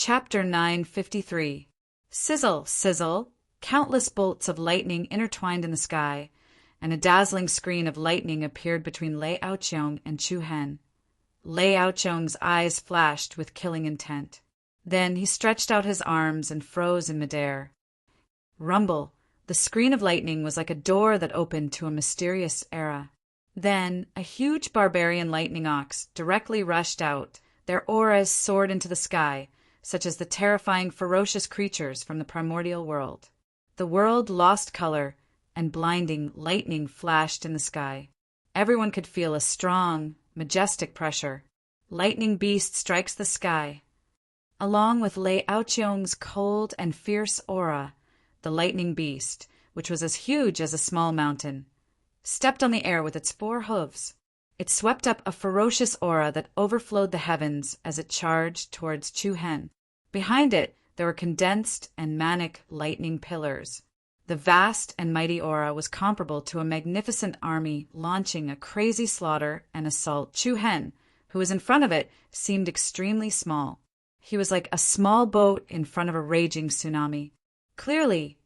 Chapter 953. Sizzle, sizzle, countless bolts of lightning intertwined in the sky, and a dazzling screen of lightning appeared between Lei Aoqiong and Chu Hen. Lei Aoqiong's eyes flashed with killing intent. Then he stretched out his arms and froze in midair. Rumble! The screen of lightning was like a door that opened to a mysterious era. Then a huge barbarian lightning ox directly rushed out. Their auras soared into the sky, such as the terrifying, ferocious creatures from the primordial world. The world lost color, and blinding lightning flashed in the sky. Everyone could feel a strong, majestic pressure. Lightning beast strikes the sky. Along with Lei Aoqiong's cold and fierce aura, the lightning beast, which was as huge as a small mountain, stepped on the air with its 4 hooves. It swept up a ferocious aura that overflowed the heavens as it charged towards Chu Hen. Behind it, there were condensed and manic lightning pillars. The vast and mighty aura was comparable to a magnificent army launching a crazy slaughter and assault. Chu Hen, who was in front of it, seemed extremely small. He was like a small boat in front of a raging tsunami. Clearly,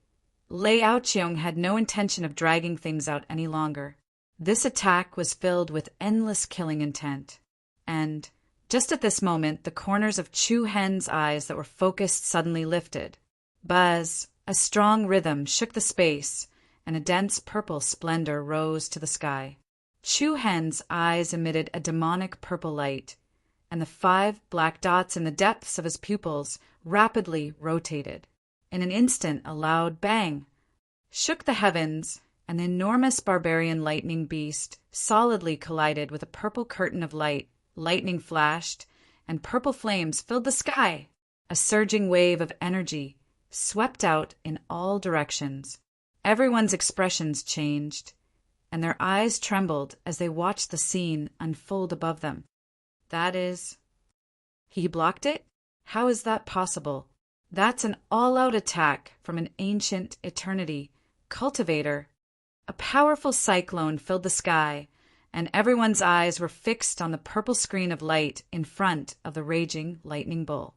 Lei Aoqiong had no intention of dragging things out any longer. This attack was filled with endless killing intent. And, just at this moment, the corners of Chu Hen's eyes that were focused suddenly lifted. Buzz! A strong rhythm shook the space, and a dense purple splendor rose to the sky. Chu Hen's eyes emitted a demonic purple light, and the 5 black dots in the depths of his pupils rapidly rotated. In an instant, a loud bang shook the heavens, and the enormous barbarian lightning beast solidly collided with a purple curtain of light. Lightning flashed, and purple flames filled the sky. A surging wave of energy swept out in all directions. Everyone's expressions changed, and their eyes trembled as they watched the scene unfold above them. That is... He blocked it? How is that possible? That's an all-out attack from an ancient eternity cultivator. A powerful cyclone filled the sky, and everyone's eyes were fixed on the purple screen of light in front of the raging lightning bull.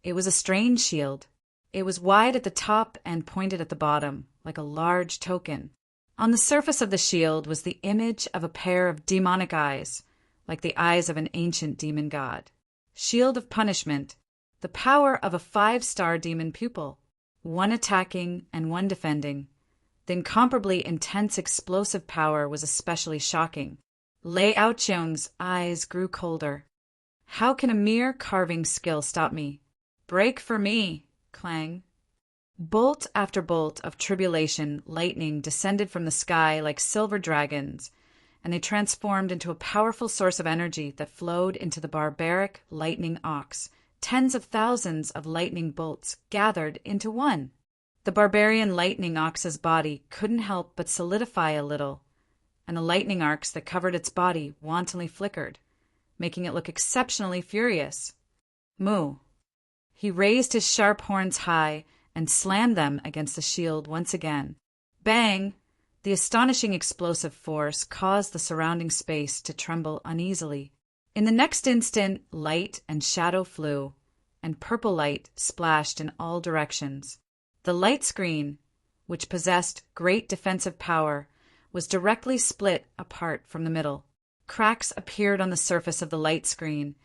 It was a strange shield. It was wide at the top and pointed at the bottom, like a large token. On the surface of the shield was the image of a pair of demonic eyes, like the eyes of an ancient demon god. Shield of punishment, the power of a 5-star demon pupil, one attacking and one defending. The incomparably intense explosive power was especially shocking. Lei Aoqiong's eyes grew colder. How can a mere carving skill stop me? Break for me! Clang. Bolt after bolt of tribulation lightning descended from the sky like silver dragons, and they transformed into a powerful source of energy that flowed into the barbaric lightning ox. Tens of thousands of lightning bolts gathered into one. The barbarian lightning ox's body couldn't help but solidify a little, and the lightning arcs that covered its body wantonly flickered, making it look exceptionally furious. Moo! He raised his sharp horns high and slammed them against the shield once again. Bang! The astonishing explosive force caused the surrounding space to tremble uneasily. In the next instant, light and shadow flew, and purple light splashed in all directions. The light screen, which possessed great defensive power, was directly split apart from the middle. Cracks appeared on the surface of the light screen,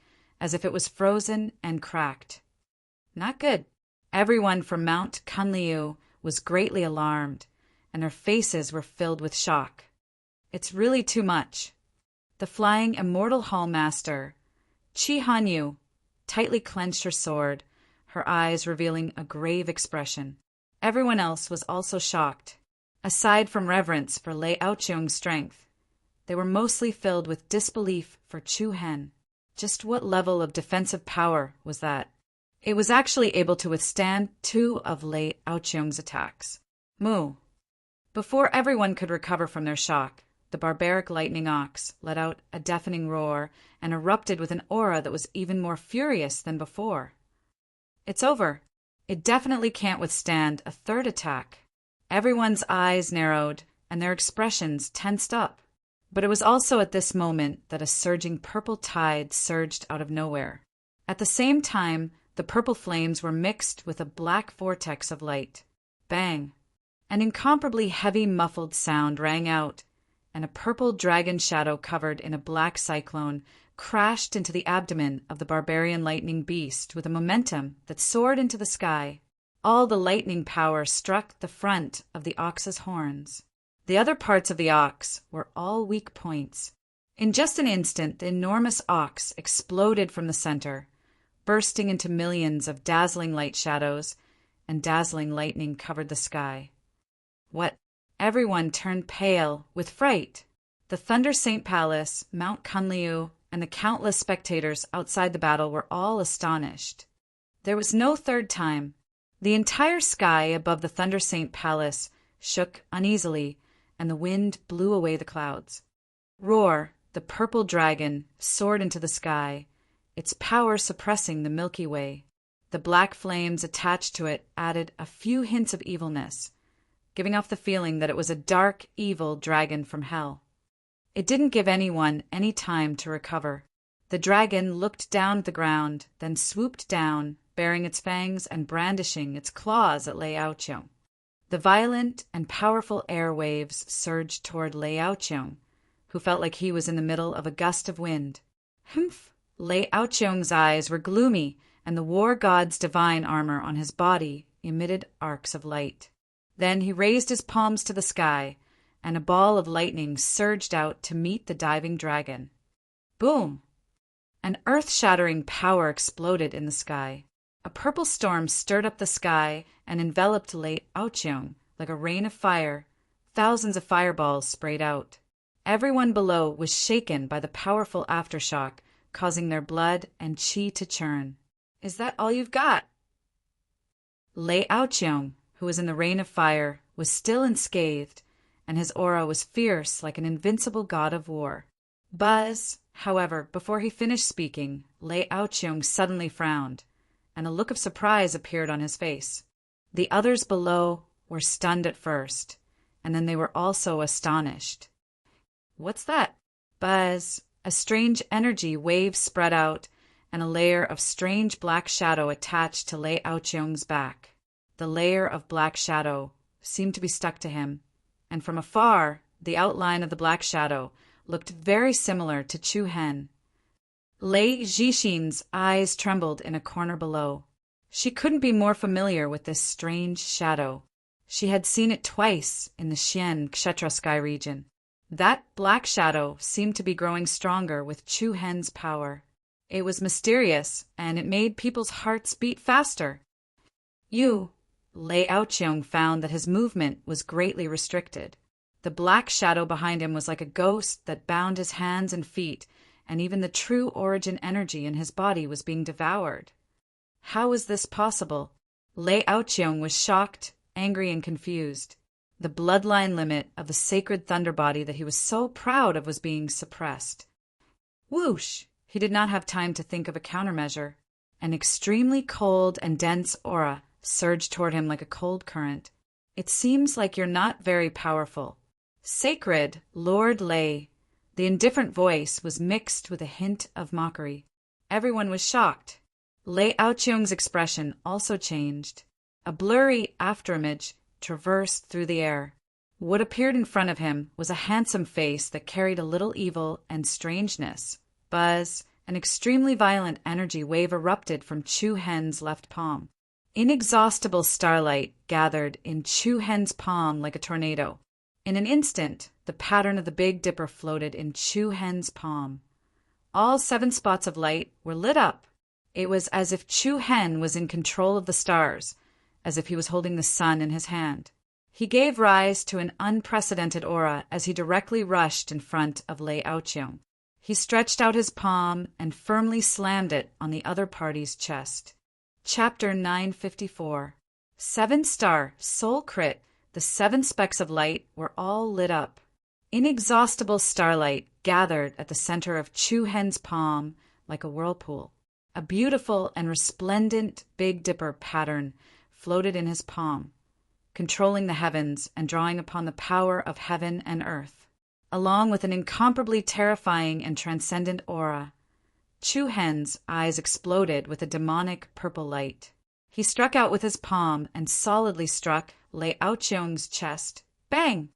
as if it was frozen and cracked. Not good. Everyone from Mount Kunliu was greatly alarmed, and their faces were filled with shock. It's really too much. The flying immortal hallmaster, Chi Hanyu, tightly clenched her sword, her eyes revealing a grave expression. Everyone else was also shocked. Aside from reverence for Lei Aoqiong's strength, they were mostly filled with disbelief for Chu Hen. Just what level of defensive power was that? It was actually able to withstand 2 of Lei Aoqiong's attacks. Moo! Before everyone could recover from their shock, the barbaric lightning ox let out a deafening roar and erupted with an aura that was even more furious than before. It's over. It definitely can't withstand a 3rd attack. Everyone's eyes narrowed and their expressions tensed up. But it was also at this moment that a surging purple tide surged out of nowhere. At the same time, The purple flames were mixed with a black vortex of light. Bang! An incomparably heavy muffled sound rang out, and a purple dragon shadow covered in a black cyclone crashed into the abdomen of the barbarian lightning beast with a momentum that soared into the sky. All the lightning power struck the front of the ox's horns. The other parts of the ox were all weak points. In just an instant, the enormous ox exploded from the center, bursting into millions of dazzling light shadows, and dazzling lightning covered the sky. What? Everyone turned pale with fright. The Thunder Saint Palace, Mount Kunliu, and the countless spectators outside the battle were all astonished. There was no third time. The entire sky above the Thunder Saint Palace shook uneasily, and the wind blew away the clouds. Roar, the purple dragon, soared into the sky, its power suppressing the Milky Way. The black flames attached to it added a few hints of evilness, giving off the feeling that it was a dark, evil dragon from hell. It didn't give anyone any time to recover. The dragon looked down at the ground, then swooped down, baring its fangs and brandishing its claws at Lei Aoqiong. The violent and powerful air waves surged toward Lei Aoqiong, who felt like he was in the middle of a gust of wind. Humph! Lei Aoqiong's eyes were gloomy, and the war god's divine armor on his body emitted arcs of light. Then he raised his palms to the sky, and a ball of lightning surged out to meet the diving dragon. Boom! An earth-shattering power exploded in the sky. A purple storm stirred up the sky and enveloped Lei Aoqiong like a rain of fire. Thousands of fireballs sprayed out. Everyone below was shaken by the powerful aftershock, causing their blood and qi to churn. Is that all you've got? Lei Aoqiong, who was in the rain of fire, was still unscathed, and his aura was fierce like an invincible god of war. Buzz, however, before he finished speaking, Lei Aoqiong suddenly frowned, and a look of surprise appeared on his face. The others below were stunned at first, and then they were also astonished. What's that? Buzz, a strange energy wave spread out, and a layer of strange black shadow attached to Lei Aoqiong's back. The layer of black shadow seemed to be stuck to him, and from afar, the outline of the black shadow looked very similar to Chu Hen. Lei Zhixin's eyes trembled in a corner below. She couldn't be more familiar with this strange shadow. She had seen it twice in the Xian Kshetra sky region. That black shadow seemed to be growing stronger with Chu Hen's power. It was mysterious, and it made people's hearts beat faster. Lei Aoqiong found that his movement was greatly restricted. The black shadow behind him was like a ghost that bound his hands and feet, and even the true origin energy in his body was being devoured. How was this possible? Lei Aoqiong was shocked, angry, and confused. The bloodline limit of the sacred thunder body that he was so proud of was being suppressed. Whoosh! He did not have time to think of a countermeasure. An extremely cold and dense aura surged toward him like a cold current. It seems like you're not very powerful. Sacred Lord Lei. The indifferent voice was mixed with a hint of mockery. Everyone was shocked. Lei Aoqiong's expression also changed. A blurry afterimage traversed through the air. What appeared in front of him was a handsome face that carried a little evil and strangeness. Buzz, an extremely violent energy wave erupted from Chu Hen's left palm. Inexhaustible starlight gathered in Chu Hen's palm like a tornado. In an instant, the pattern of the Big Dipper floated in Chu Hen's palm. All 7 spots of light were lit up. It was as if Chu Hen was in control of the stars, as if he was holding the sun in his hand. He gave rise to an unprecedented aura as he directly rushed in front of Lei Aoqiong. He stretched out his palm and firmly slammed it on the other party's chest. Chapter 954. 7-star, soul crit. The 7 specks of light were all lit up. Inexhaustible starlight gathered at the center of Chu Hen's palm like a whirlpool. A beautiful and resplendent Big Dipper pattern floated in his palm, controlling the heavens and drawing upon the power of heaven and earth. Along with an incomparably terrifying and transcendent aura, Chu Hen's eyes exploded with a demonic purple light. He struck out with his palm and solidly struck Lei Aoqiong's chest. Bang!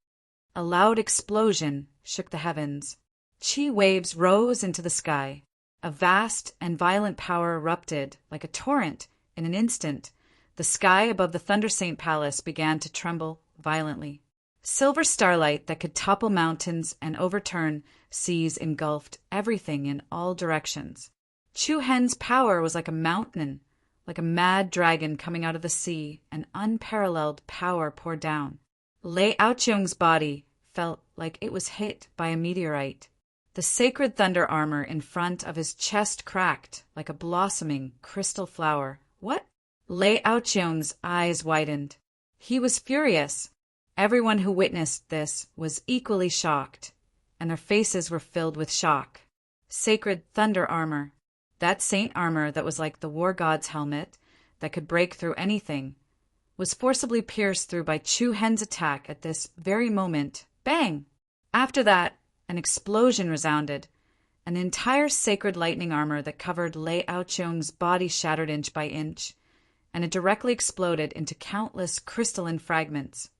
A loud explosion shook the heavens. Qi waves rose into the sky. A vast and violent power erupted like a torrent in an instant. The sky above the Thunder Saint Palace began to tremble violently. Silver starlight that could topple mountains and overturn seas engulfed everything in all directions. Chu Hen's power was like a mountain, like a mad dragon coming out of the sea. An unparalleled power poured down. Lei Aoqiong's body felt like it was hit by a meteorite. The sacred thunder armor in front of his chest cracked like a blossoming crystal flower. What? Lei Aoqiong's eyes widened. He was furious. Everyone who witnessed this was equally shocked, and their faces were filled with shock. Sacred thunder armor. That saint armor that was like the war god's helmet, that could break through anything, was forcibly pierced through by Chu Hen's attack at this very moment. Bang! After that, an explosion resounded. An entire sacred lightning armor that covered Lei Aoqiong's body shattered inch by inch, and it directly exploded into countless crystalline fragments.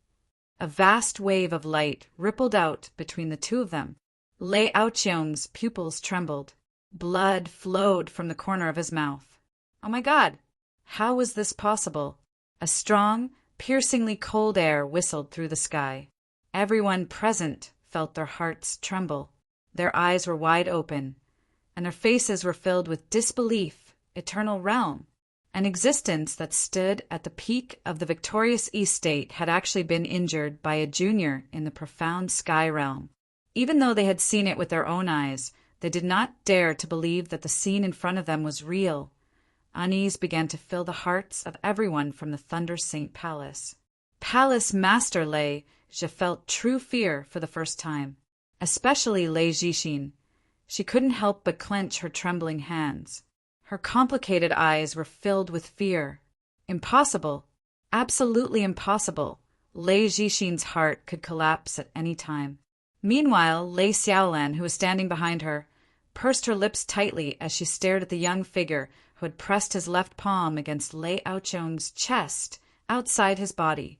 A vast wave of light rippled out between the two of them. Lei Aoqiong's pupils trembled. Blood flowed from the corner of his mouth. Oh my God! How was this possible? A strong, piercingly cold air whistled through the sky. Everyone present felt their hearts tremble. Their eyes were wide open, and their faces were filled with disbelief. Eternal realm. An existence that stood at the peak of the victorious East State had actually been injured by a junior in the profound sky realm. Even though they had seen it with their own eyes, they did not dare to believe that the scene in front of them was real. Unease began to fill the hearts of everyone from the Thunder Saint Palace. Palace Master Lei Zhi felt true fear for the first time, especially Lei Zhixin. She couldn't help but clench her trembling hands. Her complicated eyes were filled with fear. Impossible. Absolutely impossible. Lei Zhixin's heart could collapse at any time. Meanwhile, Lei Xiaolan, who was standing behind her, pursed her lips tightly as she stared at the young figure who had pressed his left palm against Lei Aoqiong's chest outside his body.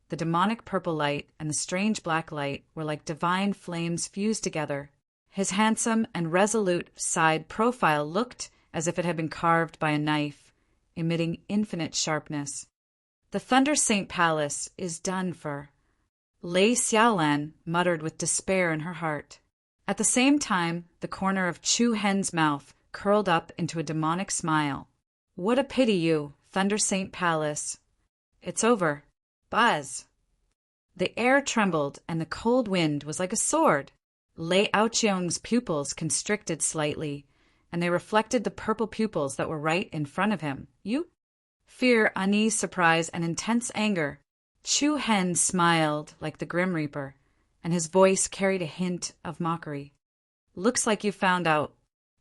The demonic purple light and the strange black light were like divine flames fused together. His handsome and resolute side profile looked as if it had been carved by a knife, emitting infinite sharpness. The Thunder Saint Palace is done for. Lei Xiaolan muttered with despair in her heart. At the same time, the corner of Chu Hen's mouth curled up into a demonic smile. What a pity you, Thunder Saint Palace. It's over. Buzz. The air trembled and the cold wind was like a sword. Lei Aoqiong's pupils constricted slightly, and they reflected the purple pupils that were right in front of him. You? Fear, unease, surprise, and intense anger. Chu Hen smiled like the Grim Reaper, and his voice carried a hint of mockery. Looks like you found out.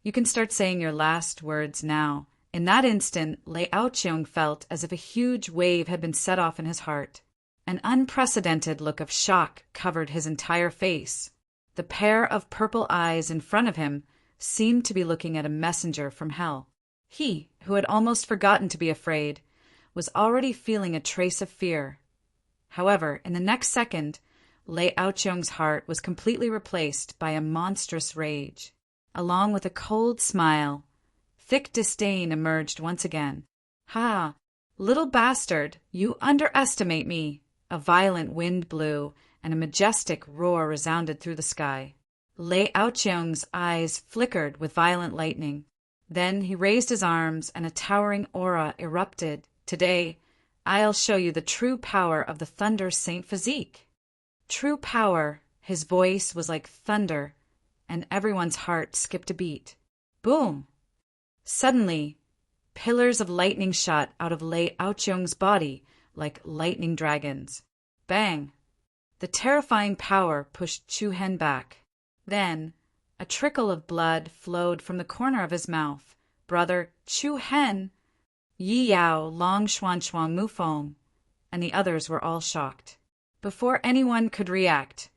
You can start saying your last words now. In that instant, Lei Aoqiong felt as if a huge wave had been set off in his heart. An unprecedented look of shock covered his entire face. The pair of purple eyes in front of him seemed to be looking at a messenger from hell. He, who had almost forgotten to be afraid, was already feeling a trace of fear. However, in the next second, Lei Aoqiong's heart was completely replaced by a monstrous rage. Along with a cold smile, thick disdain emerged once again. Ha! Little bastard, you underestimate me! A violent wind blew, and a majestic roar resounded through the sky. Lei Aoqiong's eyes flickered with violent lightning. Then he raised his arms, and a towering aura erupted. Today, I'll show you the true power of the Thunder Saint Physique. True power. His voice was like thunder, and everyone's heart skipped a beat. Boom! Suddenly, pillars of lightning shot out of Lei Aoqiong's body like lightning dragons. Bang! The terrifying power pushed Chu Hen back. Then, a trickle of blood flowed from the corner of his mouth. Brother Chu Hen, Yi Yao, Long Xuan Xuan Mu Feng, and the others were all shocked. Before anyone could react,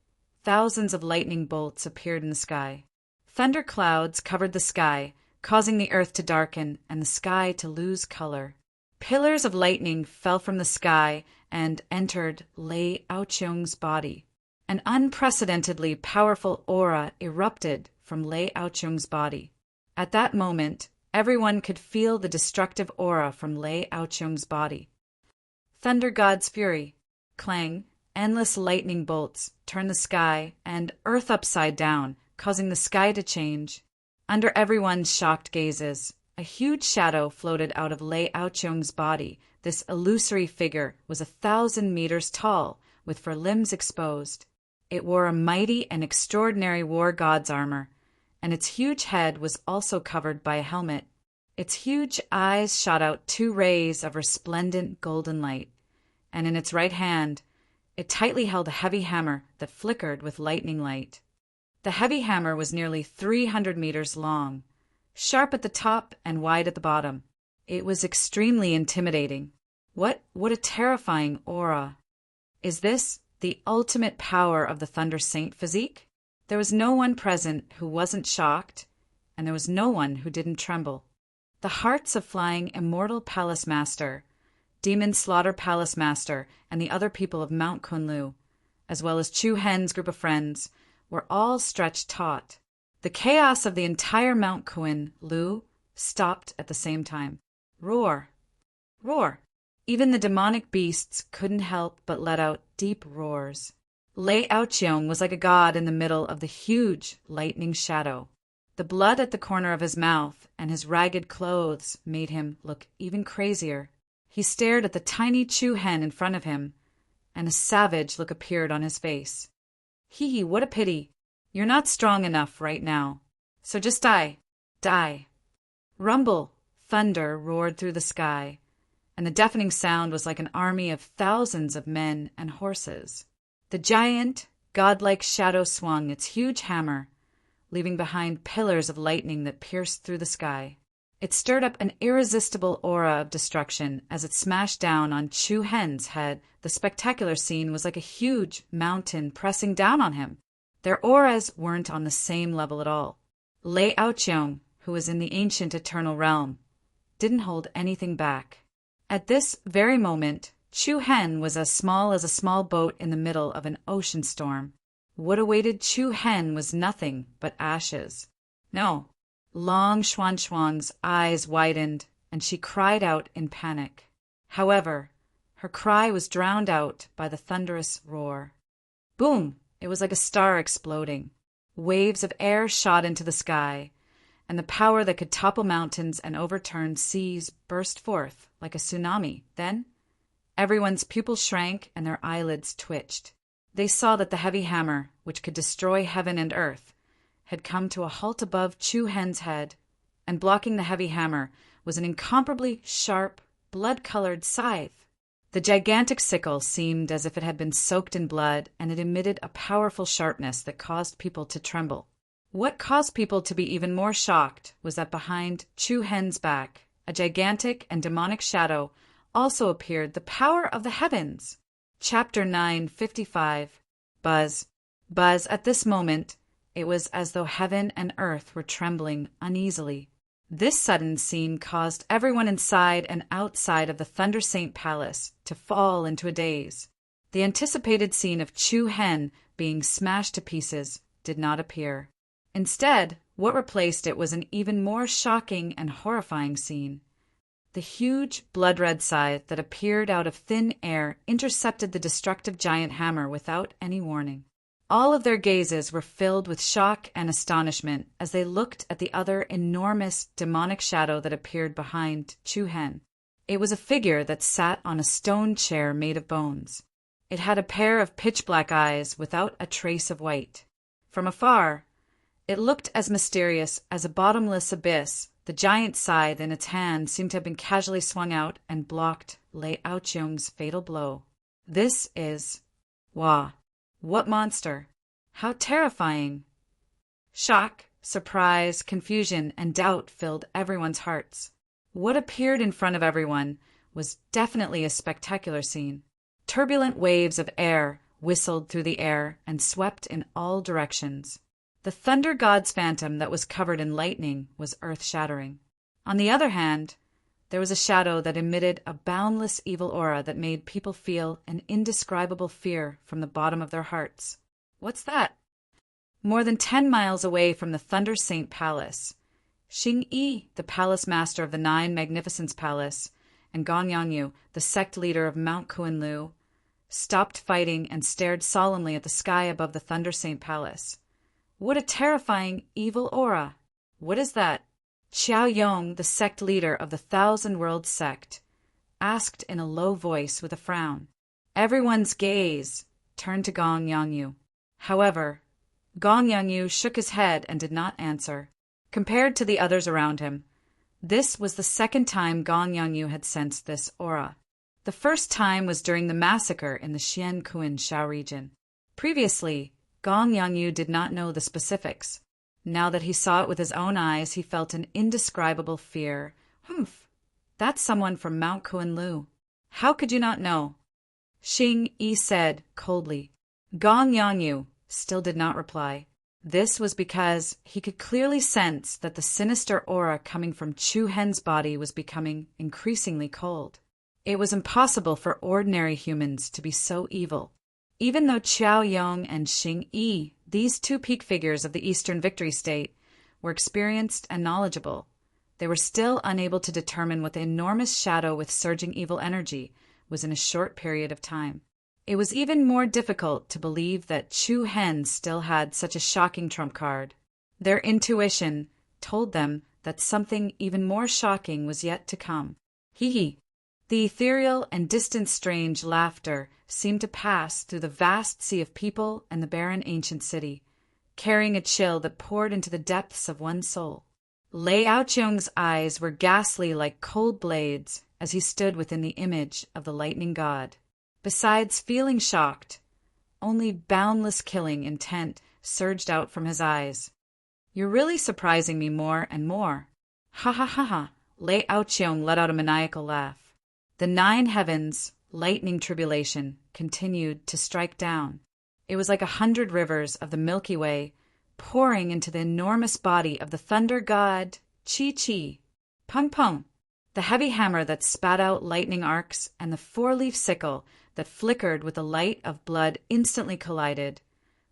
thousands of lightning bolts appeared in the sky. Thunder clouds covered the sky, causing the earth to darken and the sky to lose color. Pillars of lightning fell from the sky and entered Lei Aoqiong's body. An unprecedentedly powerful aura erupted from Lei Aoqiong's body. At that moment, everyone could feel the destructive aura from Lei Aoqiong's body. Thunder God's fury. Clang, endless lightning bolts turned the sky and earth upside down, causing the sky to change. Under everyone's shocked gazes, a huge shadow floated out of Lei Aoqiong's body. This illusory figure was 1,000 meters tall, with four limbs exposed. It wore a mighty and extraordinary war god's armor, and its huge head was also covered by a helmet. Its huge eyes shot out 2 rays of resplendent golden light, and in its right hand, it tightly held a heavy hammer that flickered with lightning light. The heavy hammer was nearly 300 meters long, sharp at the top and wide at the bottom. It was extremely intimidating. What a terrifying aura. Is this the ultimate power of the Thunder Saint physique? There was no one present who wasn't shocked, and there was no one who didn't tremble. The hearts of Flying Immortal Palace Master, Demon Slaughter Palace Master, and the other people of Mount Kunlu, as well as Chu Hen's group of friends, were all stretched taut. The chaos of the entire Mount Kunlu stopped at the same time. Roar! Roar! Even the demonic beasts couldn't help but let out deep roars. Lei Aoqiong was like a god in the middle of the huge lightning shadow. The blood at the corner of his mouth and his ragged clothes made him look even crazier. He stared at the tiny Chu Hen in front of him, and a savage look appeared on his face. Hee, what a pity. You're not strong enough right now. So just die. Die. Rumble, thunder roared through the sky, and the deafening sound was like an army of thousands of men and horses. The giant, godlike shadow swung its huge hammer, leaving behind pillars of lightning that pierced through the sky. It stirred up an irresistible aura of destruction as it smashed down on Chu Hen's head. The spectacular scene was like a huge mountain pressing down on him. Their auras weren't on the same level at all. Lei Aoqiong, who was in the ancient eternal realm, didn't hold anything back. At this very moment, Chu Hen was as small as a small boat in the middle of an ocean storm. What awaited Chu Hen was nothing but ashes. No. Long Xuan's eyes widened, and she cried out in panic. However, her cry was drowned out by the thunderous roar. Boom! It was like a star exploding. Waves of air shot into the sky, and the power that could topple mountains and overturn seas burst forth like a tsunami. Then, everyone's pupils shrank and their eyelids twitched. They saw that the heavy hammer, which could destroy heaven and earth, had come to a halt above Chu Hen's head, and blocking the heavy hammer was an incomparably sharp, blood-colored scythe. The gigantic sickle seemed as if it had been soaked in blood, and it emitted a powerful sharpness that caused people to tremble. What caused people to be even more shocked was that behind Chu Hen's back, a gigantic and demonic shadow also appeared, the power of the heavens. Chapter 9:55. Buzz. Buzz, at this moment, it was as though heaven and earth were trembling uneasily. This sudden scene caused everyone inside and outside of the Thunder Saint Palace to fall into a daze. The anticipated scene of Chu Hen being smashed to pieces did not appear. Instead, what replaced it was an even more shocking and horrifying scene. The huge blood-red scythe that appeared out of thin air intercepted the destructive giant hammer without any warning. All of their gazes were filled with shock and astonishment as they looked at the other enormous demonic shadow that appeared behind Chu Hen. It was a figure that sat on a stone chair made of bones. It had a pair of pitch-black eyes without a trace of white. From afar, it looked as mysterious as a bottomless abyss. The giant scythe in its hand seemed to have been casually swung out and blocked Lei Aoqiong's fatal blow. This is... Wah! What monster! How terrifying! Shock, surprise, confusion, and doubt filled everyone's hearts. What appeared in front of everyone was definitely a spectacular scene. Turbulent waves of air whistled through the air and swept in all directions. The thunder god's phantom that was covered in lightning was earth-shattering. On the other hand, there was a shadow that emitted a boundless evil aura that made people feel an indescribable fear from the bottom of their hearts. What's that? More than 10 miles away from the Thunder Saint Palace, Xing Yi, the palace master of the Nine Magnificence Palace, and Gong Yangyu, the sect leader of Mount Kunlu, stopped fighting and stared solemnly at the sky above the Thunder Saint Palace. What a terrifying evil aura! What is that? Qiao Yong, the sect leader of the Thousand Worlds sect, asked in a low voice with a frown. Everyone's gaze turned to Gong Yangyu. However, Gong Yangyu shook his head and did not answer. Compared to the others around him, this was the second time Gong Yangyu had sensed this aura. The first time was during the massacre in the Xianquan region. Previously, Gong Yangyu did not know the specifics. Now that he saw it with his own eyes, he felt an indescribable fear. Humph! That's someone from Mount Kunlu. How could you not know? Xing Yi said coldly. Gong Yangyu still did not reply. This was because he could clearly sense that the sinister aura coming from Chu Hen's body was becoming increasingly cold. It was impossible for ordinary humans to be so evil. Even though Qiao Yong and Xing Yi, these two peak figures of the Eastern Victory State, were experienced and knowledgeable, they were still unable to determine what the enormous shadow with surging evil energy was in a short period of time. It was even more difficult to believe that Chu Hen still had such a shocking trump card. Their intuition told them that something even more shocking was yet to come. Hee hee. The ethereal and distant strange laughter seemed to pass through the vast sea of people and the barren ancient city, carrying a chill that poured into the depths of one's soul. Lei Aoqiong's eyes were ghastly like cold blades as he stood within the image of the lightning god. Besides feeling shocked, only boundless killing intent surged out from his eyes. You're really surprising me more and more. Ha ha ha ha. Lei Aoqiong let out a maniacal laugh. The 9 heavens, lightning tribulation, continued to strike down. It was like 100 rivers of the Milky Way pouring into the enormous body of the thunder god Chi-Chi. Pung pung. The heavy hammer that spat out lightning arcs and the 4-leaf sickle that flickered with the light of blood instantly collided,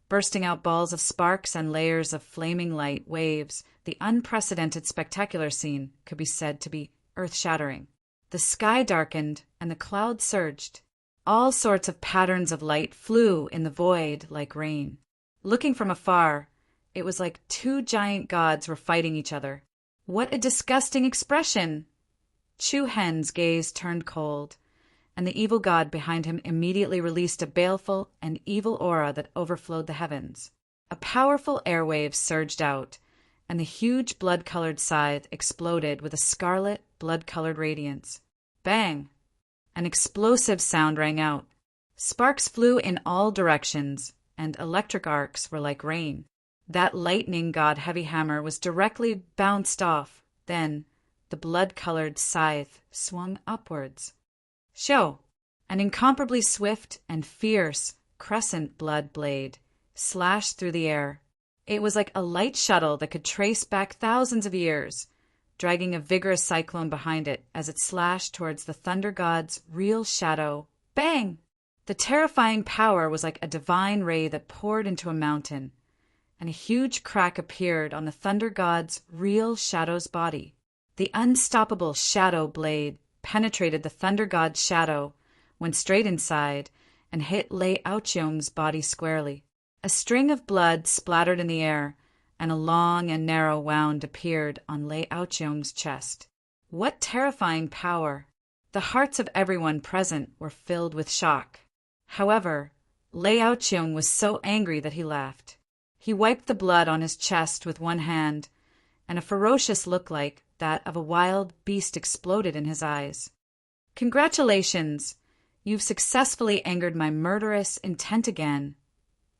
bursting out balls of sparks and layers of flaming light waves. The unprecedented spectacular scene could be said to be earth-shattering. The sky darkened and the clouds surged. All sorts of patterns of light flew in the void like rain. Looking from afar, it was like 2 giant gods were fighting each other. What a disgusting expression! Chu Hen's gaze turned cold, and the evil god behind him immediately released a baleful and evil aura that overflowed the heavens. A powerful airwave surged out, and the huge blood-colored scythe exploded with a scarlet, blood-colored radiance. Bang! An explosive sound rang out. Sparks flew in all directions, and electric arcs were like rain. That lightning god heavy hammer was directly bounced off. Then the blood-colored scythe swung upwards. Show! An incomparably swift and fierce crescent blood blade slashed through the air. It was like a light shuttle that could trace back thousands of years, dragging a vigorous cyclone behind it as it slashed towards the thunder god's real shadow. Bang! The terrifying power was like a divine ray that poured into a mountain, and a huge crack appeared on the thunder god's real shadow's body. The unstoppable shadow blade penetrated the thunder god's shadow, went straight inside, and hit Lei Aoqiong's body squarely. A string of blood splattered in the air, and a long and narrow wound appeared on Lei Aoqiong's chest. What terrifying power! The hearts of everyone present were filled with shock. However, Lei Aoqiong was so angry that he laughed. He wiped the blood on his chest with one hand, and a ferocious look like that of a wild beast exploded in his eyes. Congratulations! You've successfully angered my murderous intent again.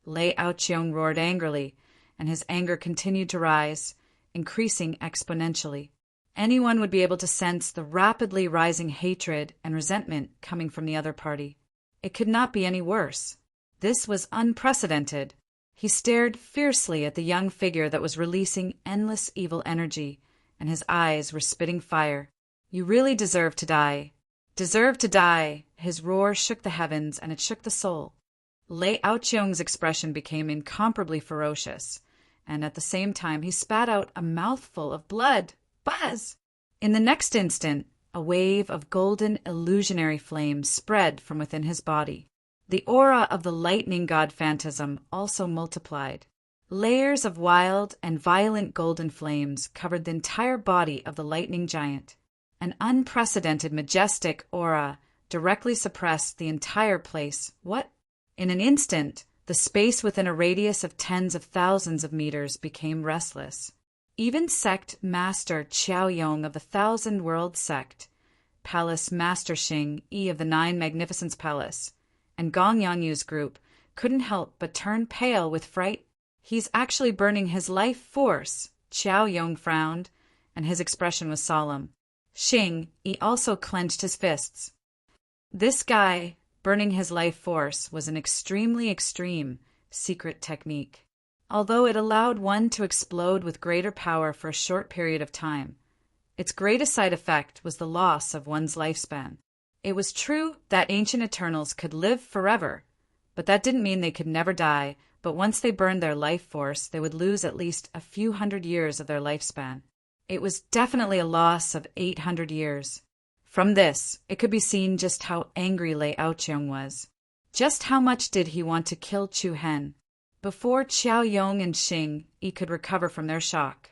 Lei Aoqiong roared angrily, and his anger continued to rise, increasing exponentially. Anyone would be able to sense the rapidly rising hatred and resentment coming from the other party. It could not be any worse. This was unprecedented. He stared fiercely at the young figure that was releasing endless evil energy, and his eyes were spitting fire. "You really deserve to die. Deserve to die!" His roar shook the heavens, and it shook the soul. Lei Aoqiong's expression became incomparably ferocious, and at the same time he spat out a mouthful of blood. Buzz! In the next instant, a wave of golden illusionary flame spread from within his body. The aura of the lightning god phantasm also multiplied. Layers of wild and violent golden flames covered the entire body of the lightning giant. An unprecedented majestic aura directly suppressed the entire place. What? In an instant, the space within a radius of tens of thousands of meters became restless. Even sect master Qiaoyong of the Thousand World Sect, Palace Master Xing Yi of the Nine Magnificence Palace, and Gong Yanyu's group couldn't help but turn pale with fright. "He's actually burning his life force," Qiaoyong frowned, and his expression was solemn. Xing Yi also clenched his fists. This guy, burning his life force, was an extremely extreme secret technique. Although it allowed one to explode with greater power for a short period of time, its greatest side effect was the loss of one's lifespan. It was true that ancient Eternals could live forever, but that didn't mean they could never die. But once they burned their life force, they would lose at least a few hundred years of their lifespan. It was definitely a loss of 800 years. From this, it could be seen just how angry Lei Aoqiong was. Just how much did he want to kill Chu Hen? Before Qiaoyong and Xing Yi could recover from their shock,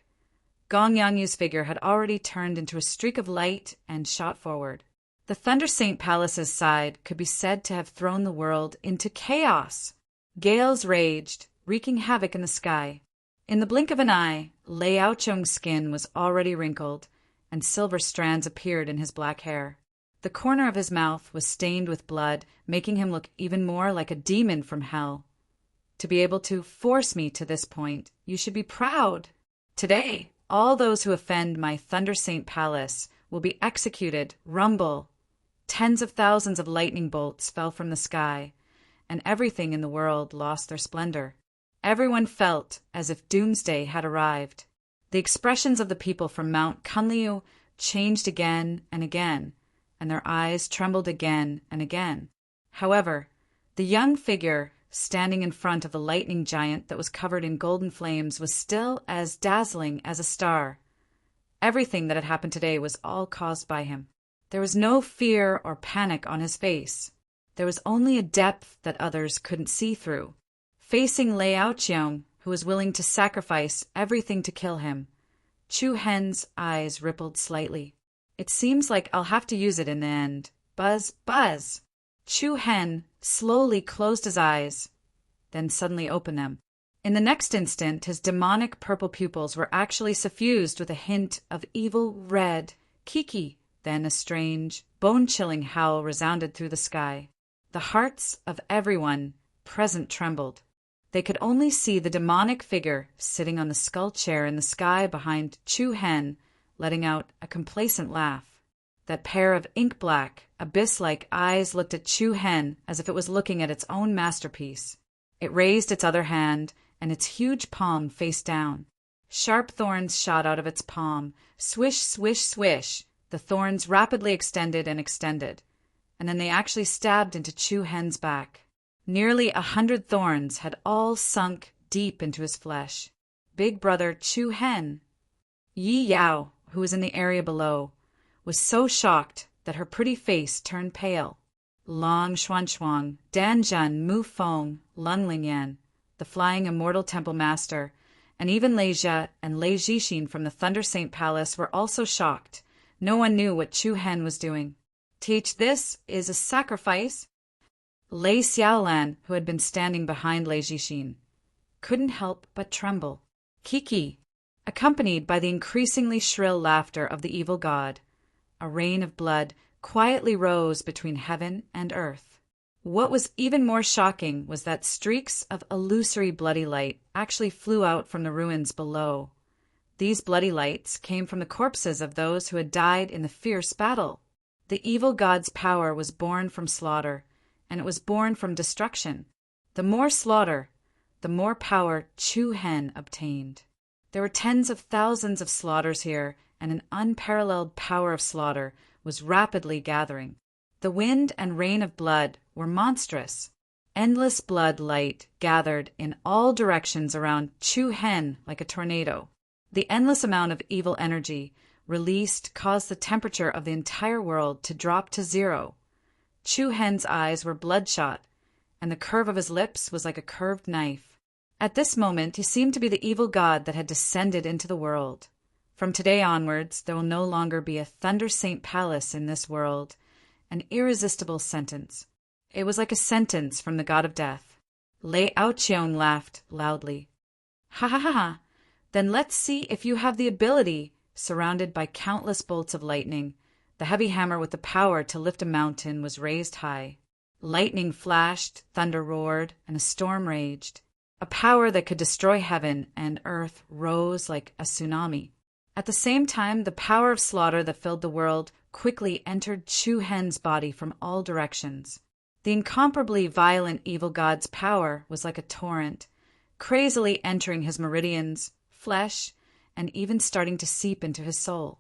Gong Yanyu's figure had already turned into a streak of light and shot forward. The Thunder Saint Palace's side could be said to have thrown the world into chaos. Gales raged, wreaking havoc in the sky. In the blink of an eye, Lei Aoqiong's skin was already wrinkled, and silver strands appeared in his black hair. The corner of his mouth was stained with blood, making him look even more like a demon from hell. To be able to force me to this point, you should be proud. Today, all those who offend my Thunder Saint Palace will be executed. Rumble! Tens of thousands of lightning bolts fell from the sky, and everything in the world lost their splendor. Everyone felt as if doomsday had arrived. The expressions of the people from Mount Kunliu changed again and again, and their eyes trembled again and again. However, the young figure standing in front of the lightning giant that was covered in golden flames was still as dazzling as a star. Everything that had happened today was all caused by him. There was no fear or panic on his face. There was only a depth that others couldn't see through. Facing Lei Aoqiong, who was willing to sacrifice everything to kill him, Chu Hen's eyes rippled slightly. "It seems like I'll have to use it in the end. Buzz, buzz!" Chu Hen slowly closed his eyes, then suddenly opened them. In the next instant, his demonic purple pupils were actually suffused with a hint of evil red. Kiki! Then a strange, bone-chilling howl resounded through the sky. The hearts of everyone present trembled. They could only see the demonic figure sitting on the skull chair in the sky behind Chu Hen, letting out a complacent laugh. That pair of ink-black, abyss-like eyes looked at Chu Hen as if it was looking at its own masterpiece. It raised its other hand, and its huge palm faced down. Sharp thorns shot out of its palm. Swish, swish, swish. The thorns rapidly extended and extended, and then they actually stabbed into Chu Hen's back. Nearly 100 thorns had all sunk deep into his flesh. Big brother Chu Hen. Yi Yao, who was in the area below, was so shocked that her pretty face turned pale. Long Xuanshuang, Dan Zhen, Mu Feng, Lung Lingyan, the flying immortal temple master, and even Lei Jia and Lei Jixin from the Thunder Saint Palace were also shocked. No one knew what Chu Hen was doing. "Teach, this is a sacrifice." Lei Xiaolan, who had been standing behind Lei Jixin, couldn't help but tremble. Kiki, accompanied by the increasingly shrill laughter of the evil god, a rain of blood quietly rose between heaven and earth. What was even more shocking was that streaks of illusory bloody light actually flew out from the ruins below. These bloody lights came from the corpses of those who had died in the fierce battle. The evil god's power was born from slaughter, and it was born from destruction. The more slaughter, the more power Chu Hen obtained. There were tens of thousands of slaughters here, and an unparalleled power of slaughter was rapidly gathering. The wind and rain of blood were monstrous. Endless blood light gathered in all directions around Chu Hen like a tornado. The endless amount of evil energy released caused the temperature of the entire world to drop to zero. Chu Hen's eyes were bloodshot, and the curve of his lips was like a curved knife. At this moment, he seemed to be the evil god that had descended into the world. From today onwards, there will no longer be a Thunder Saint Palace in this world. An irresistible sentence. It was like a sentence from the god of death. Lei Aoqiong laughed loudly. Ha ha ha ha! Then let's see if you have the ability. Surrounded by countless bolts of lightning, the heavy hammer with the power to lift a mountain was raised high. Lightning flashed, thunder roared, and a storm raged. A power that could destroy heaven and earth rose like a tsunami. At the same time, the power of slaughter that filled the world quickly entered Chu Hen's body from all directions. The incomparably violent evil god's power was like a torrent, crazily entering his meridians, flesh, and even starting to seep into his soul.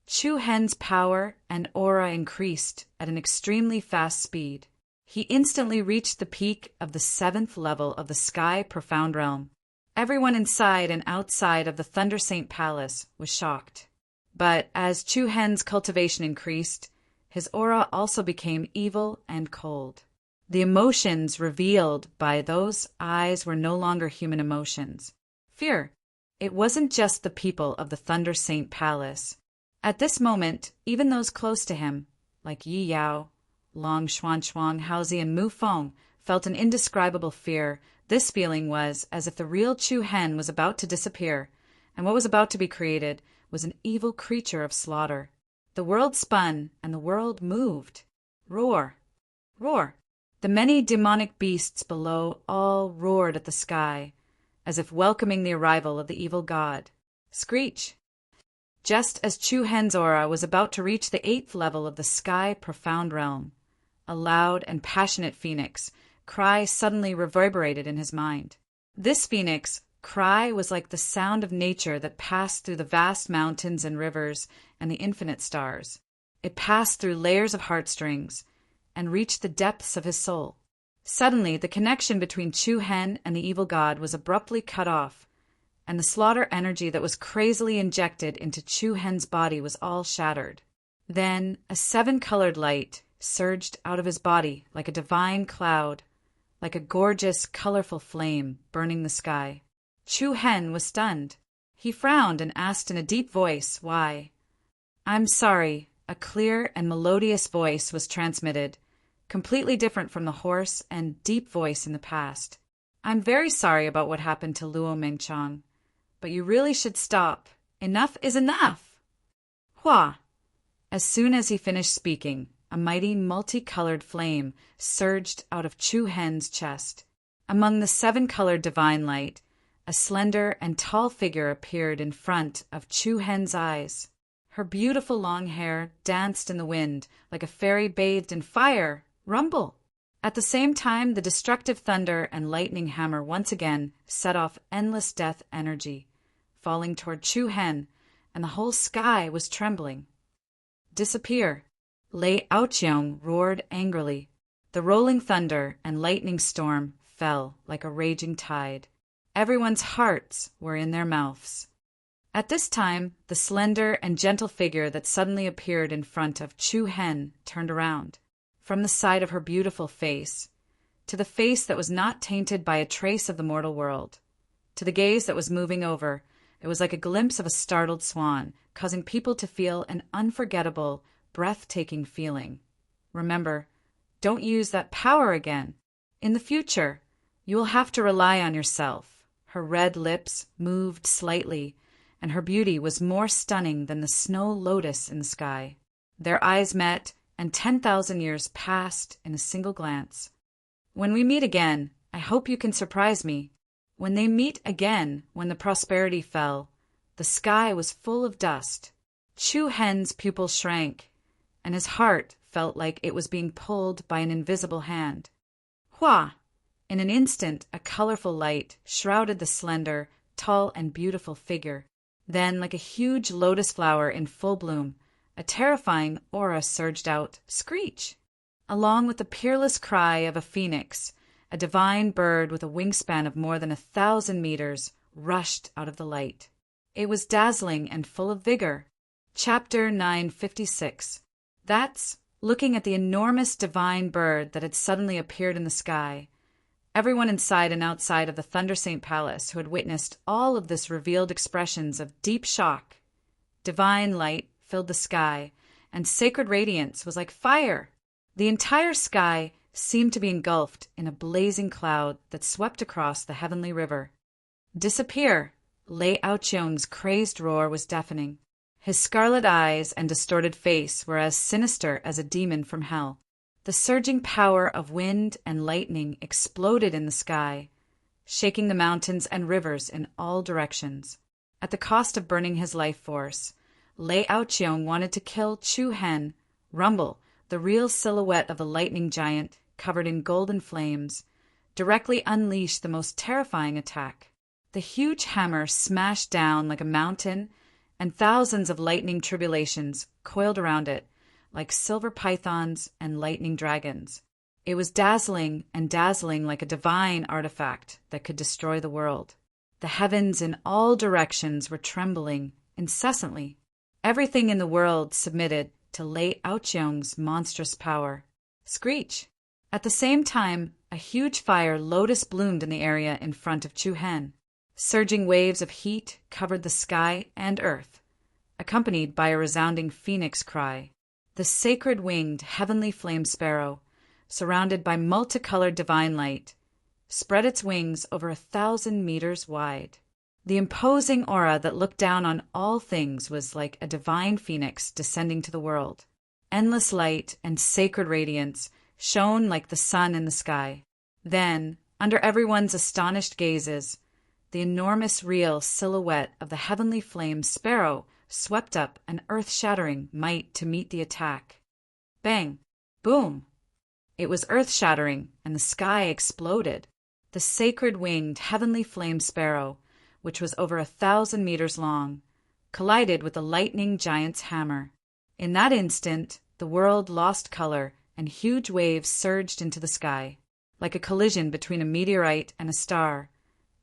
Chu Hen's power and aura increased at an extremely fast speed. He instantly reached the peak of the 7th level of the Sky Profound Realm. Everyone inside and outside of the Thunder Saint Palace was shocked. But as Chu Hen's cultivation increased, his aura also became evil and cold. The emotions revealed by those eyes were no longer human emotions. Fear. It wasn't just the people of the Thunder Saint Palace. At this moment, even those close to him, like Yi Yao, Long Xuanchuang, Haozi, and Mu Feng, felt an indescribable fear. This feeling was as if the real Chu Hen was about to disappear, and what was about to be created was an evil creature of slaughter. The world spun, and the world moved. Roar! Roar! The many demonic beasts below all roared at the sky, as if welcoming the arrival of the evil god. Screech! Just as Chu Hen's aura was about to reach the 8th level of the Sky Profound Realm, a loud and passionate phoenix cry suddenly reverberated in his mind. This phoenix cry was like the sound of nature that passed through the vast mountains and rivers and the infinite stars. It passed through layers of heartstrings and reached the depths of his soul. Suddenly, the connection between Chu Hen and the evil god was abruptly cut off, and the slaughter energy that was crazily injected into Chu Hen's body was all shattered. Then a 7-colored light surged out of his body like a divine cloud, like a gorgeous, colorful flame burning the sky. Chu Hen was stunned. He frowned and asked in a deep voice, "Why?" "I'm sorry," a clear and melodious voice was transmitted, completely different from the hoarse and deep voice in the past. "I'm very sorry about what happened to Luo Mengchang, but you really should stop. Enough is enough!" Hua! As soon as he finished speaking, a mighty multicolored flame surged out of Chu Hen's chest. Among the 7-colored divine light, a slender and tall figure appeared in front of Chu Hen's eyes. Her beautiful long hair danced in the wind like a fairy bathed in fire. Rumble! At the same time, the destructive thunder and lightning hammer once again set off endless death energy, falling toward Chu Hen, and the whole sky was trembling. "Disappear!" Lei Aoqiong roared angrily. The rolling thunder and lightning storm fell like a raging tide. Everyone's hearts were in their mouths. At this time, the slender and gentle figure that suddenly appeared in front of Chu Hen turned around. From the side of her beautiful face, to the face that was not tainted by a trace of the mortal world, to the gaze that was moving over, it was like a glimpse of a startled swan, causing people to feel an unforgettable, breathtaking feeling. Remember, don't use that power again. In the future, you will have to rely on yourself. Her red lips moved slightly, and her beauty was more stunning than the snow lotus in the sky. Their eyes met, and 10,000 years passed in a single glance. "When we meet again, I hope you can surprise me." When they meet again, when the prosperity fell, the sky was full of dust. Chu Hen's pupils shrank, and his heart felt like it was being pulled by an invisible hand. Hua! In an instant, a colorful light shrouded the slender, tall, and beautiful figure. Then, like a huge lotus flower in full bloom, a terrifying aura surged out, screech! Along with the peerless cry of a phoenix, a divine bird with a wingspan of more than 1,000 meters rushed out of the light. It was dazzling and full of vigor. Chapter 956. That's looking at the enormous divine bird that had suddenly appeared in the sky. Everyone inside and outside of the Thunder Saint Palace who had witnessed all of this revealed expressions of deep shock. Divine light filled the sky, and sacred radiance was like fire. The entire sky seemed to be engulfed in a blazing cloud that swept across the heavenly river. Disappear! Lei Aoqiong's crazed roar was deafening. His scarlet eyes and distorted face were as sinister as a demon from hell. The surging power of wind and lightning exploded in the sky, shaking the mountains and rivers in all directions. At the cost of burning his life force, Lei Aoqiong wanted to kill Chu Hen, Rumble, the real silhouette of the lightning giant covered in golden flames, directly unleash the most terrifying attack. The huge hammer smashed down like a mountain, and thousands of lightning tribulations coiled around it, like silver pythons and lightning dragons. It was dazzling like a divine artifact that could destroy the world. The heavens in all directions were trembling incessantly. Everything in the world submitted to Lei Aoqiong's monstrous power. Screech! At the same time, a huge fire lotus bloomed in the area in front of Chu Hen. Surging waves of heat covered the sky and earth, accompanied by a resounding phoenix cry. The sacred winged heavenly flame sparrow, surrounded by multicolored divine light, spread its wings over 1,000 meters wide. The imposing aura that looked down on all things was like a divine phoenix descending to the world. Endless light and sacred radiance shone like the sun in the sky. Then, under everyone's astonished gazes, the enormous real silhouette of the heavenly flame sparrow swept up an earth-shattering might to meet the attack. Bang! Boom! It was earth-shattering, and the sky exploded. The sacred winged heavenly flame sparrow, which was over 1,000 meters long, collided with the lightning giant's hammer. In that instant, the world lost color, and huge waves surged into the sky. Like a collision between a meteorite and a star,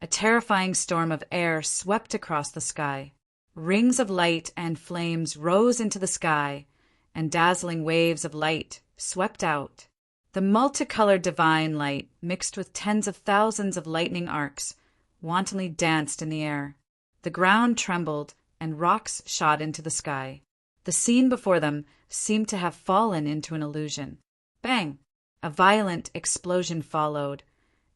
a terrifying storm of air swept across the sky. Rings of light and flames rose into the sky, and dazzling waves of light swept out. The multicolored divine light, mixed with tens of thousands of lightning arcs, wantonly danced in the air. The ground trembled, and rocks shot into the sky. The scene before them seemed to have fallen into an illusion. Bang! A violent explosion followed,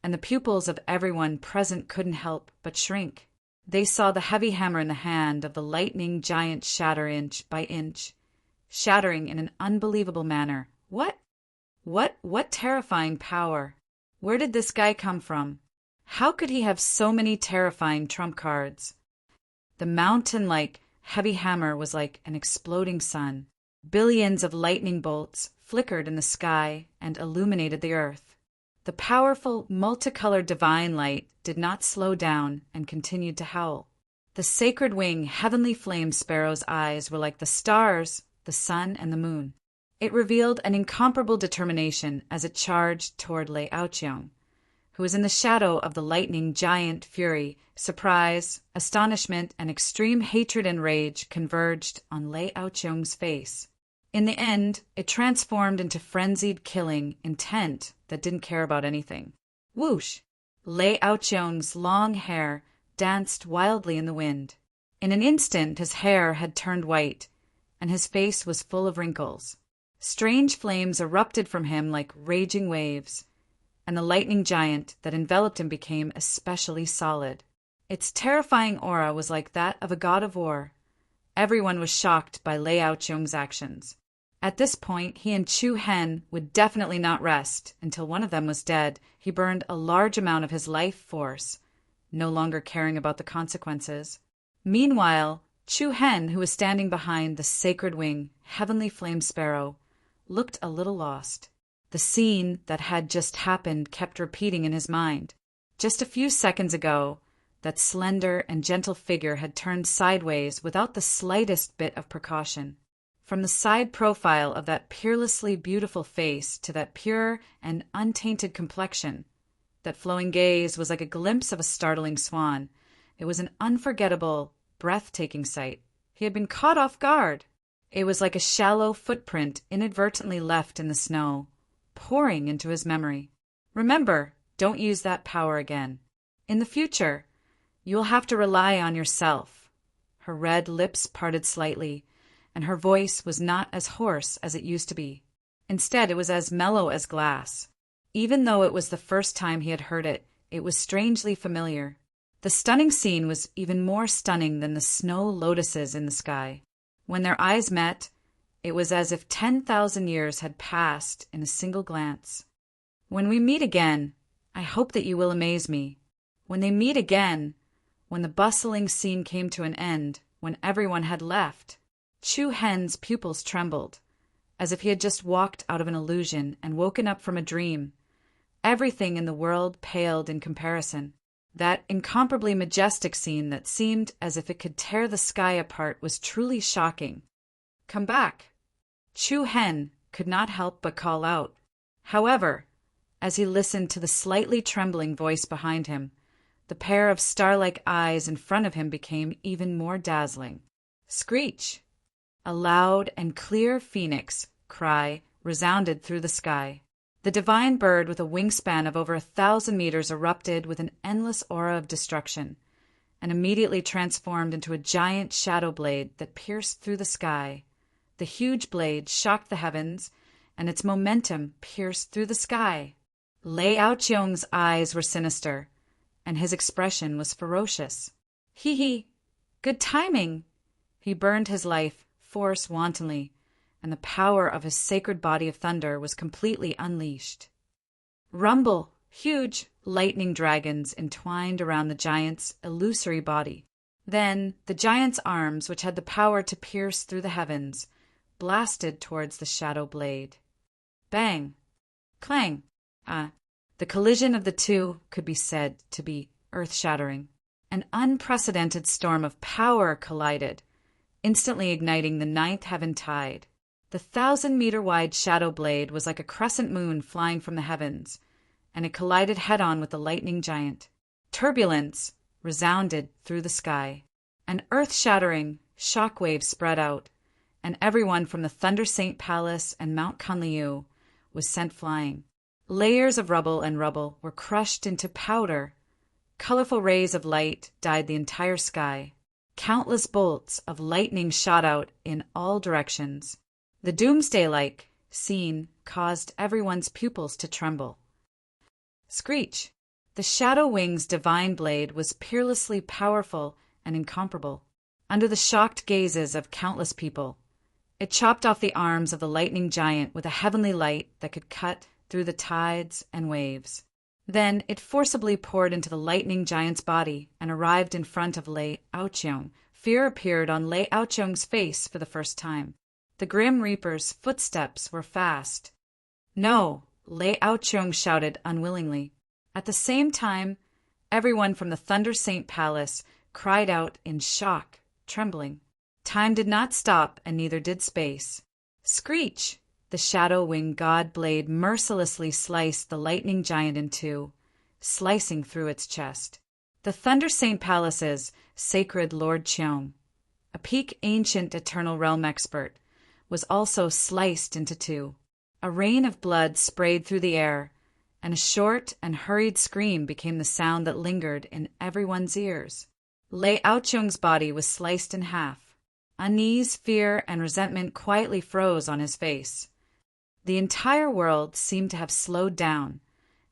and the pupils of everyone present couldn't help but shrink. They saw the heavy hammer in the hand of the lightning giant shatter inch by inch, shattering in an unbelievable manner. What terrifying power! Where did this guy come from? How could he have so many terrifying trump cards? The mountain-like heavy hammer was like an exploding sun. Billions of lightning bolts flickered in the sky and illuminated the earth. The powerful, multicolored divine light did not slow down and continued to howl. The sacred wing heavenly flame sparrow's eyes were like the stars, the sun, and the moon. It revealed an incomparable determination as it charged toward Lei Aoqiong, who was in the shadow of the lightning giant. Fury, surprise, astonishment, and extreme hatred and rage converged on Lei Aoqiong's face. In the end, it transformed into frenzied killing intent that didn't care about anything. Whoosh! Lei Aoqiong's long hair danced wildly in the wind. In an instant, his hair had turned white, and his face was full of wrinkles. Strange flames erupted from him like raging waves, and the lightning giant that enveloped him became especially solid. Its terrifying aura was like that of a god of war. Everyone was shocked by Lei Aoqiong's actions. At this point, he and Chu Hen would definitely not rest until one of them was dead. He burned a large amount of his life force, no longer caring about the consequences. Meanwhile, Chu Hen, who was standing behind the sacred wing, heavenly flame sparrow, looked a little lost. The scene that had just happened kept repeating in his mind. Just a few seconds ago, that slender and gentle figure had turned sideways without the slightest bit of precaution. From the side profile of that peerlessly beautiful face to that pure and untainted complexion, that flowing gaze was like a glimpse of a startling swan. It was an unforgettable, breathtaking sight. He had been caught off guard. It was like a shallow footprint inadvertently left in the snow, pouring into his memory. Remember, don't use that power again. In the future, you will have to rely on yourself. Her red lips parted slightly, and her voice was not as hoarse as it used to be. Instead, it was as mellow as glass. Even though it was the first time he had heard it, it was strangely familiar. The stunning scene was even more stunning than the snow lotuses in the sky. When their eyes met, it was as if 10,000 years had passed in a single glance. When we meet again, I hope that you will amaze me. When they meet again, when the bustling scene came to an end, when everyone had left, Chu Hen's pupils trembled, as if he had just walked out of an illusion and woken up from a dream. Everything in the world paled in comparison. That incomparably majestic scene that seemed as if it could tear the sky apart was truly shocking. Come back. Chu Hen could not help but call out. However, as he listened to the slightly trembling voice behind him, the pair of star-like eyes in front of him became even more dazzling. Screech! A loud and clear phoenix cry resounded through the sky. The divine bird with a wingspan of over 1,000 meters erupted with an endless aura of destruction, and immediately transformed into a giant shadow blade that pierced through the sky. The huge blade shocked the heavens, and its momentum pierced through the sky. Lei Aoqiong's eyes were sinister, and his expression was ferocious. Hee, good timing! He burned his life force wantonly, and the power of his sacred body of thunder was completely unleashed. Rumble! Huge lightning dragons entwined around the giant's illusory body. Then the giant's arms, which had the power to pierce through the heavens, blasted towards the shadow blade. Bang! Clang! The collision of the two could be said to be earth-shattering. An unprecedented storm of power collided, instantly igniting the ninth heaven tide. The 1,000-meter-wide shadow blade was like a crescent moon flying from the heavens, and it collided head-on with the lightning giant. Turbulence resounded through the sky. An earth-shattering shockwave spread out, and everyone from the Thunder Saint Palace and Mount Kunliu was sent flying. Layers of rubble were crushed into powder. Colorful rays of light dyed the entire sky. Countless bolts of lightning shot out in all directions. The doomsday-like scene caused everyone's pupils to tremble. Screech! The Shadow Wing's divine blade was peerlessly powerful and incomparable. Under the shocked gazes of countless people, it chopped off the arms of the lightning giant with a heavenly light that could cut through the tides and waves. Then it forcibly poured into the lightning giant's body and arrived in front of Lei Aoqiong. Fear appeared on Lei Aoqiong's face for the first time. The Grim Reaper's footsteps were fast. No, Lei Aoqiong shouted unwillingly. At the same time, everyone from the Thunder Saint Palace cried out in shock, trembling. Time did not stop, and neither did space. Screech! The Shadow Wing God blade mercilessly sliced the lightning giant in two, slicing through its chest. The Thunder Saint Palace's sacred Lord Cheong, a peak ancient eternal realm expert, was also sliced into two. A rain of blood sprayed through the air, and a short and hurried scream became the sound that lingered in everyone's ears. Lei Aoqiong's body was sliced in half. Unease, fear, and resentment quietly froze on his face. The entire world seemed to have slowed down,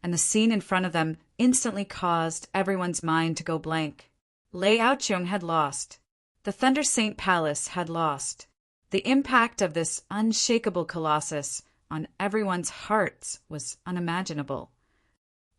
and the scene in front of them instantly caused everyone's mind to go blank. Lei Aoqiong had lost. The Thunder Saint Palace had lost. The impact of this unshakable colossus on everyone's hearts was unimaginable.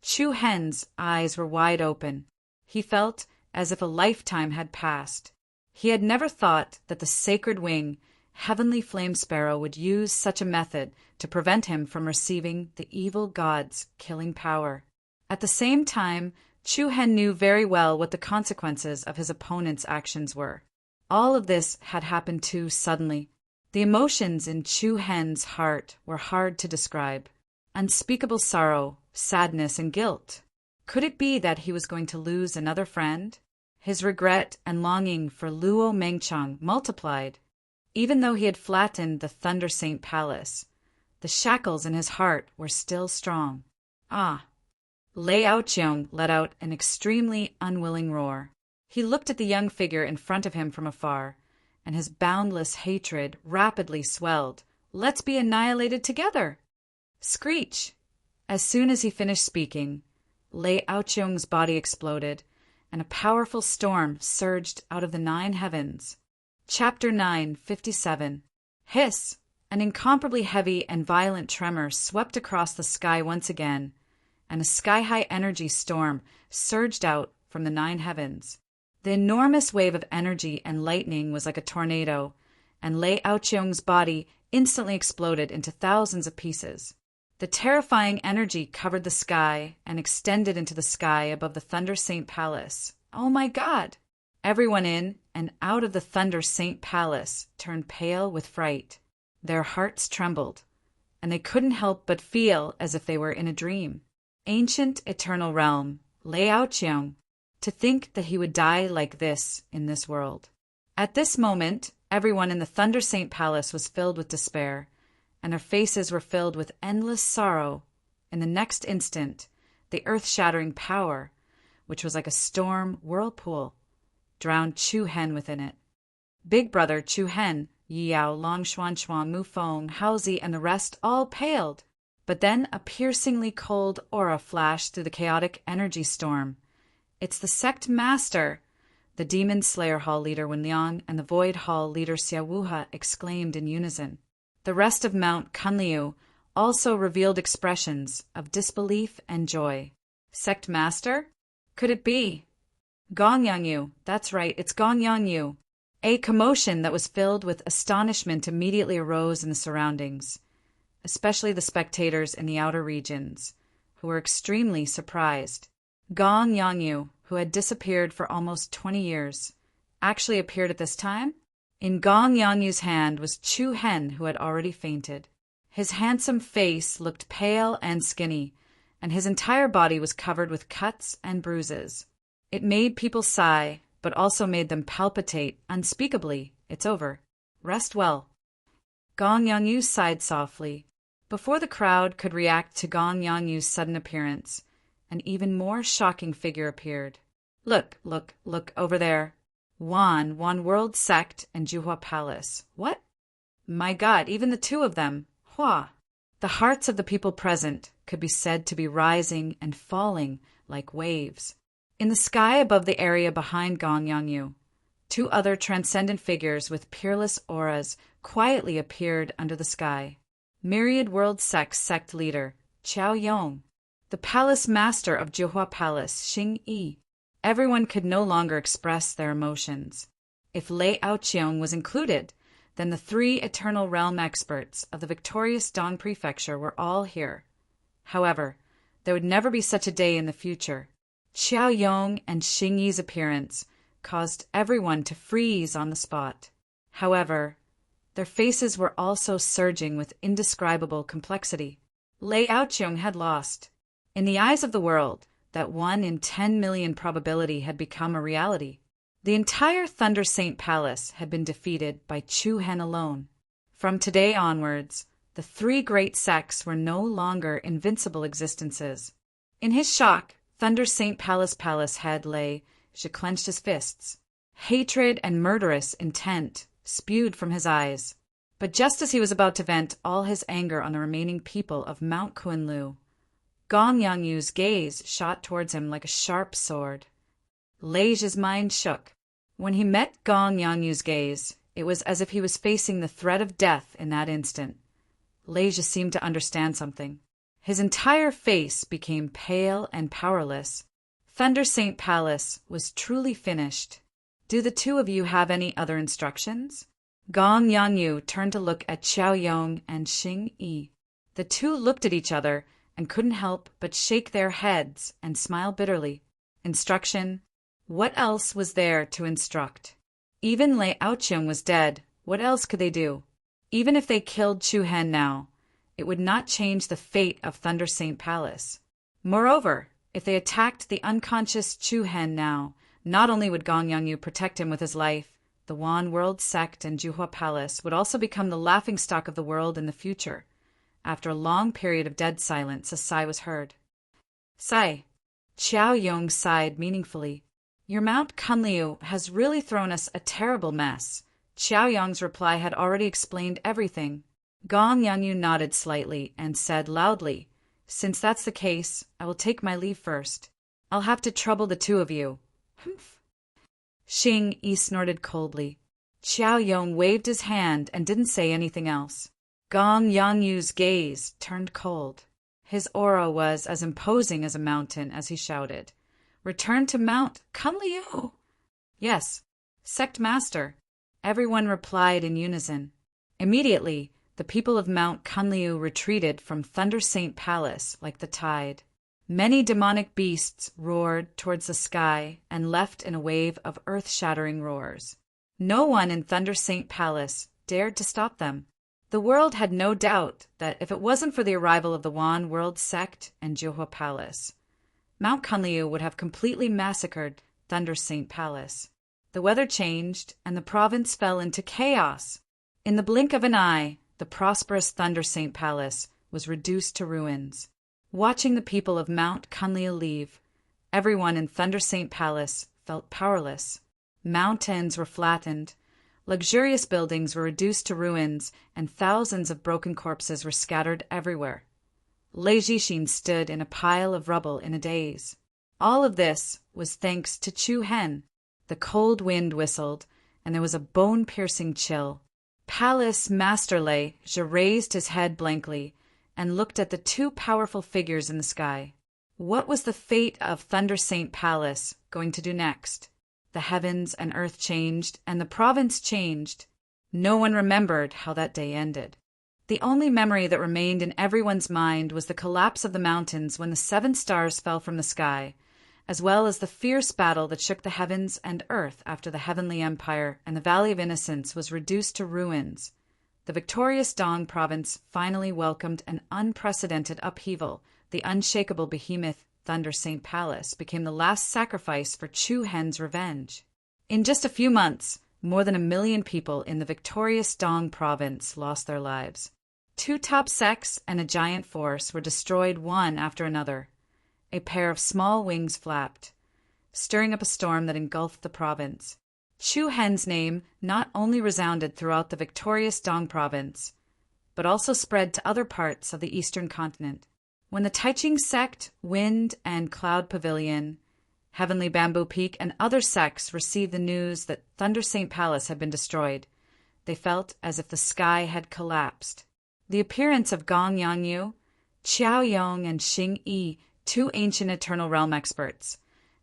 Chu Hen's eyes were wide open. He felt as if a lifetime had passed. He had never thought that the sacred wing Heavenly Flame Sparrow would use such a method to prevent him from receiving the evil god's killing power. At the same time, Chu Hen knew very well what the consequences of his opponent's actions were. All of this had happened too suddenly. The emotions in Chu Hen's heart were hard to describe. Unspeakable sorrow, sadness, and guilt. Could it be that he was going to lose another friend? His regret and longing for Luo Mengchang multiplied. Even though he had flattened the Thunder Saint Palace, the shackles in his heart were still strong. Ah! Lei Aoqiong let out an extremely unwilling roar. He looked at the young figure in front of him from afar, and his boundless hatred rapidly swelled. Let's be annihilated together! Screech! As soon as he finished speaking, Lei Aoqiong's body exploded, and a powerful storm surged out of the 9 heavens. Chapter 9:57. Hiss! An incomparably heavy and violent tremor swept across the sky once again, and a sky-high energy storm surged out from the 9 heavens. The enormous wave of energy and lightning was like a tornado, and Lei Aoqiong's body instantly exploded into thousands of pieces. The terrifying energy covered the sky and extended into the sky above the Thunder Saint Palace. Oh my God! Everyone in and out of the Thunder Saint Palace turned pale with fright. Their hearts trembled, and they couldn't help but feel as if they were in a dream. Ancient eternal realm, Lei Aoqiong, to think that he would die like this in this world. At this moment, everyone in the Thunder Saint Palace was filled with despair, and their faces were filled with endless sorrow. In the next instant, the earth-shattering power, which was like a storm whirlpool, drowned Chu Hen within it. Big brother Chu Hen, Yi Yao, Long Xuan, Mu Feng, Haozi, and the rest all paled. But then a piercingly cold aura flashed through the chaotic energy storm. It's the sect master! The Demon Slayer Hall leader Wen Liang and the Void Hall leader Xia Wuha exclaimed in unison. The rest of Mount Kunliu also revealed expressions of disbelief and joy. Sect master? Could it be? Gong Yangyu, that's right, it's Gong Yangyu. A commotion that was filled with astonishment immediately arose in the surroundings, especially the spectators in the outer regions, who were extremely surprised. Gong Yangyu, who had disappeared for almost 20 years, actually appeared at this time? In Gong Yangyu's hand was Chu Hen, who had already fainted. His handsome face looked pale and skinny, and his entire body was covered with cuts and bruises. It made people sigh, but also made them palpitate unspeakably. It's over. Rest well. Gong Yangyu sighed softly. Before the crowd could react to Gong Yangyu's sudden appearance, an even more shocking figure appeared. Look over there. Wan World Sect and Juhua Palace. What? My God, even the two of them. Hua! The hearts of the people present could be said to be rising and falling like waves. In the sky above the area behind Gong Yangyu, 2 other transcendent figures with peerless auras quietly appeared under the sky. Myriad World sect leader, Qiao Yong. The palace master of Juhua Palace, Xing Yi. Everyone could no longer express their emotions. If Lei Aoqiong was included, then the 3 eternal realm experts of the victorious Dong Prefecture were all here. However, there would never be such a day in the future. Qiao Yong and Xing Yi's appearance caused everyone to freeze on the spot. However, their faces were also surging with indescribable complexity. Lei Aoqiong had lost. In the eyes of the world, that 1 in 10 million probability had become a reality. The entire Thunder Saint Palace had been defeated by Chu Hen alone. From today onwards, the 3 great sects were no longer invincible existences. In his shock, Thunder Saint Palace head Lei clenched his fists. Hatred and murderous intent spewed from his eyes. But just as he was about to vent all his anger on the remaining people of Mount Kunlu, Gong Yangyu's gaze shot towards him like a sharp sword. Lei's mind shook. When he met Gong Yangyu's gaze, it was as if he was facing the threat of death in that instant. Lei seemed to understand something. His entire face became pale and powerless. Thunder Saint Palace was truly finished. Do the 2 of you have any other instructions? Gong Yanyu turned to look at Qiao Yong and Xing Yi. The two looked at each other and couldn't help but shake their heads and smile bitterly. Instruction? What else was there to instruct? Even Lei Aoqiong was dead. What else could they do? Even if they killed Chu Hen now, it would not change the fate of Thunder Saint Palace. Moreover, if they attacked the unconscious Chu Hen now, not only would Gong Yanyu protect him with his life, the Wan World Sect and Juhua Palace would also become the laughingstock of the world in the future. After a long period of dead silence, a sigh was heard. Sigh. Qiao Yong sighed meaningfully. Your Mount Kunliu has really thrown us a terrible mess. Qiao Yong's reply had already explained everything. Gong Yanyu nodded slightly and said loudly, Since that's the case, I will take my leave first. I'll have to trouble the two of you. Humph. Xing Yi snorted coldly. Qiao Yong waved his hand and didn't say anything else. Gong Yanyu's gaze turned cold. His aura was as imposing as a mountain as he shouted, Return to Mount Kunliu! Yes, Sect Master. Everyone replied in unison. Immediately, the people of Mount Kunliu retreated from Thunder Saint Palace like the tide. Many demonic beasts roared towards the sky and left in a wave of earth-shattering roars. No one in Thunder Saint Palace dared to stop them. The world had no doubt that if it wasn't for the arrival of the Wan World Sect and Juhua Palace, Mount Kunliu would have completely massacred Thunder Saint Palace. The weather changed, and the province fell into chaos. In the blink of an eye, the prosperous Thunder Saint Palace was reduced to ruins. Watching the people of Mount Kunliu leave, everyone in Thunder Saint Palace felt powerless. Mountains were flattened, luxurious buildings were reduced to ruins, and thousands of broken corpses were scattered everywhere. Lei Jixin stood in a pile of rubble in a daze. All of this was thanks to Chu Hen. The cold wind whistled, and there was a bone-piercing chill. Palace Master Lei raised his head blankly and looked at the two powerful figures in the sky. What was the fate of Thunder Saint Palace going to do next? The heavens and earth changed, and the province changed. No one remembered how that day ended. The only memory that remained in everyone's mind was the collapse of the mountains when the 7 stars fell from the sky, as well as the fierce battle that shook the heavens and earth after the Heavenly Empire and the Valley of Innocence was reduced to ruins. The victorious Dong province finally welcomed an unprecedented upheaval. The unshakable behemoth Thunder Saint Palace became the last sacrifice for Chu Hen's revenge. In just a few months, more than 1 million people in the victorious Dong province lost their lives. 2 top sects and a giant force were destroyed one after another. A pair of small wings flapped, stirring up a storm that engulfed the province. Chu Hen's name not only resounded throughout the victorious Dong province, but also spread to other parts of the eastern continent. When the Taiching sect, Wind and Cloud Pavilion, Heavenly Bamboo Peak, and other sects received the news that Thunder Saint Palace had been destroyed, they felt as if the sky had collapsed. The appearance of Gong Yanyu, Qiao Yong, and Xing Yi, 2 ancient Eternal Realm experts,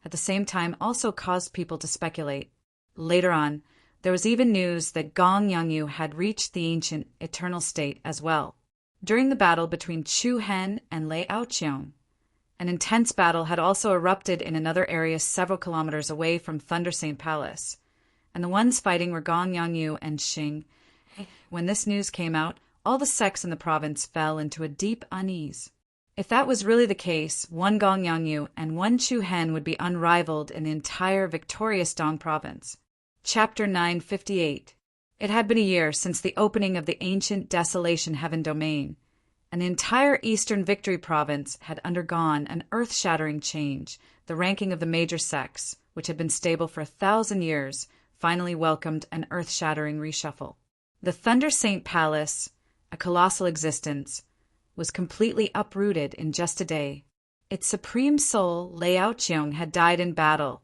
at the same time also caused people to speculate. Later on, there was even news that Gong Yanyu had reached the ancient Eternal State as well. During the battle between Chu Hen and Lei Aoqiong, an intense battle had also erupted in another area several kilometers away from Thunder Saint Palace, and the ones fighting were Gong Yanyu and Xing. When this news came out, all the sects in the province fell into a deep unease. If that was really the case, one Gong Yanyu and one Chu Hen would be unrivaled in the entire victorious Dong province. Chapter 958. It had been a year since the opening of the ancient Desolation Heaven domain, and the entire Eastern Victory Province had undergone an earth-shattering change. The ranking of the major sects, which had been stable for 1,000 years, finally welcomed an earth-shattering reshuffle. The Thunder Saint Palace, a colossal existence, was completely uprooted in just a day. Its supreme soul, Lei Aoqiong, had died in battle.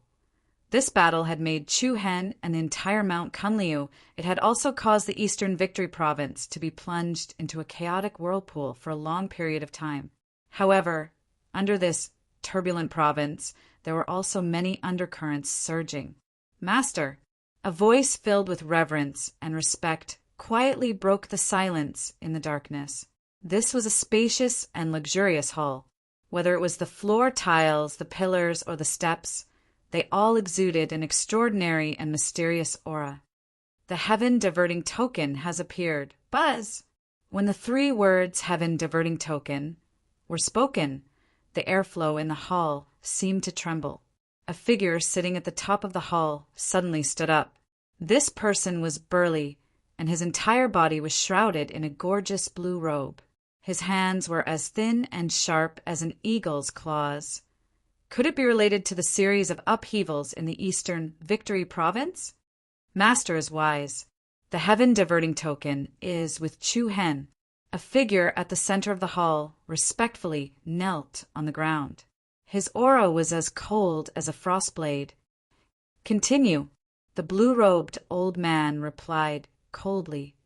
This battle had made Chu Hen and the entire Mount Kunliu. It had also caused the Eastern Victory Province to be plunged into a chaotic whirlpool for a long period of time. However, under this turbulent province, there were also many undercurrents surging. Master, A voice filled with reverence and respect quietly broke the silence in the darkness. This was a spacious and luxurious hall. Whether it was the floor tiles, the pillars, or the steps, they all exuded an extraordinary and mysterious aura. The heaven-diverting token has appeared. Buzz! When the 3 words heaven-diverting token were spoken, the airflow in the hall seemed to tremble. A figure sitting at the top of the hall suddenly stood up. This person was burly, and his entire body was shrouded in a gorgeous blue robe. His hands were as thin and sharp as an eagle's claws. Could it be related to the series of upheavals in the eastern Victory Province? Master is wise. The heaven-diverting token is with Chu Hen. A figure at the center of the hall respectfully knelt on the ground. His aura was as cold as a frost blade. Continue, the blue-robed old man replied coldly.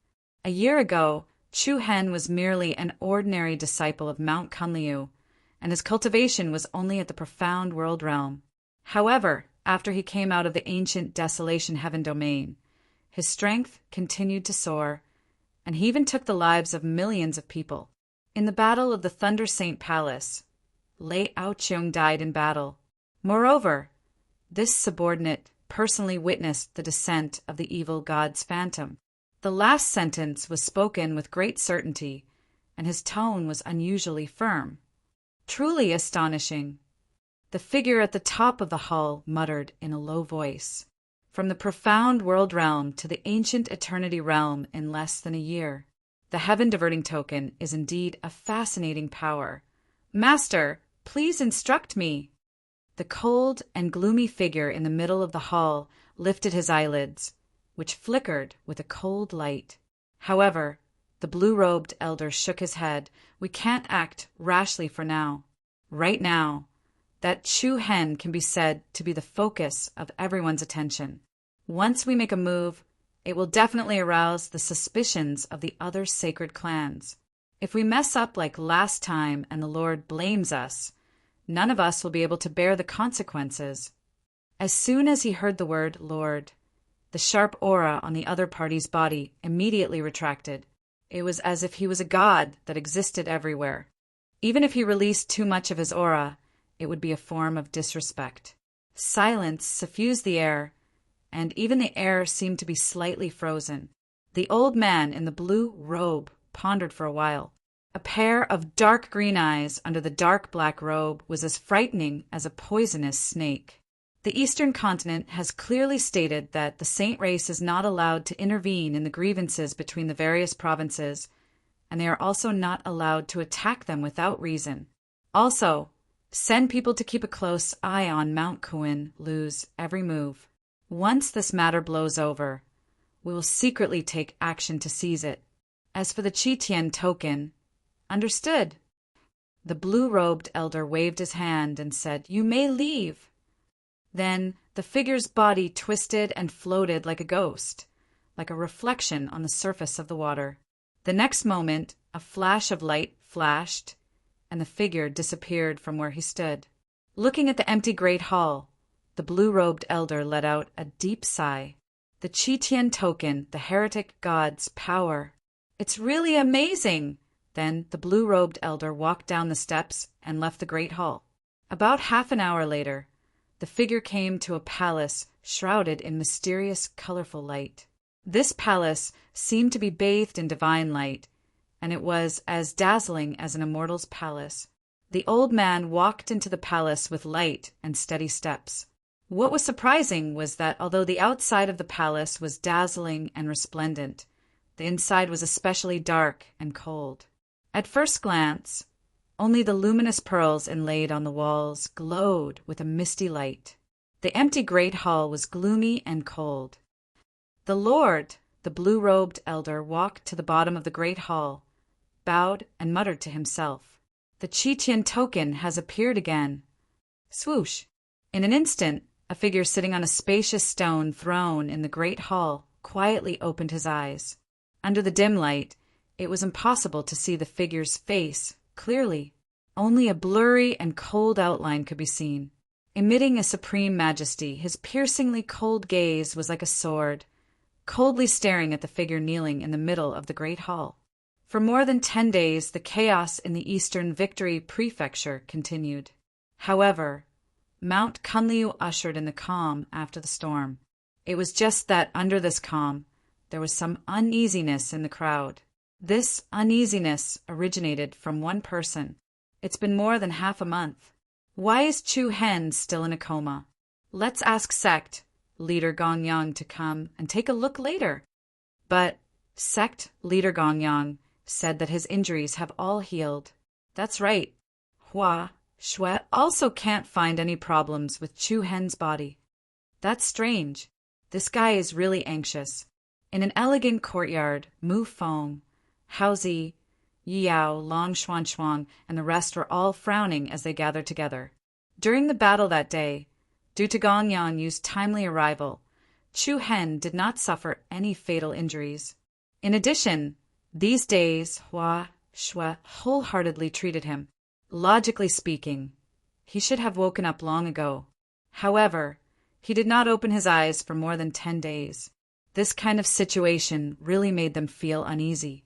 A year ago, Chu Hen was merely an ordinary disciple of Mount Kunliu, and his cultivation was only at the profound world realm. However, after he came out of the ancient desolation heaven domain, his strength continued to soar, and he even took the lives of millions of people. In the Battle of the Thunder Saint Palace, Lei Aoqiong died in battle. Moreover, this subordinate personally witnessed the descent of the evil god's phantom. The last sentence was spoken with great certainty, and his tone was unusually firm. Truly astonishing. The figure at the top of the hall muttered in a low voice. From the profound world realm to the ancient eternity realm in less than a year. The heaven-diverting token is indeed a fascinating power. Master, please instruct me. The cold and gloomy figure in the middle of the hall lifted his eyelids, which flickered with a cold light. However, the blue-robed elder shook his head. We can't act rashly for now. Right now, that Chu Hen can be said to be the focus of everyone's attention. Once we make a move, it will definitely arouse the suspicions of the other sacred clans. If we mess up like last time and the Lord blames us, none of us will be able to bear the consequences. As soon as he heard the word Lord, the sharp aura on the other party's body immediately retracted. It was as if he was a god that existed everywhere. Even if he released too much of his aura, it would be a form of disrespect. Silence suffused the air, and even the air seemed to be slightly frozen. The old man in the blue robe pondered for a while. A pair of dark green eyes under the dark black robe was as frightening as a poisonous snake. The Eastern continent has clearly stated that the saint race is not allowed to intervene in the grievances between the various provinces, and they are also not allowed to attack them without reason. Also, send people to keep a close eye on Mount Kuin Lu's every move. Once this matter blows over, we will secretly take action to seize it. As for the Qitian token, understood. The blue-robed elder waved his hand and said, You may leave. Then the figure's body twisted and floated like a ghost, like a reflection on the surface of the water. The next moment, a flash of light flashed, and the figure disappeared from where he stood. Looking at the empty great hall, the blue-robed elder let out a deep sigh. The Qitian token, the heretic god's power. It's really amazing! Then the blue-robed elder walked down the steps and left the great hall. About half an hour later, the figure came to a palace shrouded in mysterious, colorful light. This palace seemed to be bathed in divine light, and it was as dazzling as an immortal's palace. The old man walked into the palace with light and steady steps. What was surprising was that although the outside of the palace was dazzling and resplendent, the inside was especially dark and cold. At first glance, only the luminous pearls inlaid on the walls glowed with a misty light. The empty great hall was gloomy and cold. The Lord, the blue-robed elder, walked to the bottom of the great hall, bowed and muttered to himself. The Qitian token has appeared again. Swoosh! In an instant, a figure sitting on a spacious stone throne in the great hall quietly opened his eyes. Under the dim light, it was impossible to see the figure's face clearly. Only a blurry and cold outline could be seen. Emitting a supreme majesty, his piercingly cold gaze was like a sword, coldly staring at the figure kneeling in the middle of the great hall. For more than 10 days, the chaos in the Eastern Victory Prefecture continued. However, Mount Kunliu ushered in the calm after the storm. It was just that under this calm, there was some uneasiness in the crowd. This uneasiness originated from one person. It's been more than half a month. Why is Chu Hen still in a coma? Let's ask sect leader Gong Yang to come and take a look later. But sect leader Gong Yang said that his injuries have all healed. That's right. Hua Shui also can't find any problems with Chu Hen's body. That's strange. This guy is really anxious. In an elegant courtyard, Mu Feng, Hao Zi, Yi Yao, Long Xuan, and the rest were all frowning as they gathered together. During the battle that day, due to Gong Yang's timely arrival, Chu Hen did not suffer any fatal injuries. In addition, these days Hua Shui wholeheartedly treated him. Logically speaking, he should have woken up long ago. However, he did not open his eyes for more than 10 days. This kind of situation really made them feel uneasy.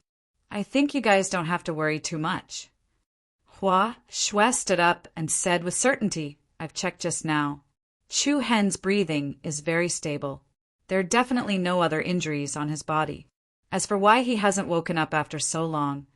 I think you guys don't have to worry too much. Hua Shui stood up and said with certainty, I've checked just now. Chu Hen's breathing is very stable. There are definitely no other injuries on his body. As for why he hasn't woken up after so long,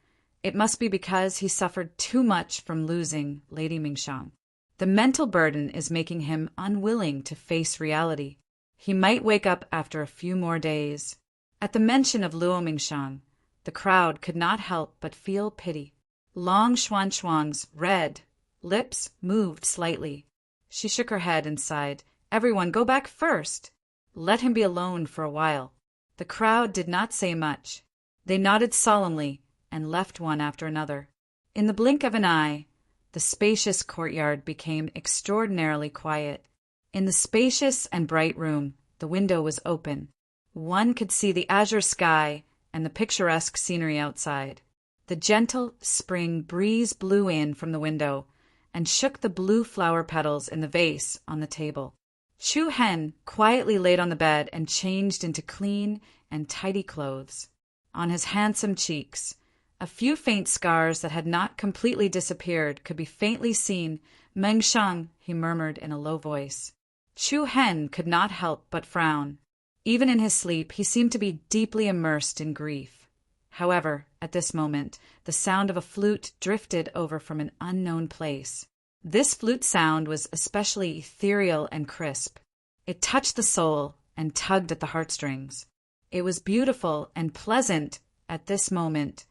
it must be because he suffered too much from losing Lady Mingxiang. The mental burden is making him unwilling to face reality. He might wake up after a few more days. At the mention of Luo Mingxiang, the crowd could not help but feel pity. Long Xuan's red lips moved slightly. She shook her head and sighed. Everyone go back first. Let him be alone for a while. The crowd did not say much. They nodded solemnly and left one after another. In the blink of an eye, the spacious courtyard became extraordinarily quiet. In the spacious and bright room, the window was open. One could see the azure sky and the picturesque scenery outside. The gentle spring breeze blew in from the window and shook the blue flower petals in the vase on the table. Chu Hen quietly laid on the bed and changed into clean and tidy clothes. On his handsome cheeks, a few faint scars that had not completely disappeared could be faintly seen. Mengshang, he murmured in a low voice. Chu Hen could not help but frown. Even in his sleep, he seemed to be deeply immersed in grief. However, at this moment, the sound of a flute drifted over from an unknown place. This flute sound was especially ethereal and crisp. It touched the soul and tugged at the heartstrings. It was beautiful and pleasant. At this moment,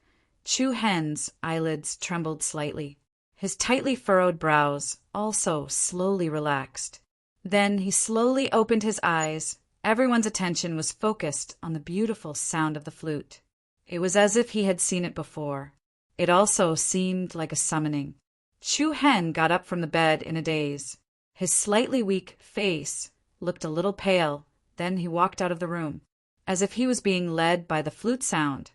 Chu Hen's eyelids trembled slightly. His tightly furrowed brows also slowly relaxed. Then he slowly opened his eyes. Everyone's attention was focused on the beautiful sound of the flute. It was as if he had seen it before. It also seemed like a summoning. Chu Hen got up from the bed in a daze. His slightly weak face looked a little pale. Then he walked out of the room. As if he was being led by the flute sound,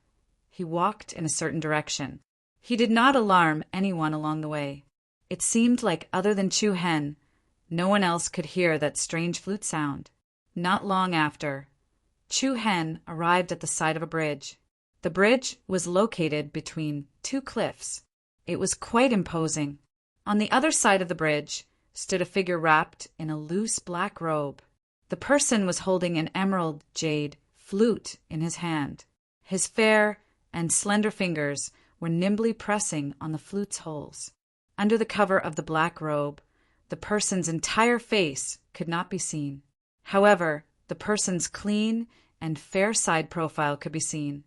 he walked in a certain direction. He did not alarm anyone along the way. It seemed like other than Chu Hen, no one else could hear that strange flute sound. Not long after, Chu Hen arrived at the side of a bridge. The bridge was located between two cliffs. It was quite imposing. On the other side of the bridge stood a figure wrapped in a loose black robe. The person was holding an emerald jade flute in his hand. His fair and slender fingers were nimbly pressing on the flute's holes. Under the cover of the black robe, the person's entire face could not be seen. However, the person's clean and fair side profile could be seen.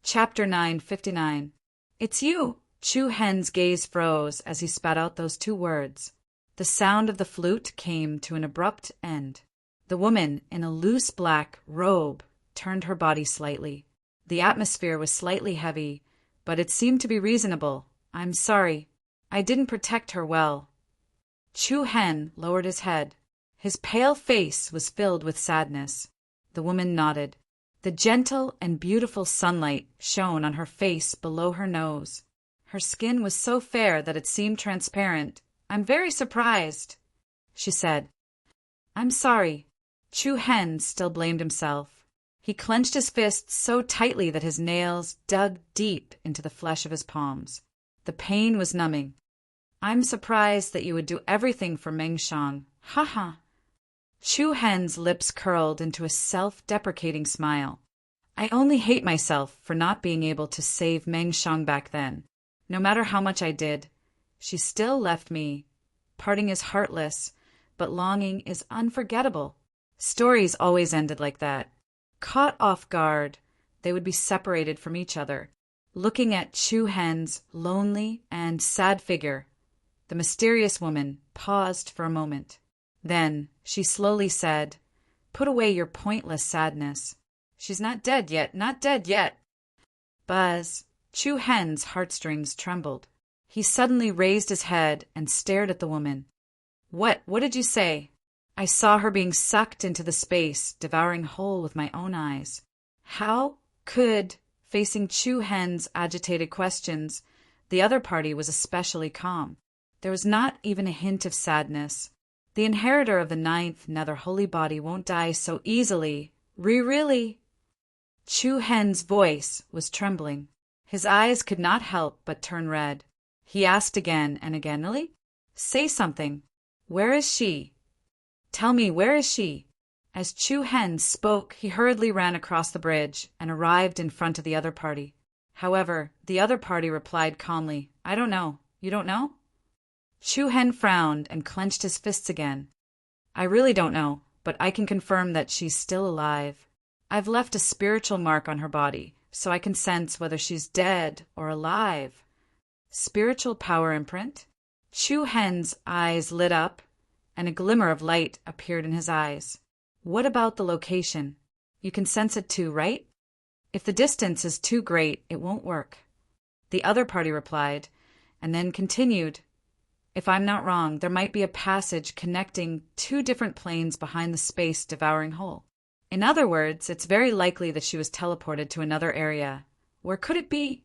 Chapter 959. It's you! Chu Hen's gaze froze as he spat out those two words. The sound of the flute came to an abrupt end. The woman in a loose black robe turned her body slightly. The atmosphere was slightly heavy, but it seemed to be reasonable. I'm sorry. I didn't protect her well. Chu Hen lowered his head. His pale face was filled with sadness. The woman nodded. The gentle and beautiful sunlight shone on her face below her nose. Her skin was so fair that it seemed transparent. I'm very surprised. she said. I'm sorry. Chu Hen still blamed himself. He clenched his fists so tightly that his nails dug deep into the flesh of his palms. The pain was numbing. I'm surprised that you would do everything for Meng Shang. Ha ha. Chu Hen's lips curled into a self-deprecating smile. I only hate myself for not being able to save Meng Shang back then. No matter how much I did, she still left me. Parting is heartless, but longing is unforgettable. Stories always ended like that. Caught off guard, they would be separated from each other. Looking at Chu Hen's lonely and sad figure, the mysterious woman paused for a moment. Then she slowly said, Put away your pointless sadness. She's not dead yet, not dead yet. Buzz, Chu Hen's heartstrings trembled. He suddenly raised his head and stared at the woman. What did you say? I saw her being sucked into the space, devouring whole with my own eyes. How could, facing Chu Hen's agitated questions, the other party was especially calm. There was not even a hint of sadness. The inheritor of the ninth nether holy body won't die so easily. Really? Chu Hen's voice was trembling. His eyes could not help but turn red. He asked again and again, Really? Say something. Where is she? Tell me, where is she? As Chu Hen spoke, he hurriedly ran across the bridge and arrived in front of the other party. However, the other party replied calmly, I don't know. You don't know? Chu Hen frowned and clenched his fists again. I really don't know, but I can confirm that she's still alive. I've left a spiritual mark on her body, so I can sense whether she's dead or alive. Spiritual power imprint? Chu Hen's eyes lit up, and a glimmer of light appeared in his eyes. What about the location? You can sense it too, right? If the distance is too great, it won't work. The other party replied, and then continued. If I'm not wrong, there might be a passage connecting two different planes behind the space devouring hole. In other words, it's very likely that she was teleported to another area. Where could it be?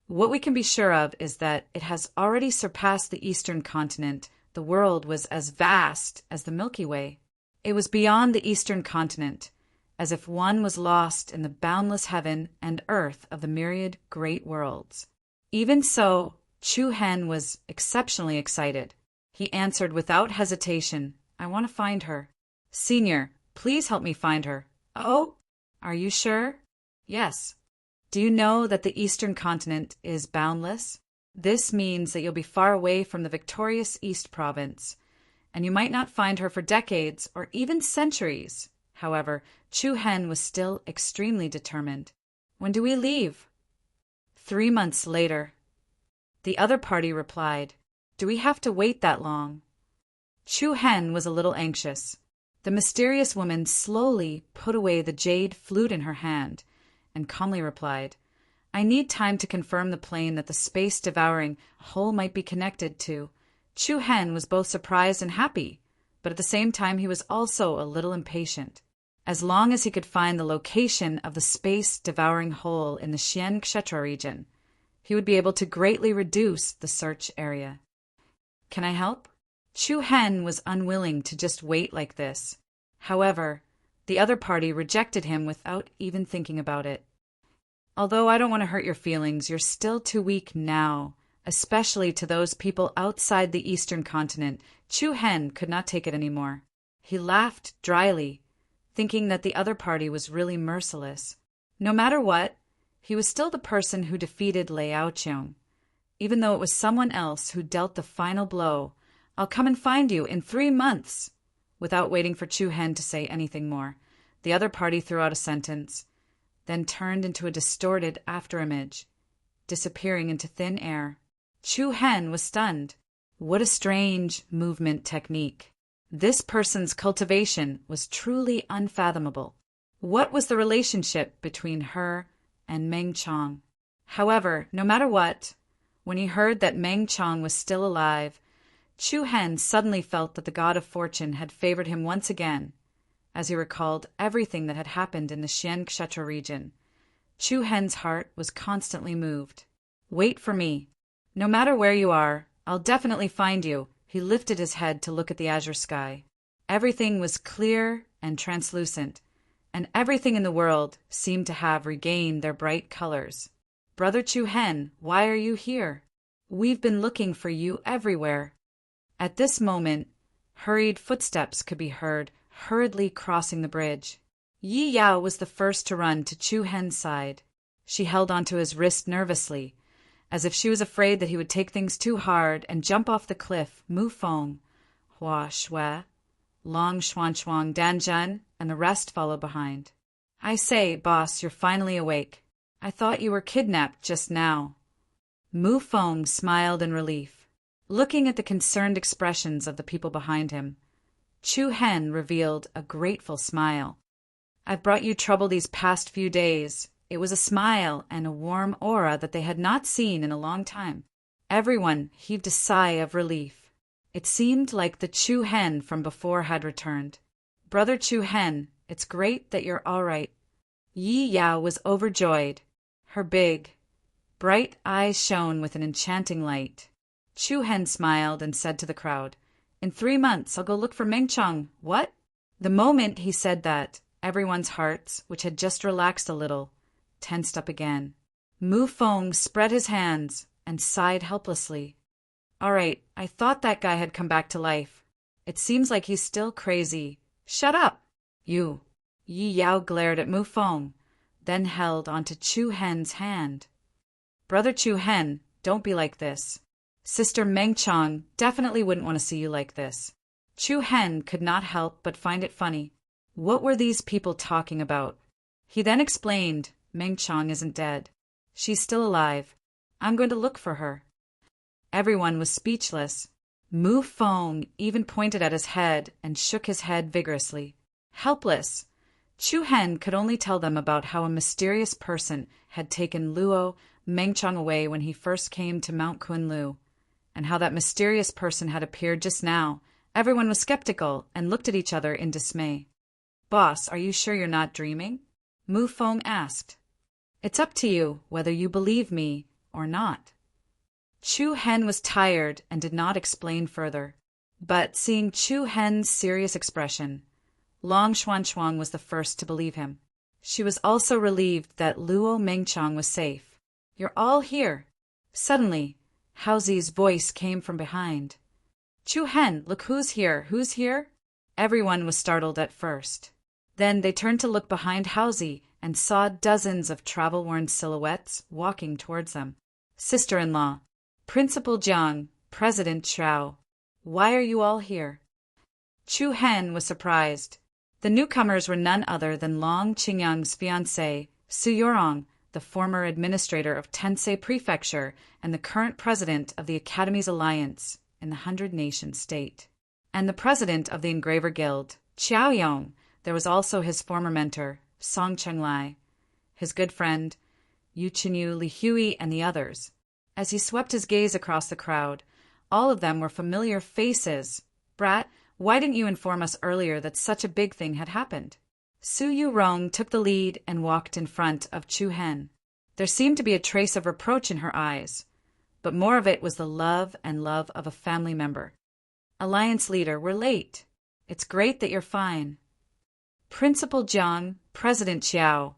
What we can be sure of is that it has already surpassed the eastern continent. The world was as vast as the Milky Way. It was beyond the eastern continent, as if one was lost in the boundless heaven and earth of the myriad great worlds. Even so, Chu Hen was exceptionally excited. He answered without hesitation, I want to find her. Senior, please help me find her. Oh, are you sure? Yes. Do you know that the eastern continent is boundless? This means that you'll be far away from the victorious East Province, and you might not find her for decades or even centuries. However, Chu Hen was still extremely determined. When do we leave? 3 months later. The other party replied, Do we have to wait that long? Chu Hen was a little anxious. The mysterious woman slowly put away the jade flute in her hand and calmly replied, I need time to confirm the plane that the space-devouring hole might be connected to. Chu Hen was both surprised and happy, but at the same time he was also a little impatient. As long as he could find the location of the space-devouring hole in the Xian Kshetra region, he would be able to greatly reduce the search area. Can I help? Chu Hen was unwilling to just wait like this. However, the other party rejected him without even thinking about it. Although I don't want to hurt your feelings, you're still too weak now, especially to those people outside the eastern continent. Chu Hen could not take it anymore. He laughed dryly, thinking that the other party was really merciless. No matter what, he was still the person who defeated Lei Aoqiong. Even though it was someone else who dealt the final blow, I'll come and find you in 3 months. Without waiting for Chu Hen to say anything more, the other party threw out a sentence, then turned into a distorted afterimage, disappearing into thin air. Chu Hen was stunned. What a strange movement technique. This person's cultivation was truly unfathomable. What was the relationship between her and Meng Chong? However, no matter what, when he heard that Meng Chong was still alive, Chu Hen suddenly felt that the god of fortune had favored him once again, as he recalled everything that had happened in the Xian Kshetra region. Chu Hen's heart was constantly moved. Wait for me. No matter where you are, I'll definitely find you, He lifted his head to look at the azure sky. Everything was clear and translucent, and everything in the world seemed to have regained their bright colors. Brother Chu Hen, why are you here? We've been looking for you everywhere. At this moment, hurried footsteps could be heard, hurriedly crossing the bridge. Yi Yao was the first to run to Chu Hen's side. She held onto his wrist nervously, as if she was afraid that he would take things too hard and jump off the cliff. Mu Feng, Hua Shui, Long Xuan Shuang, Dan Zhen, and the rest followed behind. I say, boss, you're finally awake. I thought you were kidnapped just now. Mu Feng smiled in relief. Looking at the concerned expressions of the people behind him, Chu Hen revealed a grateful smile. I've brought you trouble these past few days. It was a smile and a warm aura that they had not seen in a long time. Everyone heaved a sigh of relief. It seemed like the Chu Hen from before had returned. Brother Chu Hen, it's great that you're all right. Yi Yao was overjoyed. Her big, bright eyes shone with an enchanting light. Chu Hen smiled and said to the crowd, In 3 months I'll go look for Meng Chong. What? The moment he said that, everyone's hearts, which had just relaxed a little, tensed up again. Mu Feng spread his hands and sighed helplessly. All right, I thought that guy had come back to life. It seems like he's still crazy. Shut up! You! Yi Yao glared at Mu Feng, then held onto Chu Hen's hand. Brother Chu Hen, don't be like this. Sister Meng Chong definitely wouldn't want to see you like this. Chu Hen could not help but find it funny. What were these people talking about? He then explained, Meng Chong isn't dead. She's still alive. I'm going to look for her. Everyone was speechless. Mu Feng even pointed at his head and shook his head vigorously. Helpless, Chu Hen could only tell them about how a mysterious person had taken Luo Meng Chong away when he first came to Mount Kunlu, and how that mysterious person had appeared just now. Everyone was skeptical and looked at each other in dismay. Boss, are you sure you're not dreaming? Mu Feng asked. It's up to you whether you believe me or not. Chu Hen was tired and did not explain further. But seeing Chu Hen's serious expression, Long Xuan Shuang was the first to believe him. She was also relieved that Luo Mengchong was safe. You're all here. Suddenly, Haozi's voice came from behind. Chu Hen, look who's here, who's here? Everyone was startled at first. Then they turned to look behind Haozi and saw dozens of travel-worn silhouettes walking towards them. Sister-in-law, Principal Jiang, President Chao, why are you all here? Chu Hen was surprised. The newcomers were none other than Long Qingyang's fiancée, Su Yorong, the former administrator of Tensei Prefecture and the current president of the Academy's Alliance in the 100-nation state. And the president of the Engraver Guild, Qiao Yong. There was also his former mentor, Song Chenglai, his good friend, Yu Chenyu, Li Hui, and the others. As he swept his gaze across the crowd, all of them were familiar faces. Brat, why didn't you inform us earlier that such a big thing had happened? Su Yurong took the lead and walked in front of Chu Hen. There seemed to be a trace of reproach in her eyes, but more of it was the love of a family member. Alliance leader, we're late. It's great that you're fine. Principal Jiang, President Qiao,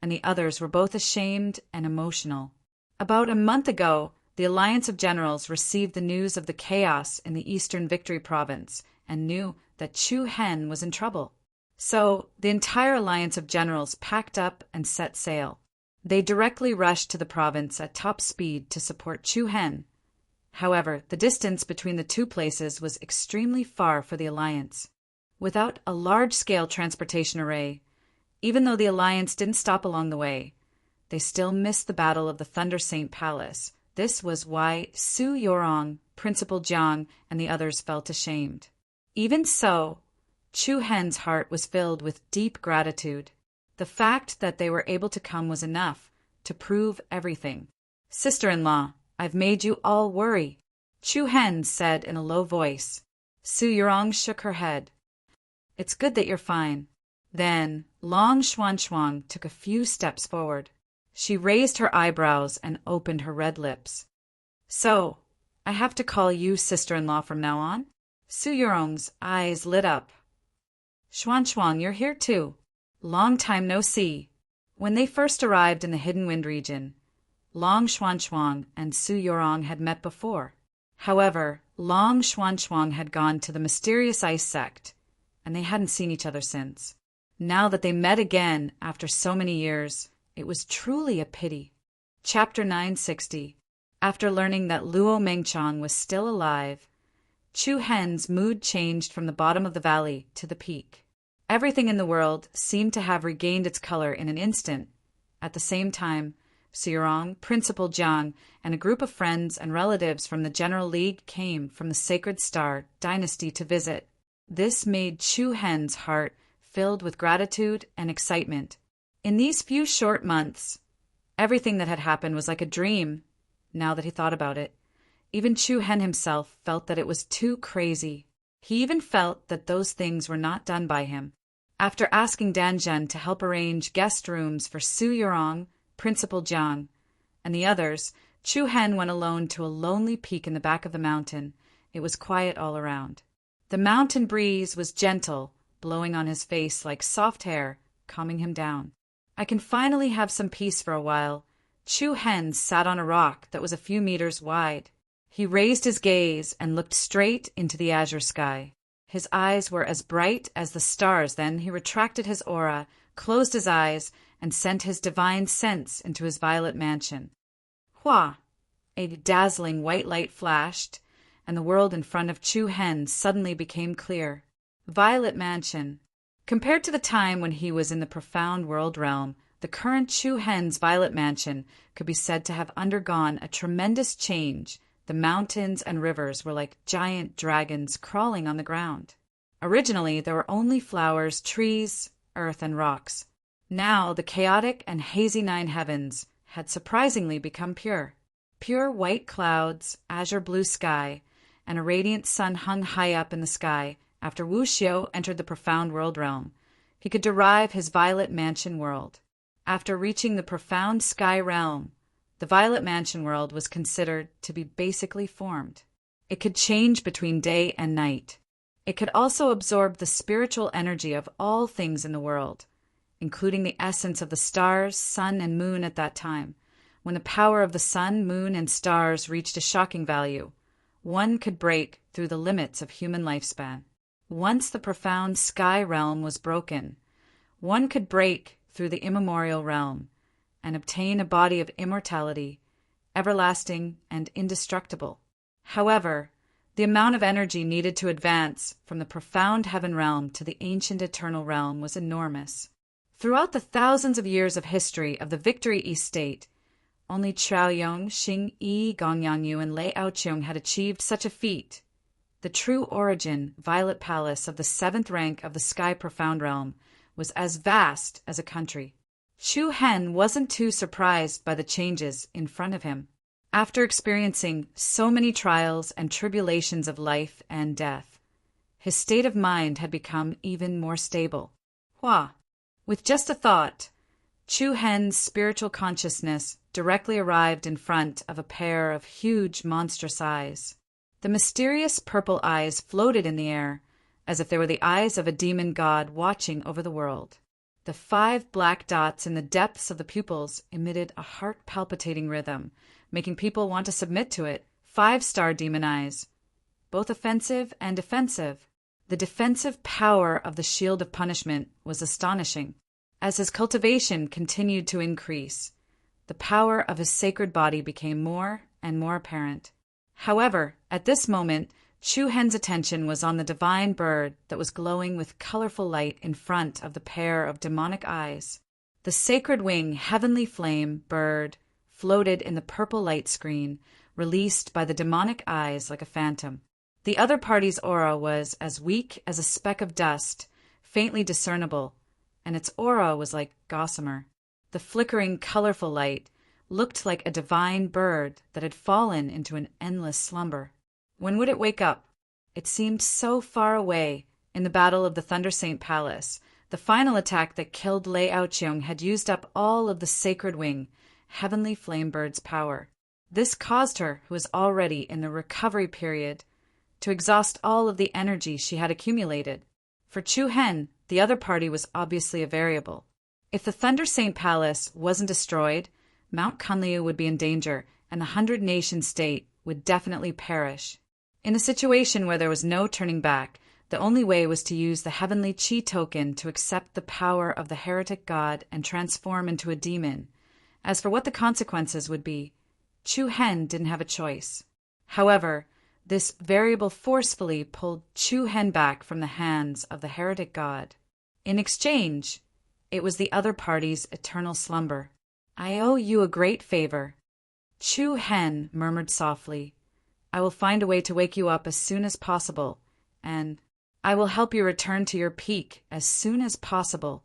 and the others were both ashamed and emotional. About a month ago, the Alliance of Generals received the news of the chaos in the Eastern Victory Province and knew that Chu Hen was in trouble. So, the entire Alliance of Generals packed up and set sail. They directly rushed to the province at top speed to support Chu Hen. However, the distance between the two places was extremely far for the Alliance. Without a large-scale transportation array, even though the Alliance didn't stop along the way, they still missed the Battle of the Thunder Saint Palace. This was why Su Yorong, Principal Jiang, and the others felt ashamed. Even so, Chu Hen's heart was filled with deep gratitude. The fact that they were able to come was enough to prove everything. Sister-in-law, I've made you all worry, Chu Hen said in a low voice. Su Yorong shook her head. It's good that you're fine. Then Long Xuan Shuang took a few steps forward. She raised her eyebrows and opened her red lips. So, I have to call you sister-in-law from now on? Su Yurong's eyes lit up. Xuan, you're here too. Long time no see. When they first arrived in the Hidden Wind region, Long Xuan and Su Yurong had met before. However, Long Xuan had gone to the mysterious ice sect, and they hadn't seen each other since. Now that they met again after so many years, it was truly a pity. Chapter 960. After learning that Luo Mengchang was still alive, Chu Hen's mood changed from the bottom of the valley to the peak. Everything in the world seemed to have regained its color in an instant. At the same time, Sirong, Principal Jiang, and a group of friends and relatives from the General League came from the Sacred Star dynasty to visit. This made Chu Hen's heart filled with gratitude and excitement. In these few short months, everything that had happened was like a dream, now that he thought about it. Even Chu Hen himself felt that it was too crazy. He even felt that those things were not done by him. After asking Danzhen to help arrange guest rooms for Su Yurong, Principal Jiang, and the others, Chu Hen went alone to a lonely peak in the back of the mountain. It was quiet all around. The mountain breeze was gentle, blowing on his face like soft hair, calming him down. I can finally have some peace for a while. Chu Hen sat on a rock that was a few meters wide. He raised his gaze and looked straight into the azure sky. His eyes were as bright as the stars. Then he retracted his aura, closed his eyes, and sent his divine sense into his violet mansion. Hua! A dazzling white light flashed, and the world in front of Chu Hen suddenly became clear. Violet Mansion. Compared to the time when he was in the profound world realm, the current Chu Hen's Violet Mansion could be said to have undergone a tremendous change. The mountains and rivers were like giant dragons crawling on the ground. Originally, there were only flowers, trees, earth, and rocks. Now, the chaotic and hazy nine heavens had surprisingly become pure. Pure white clouds, azure blue sky, and a radiant sun hung high up in the sky. After Wu Xiu entered the profound world realm, he could derive his Violet Mansion world. After reaching the profound sky realm, the Violet Mansion world was considered to be basically formed. It could change between day and night. It could also absorb the spiritual energy of all things in the world, including the essence of the stars, sun, and moon at that time. When the power of the sun, moon, and stars reached a shocking value, one could break through the limits of human lifespan. Once the profound sky realm was broken, one could break through the immemorial realm and obtain a body of immortality, everlasting and indestructible. However, the amount of energy needed to advance from the profound heaven realm to the ancient eternal realm was enormous. Throughout the thousands of years of history of the Victory Estate, only Chaoyong, Xing Yi, Gongyanyu, and Lei Aoqiong had achieved such a feat. The true origin, Violet Palace of the 7th rank of the Sky Profound Realm, was as vast as a country. Chu Hen wasn't too surprised by the changes in front of him. After experiencing so many trials and tribulations of life and death, his state of mind had become even more stable. Hua! With just a thought, Chu Hen's spiritual consciousness directly arrived in front of a pair of huge monstrous eyes. The mysterious purple eyes floated in the air, as if they were the eyes of a demon god watching over the world. The 5 black dots in the depths of the pupils emitted a heart-palpitating rhythm, making people want to submit to it. 5-star demon eyes, both offensive and defensive. The defensive power of the shield of punishment was astonishing. As his cultivation continued to increase, the power of his sacred body became more and more apparent. However, at this moment, Chu Hen's attention was on the divine bird that was glowing with colorful light in front of the pair of demonic eyes. The sacred wing, heavenly flame bird floated in the purple light screen, released by the demonic eyes like a phantom. The other party's aura was as weak as a speck of dust, faintly discernible, and its aura was like gossamer. The flickering, colorful light looked like a divine bird that had fallen into an endless slumber. When would it wake up? It seemed so far away. In the Battle of the Thunder Saint Palace, the final attack that killed Lei Aoqiong had used up all of the sacred wing, heavenly flame bird's power. This caused her, who was already in the recovery period, to exhaust all of the energy she had accumulated. For Chu Hen, the other party was obviously a variable. If the Thunder Saint Palace wasn't destroyed, Mount Kunliu would be in danger, and the 100-nation state would definitely perish. In a situation where there was no turning back, the only way was to use the heavenly Qi token to accept the power of the heretic god and transform into a demon. As for what the consequences would be, Chu Hen didn't have a choice. However, this variable forcefully pulled Chu Hen back from the hands of the heretic god. In exchange, it was the other party's eternal slumber. "I owe you a great favor," Chu Hen murmured softly. "I will find a way to wake you up as soon as possible, and I will help you return to your peak as soon as possible."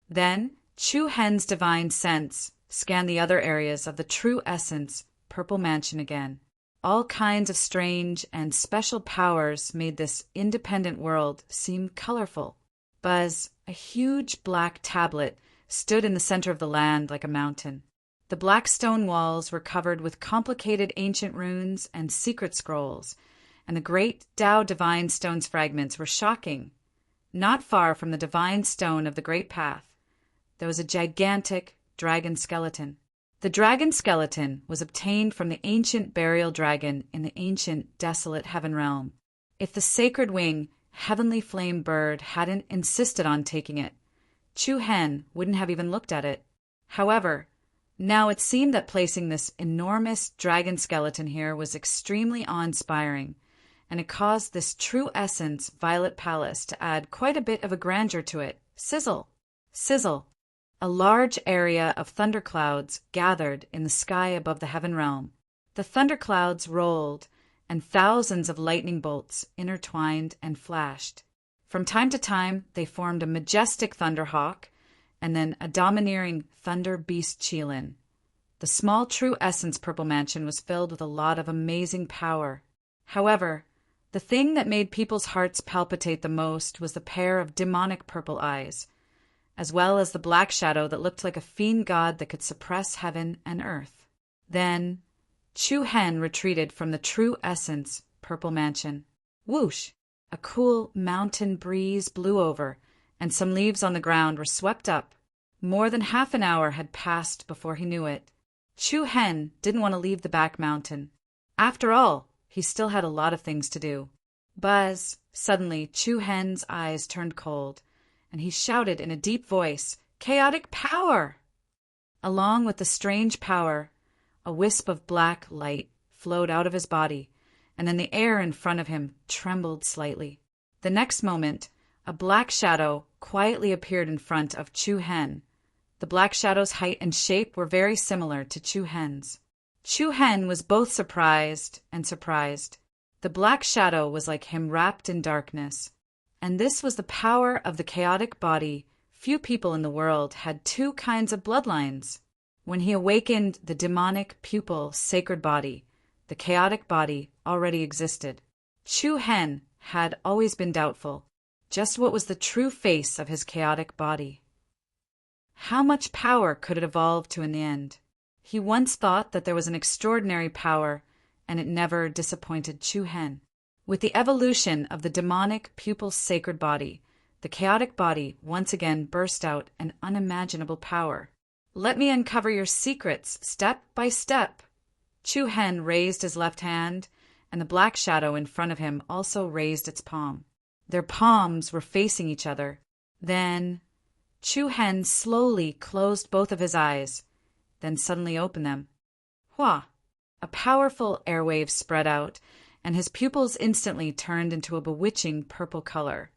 Then Chu Hen's divine sense scanned the other areas of the true essence Purple Mansion again. All kinds of strange and special powers made this independent world seem colorful. Buzz, a huge black tablet, stood in the center of the land like a mountain. The black stone walls were covered with complicated ancient runes and secret scrolls, and the great Tao Divine Stone's fragments were shocking. Not far from the Divine Stone of the Great Path, there was a gigantic dragon skeleton. The dragon skeleton was obtained from the ancient burial dragon in the ancient desolate heaven realm. If the sacred wing, heavenly flame bird hadn't insisted on taking it, Chu Hen wouldn't have even looked at it. However, now it seemed that placing this enormous dragon skeleton here was extremely awe-inspiring, and it caused this true essence Violet Palace to add quite a bit of a grandeur to it. Sizzle! Sizzle! A large area of thunderclouds gathered in the sky above the heaven realm. The thunderclouds rolled, and thousands of lightning bolts intertwined and flashed. From time to time, they formed a majestic thunderhawk, and then a domineering thunder beast Qilin. The small true essence Purple Mansion was filled with a lot of amazing power. However, the thing that made people's hearts palpitate the most was the pair of demonic purple eyes, as well as the black shadow that looked like a fiend god that could suppress heaven and earth. Then Chu Hen retreated from the true essence Purple Mansion. Whoosh! A cool mountain breeze blew over, and some leaves on the ground were swept up. More than half an hour had passed before he knew it. Chu Hen didn't want to leave the back mountain. After all, he still had a lot of things to do. Buzz! Suddenly, Chu Hen's eyes turned cold, and he shouted in a deep voice, "Chaotic power!" Along with the strange power, a wisp of black light flowed out of his body, and then the air in front of him trembled slightly. The next moment, a black shadow quietly appeared in front of Chu Hen. The black shadow's height and shape were very similar to Chu Hen's. Chu Hen was both surprised and surprised. The black shadow was like him wrapped in darkness. And this was the power of the chaotic body. Few people in the world had two kinds of bloodlines. When he awakened the demonic pupil sacred body, the chaotic body already existed. Chu Hen had always been doubtful just what was the true face of his chaotic body. How much power could it evolve to in the end? He once thought that there was an extraordinary power, and it never disappointed Chu Hen. With the evolution of the demonic pupil sacred body, the chaotic body once again burst out an unimaginable power. "Let me uncover your secrets, step by step." Chu Hen raised his left hand, and the black shadow in front of him also raised its palm. Their palms were facing each other. Then Chu Hen slowly closed both of his eyes, then suddenly opened them. Hua! A powerful airwave spread out, and his pupils instantly turned into a bewitching purple color.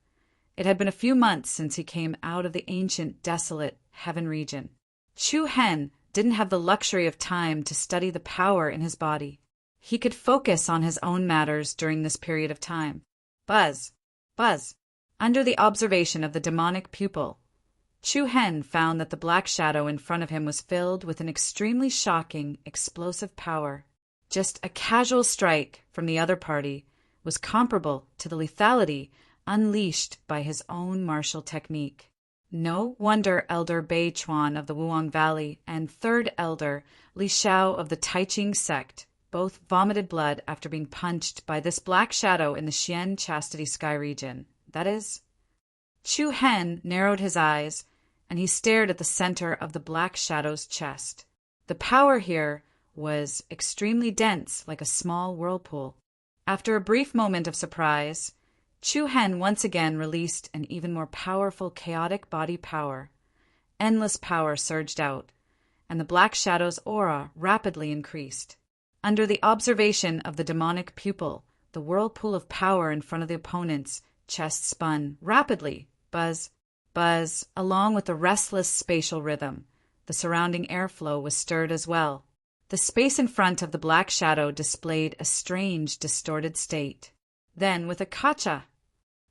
It had been a few months since he came out of the ancient, desolate heaven region. Chu Hen didn't have the luxury of time to study the power in his body. He could focus on his own matters during this period of time. Buzz! Buzz! Under the observation of the demonic pupil, Chu Hen found that the black shadow in front of him was filled with an extremely shocking, explosive power. Just a casual strike from the other party was comparable to the lethality unleashed by his own martial technique. No wonder Elder Bei Chuan of the Wuong Valley and Third Elder Li Shao of the Taiching sect both vomited blood after being punched by this black shadow in the Xian Chastity Sky region. That is, Chu Hen narrowed his eyes, and he stared at the center of the black shadow's chest. The power here was extremely dense, like a small whirlpool. After a brief moment of surprise, Chu Hen once again released an even more powerful chaotic body power. Endless power surged out, and the black shadow's aura rapidly increased. Under the observation of the demonic pupil, the whirlpool of power in front of the opponent's chest spun rapidly, buzz, buzz, along with the restless spatial rhythm. The surrounding airflow was stirred as well. The space in front of the black shadow displayed a strange, distorted state. Then, with a kacha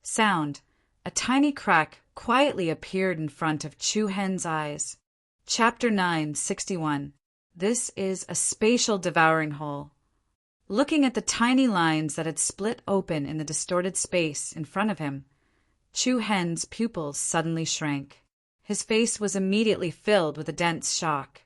sound, a tiny crack quietly appeared in front of Chu Hen's eyes. Chapter 961. This is a spatial devouring hole. Looking at the tiny lines that had split open in the distorted space in front of him, Chu Hen's pupils suddenly shrank. His face was immediately filled with a dense shock.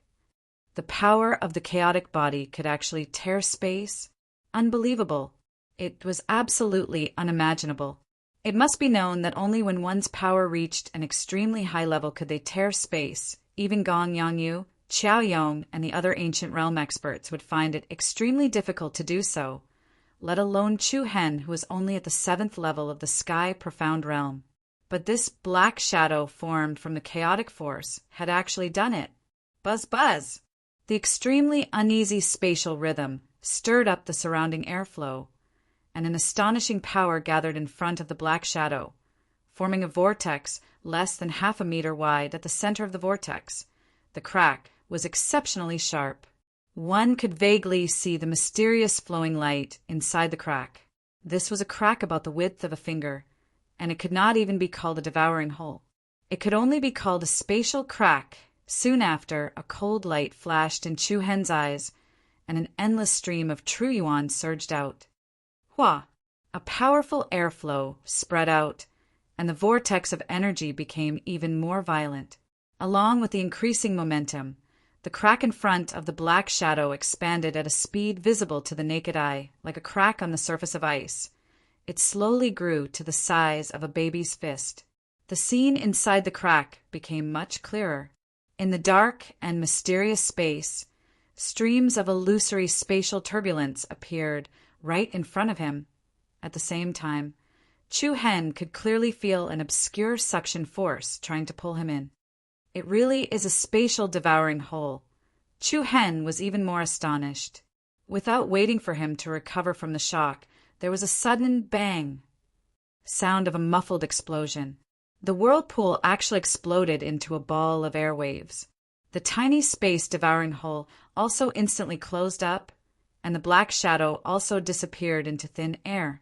The power of the chaotic body could actually tear space? Unbelievable. It was absolutely unimaginable. It must be known that only when one's power reached an extremely high level could they tear space. Even Gong Yangyu, Qiao Yong, and the other ancient realm experts would find it extremely difficult to do so, let alone Chu Hen, who was only at the 7th level of the sky profound realm. But this black shadow formed from the chaotic force had actually done it. Buzz buzz! The extremely uneasy spatial rhythm stirred up the surrounding airflow, and an astonishing power gathered in front of the black shadow, forming a vortex less than half a meter wide at the center of the vortex. The crack was exceptionally sharp. One could vaguely see the mysterious flowing light inside the crack. This was a crack about the width of a finger, and it could not even be called a devouring hole. It could only be called a spatial crack. Soon after, a cold light flashed in Chu Hen's eyes, and an endless stream of true yuan surged out. Hua! A powerful airflow spread out, and the vortex of energy became even more violent. Along with the increasing momentum, the crack in front of the black shadow expanded at a speed visible to the naked eye, like a crack on the surface of ice. It slowly grew to the size of a baby's fist. The scene inside the crack became much clearer. In the dark and mysterious space, streams of illusory spatial turbulence appeared right in front of him. At the same time, Chu Hen could clearly feel an obscure suction force trying to pull him in. It really is a spatial devouring hole. Chu Hen was even more astonished. Without waiting for him to recover from the shock, there was a sudden bang sound of a muffled explosion. The whirlpool actually exploded into a ball of airwaves. The tiny space-devouring hole also instantly closed up, and the black shadow also disappeared into thin air.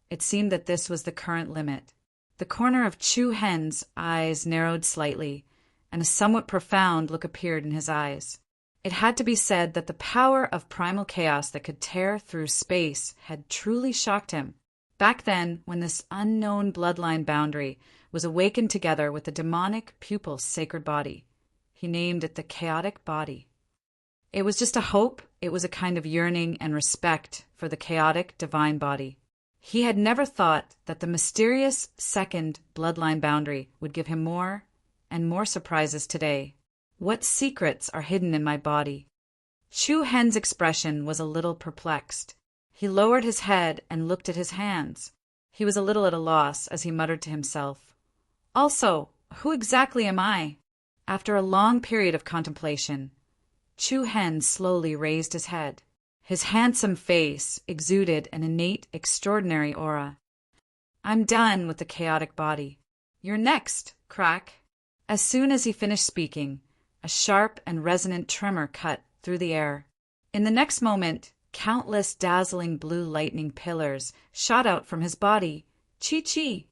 It seemed that this was the current limit. The corner of Chu Hen's eyes narrowed slightly, and a somewhat profound look appeared in his eyes. It had to be said that the power of primal chaos that could tear through space had truly shocked him. Back then, when this unknown bloodline boundary was awakened together with the demonic pupil's sacred body, he named it the chaotic body. It was just a hope, it was a kind of yearning and respect for the chaotic divine body. He had never thought that the mysterious second bloodline boundary would give him more and more surprises today. What secrets are hidden in my body? Chu Hen's expression was a little perplexed. He lowered his head and looked at his hands. He was a little at a loss as he muttered to himself, "Also, who exactly am I?" After a long period of contemplation, Chu Hen slowly raised his head. His handsome face exuded an innate, extraordinary aura. "I'm done with the chaotic body. You're next, crack." As soon as he finished speaking, a sharp and resonant tremor cut through the air. In the next moment, countless dazzling blue lightning pillars shot out from his body. Chi-chi!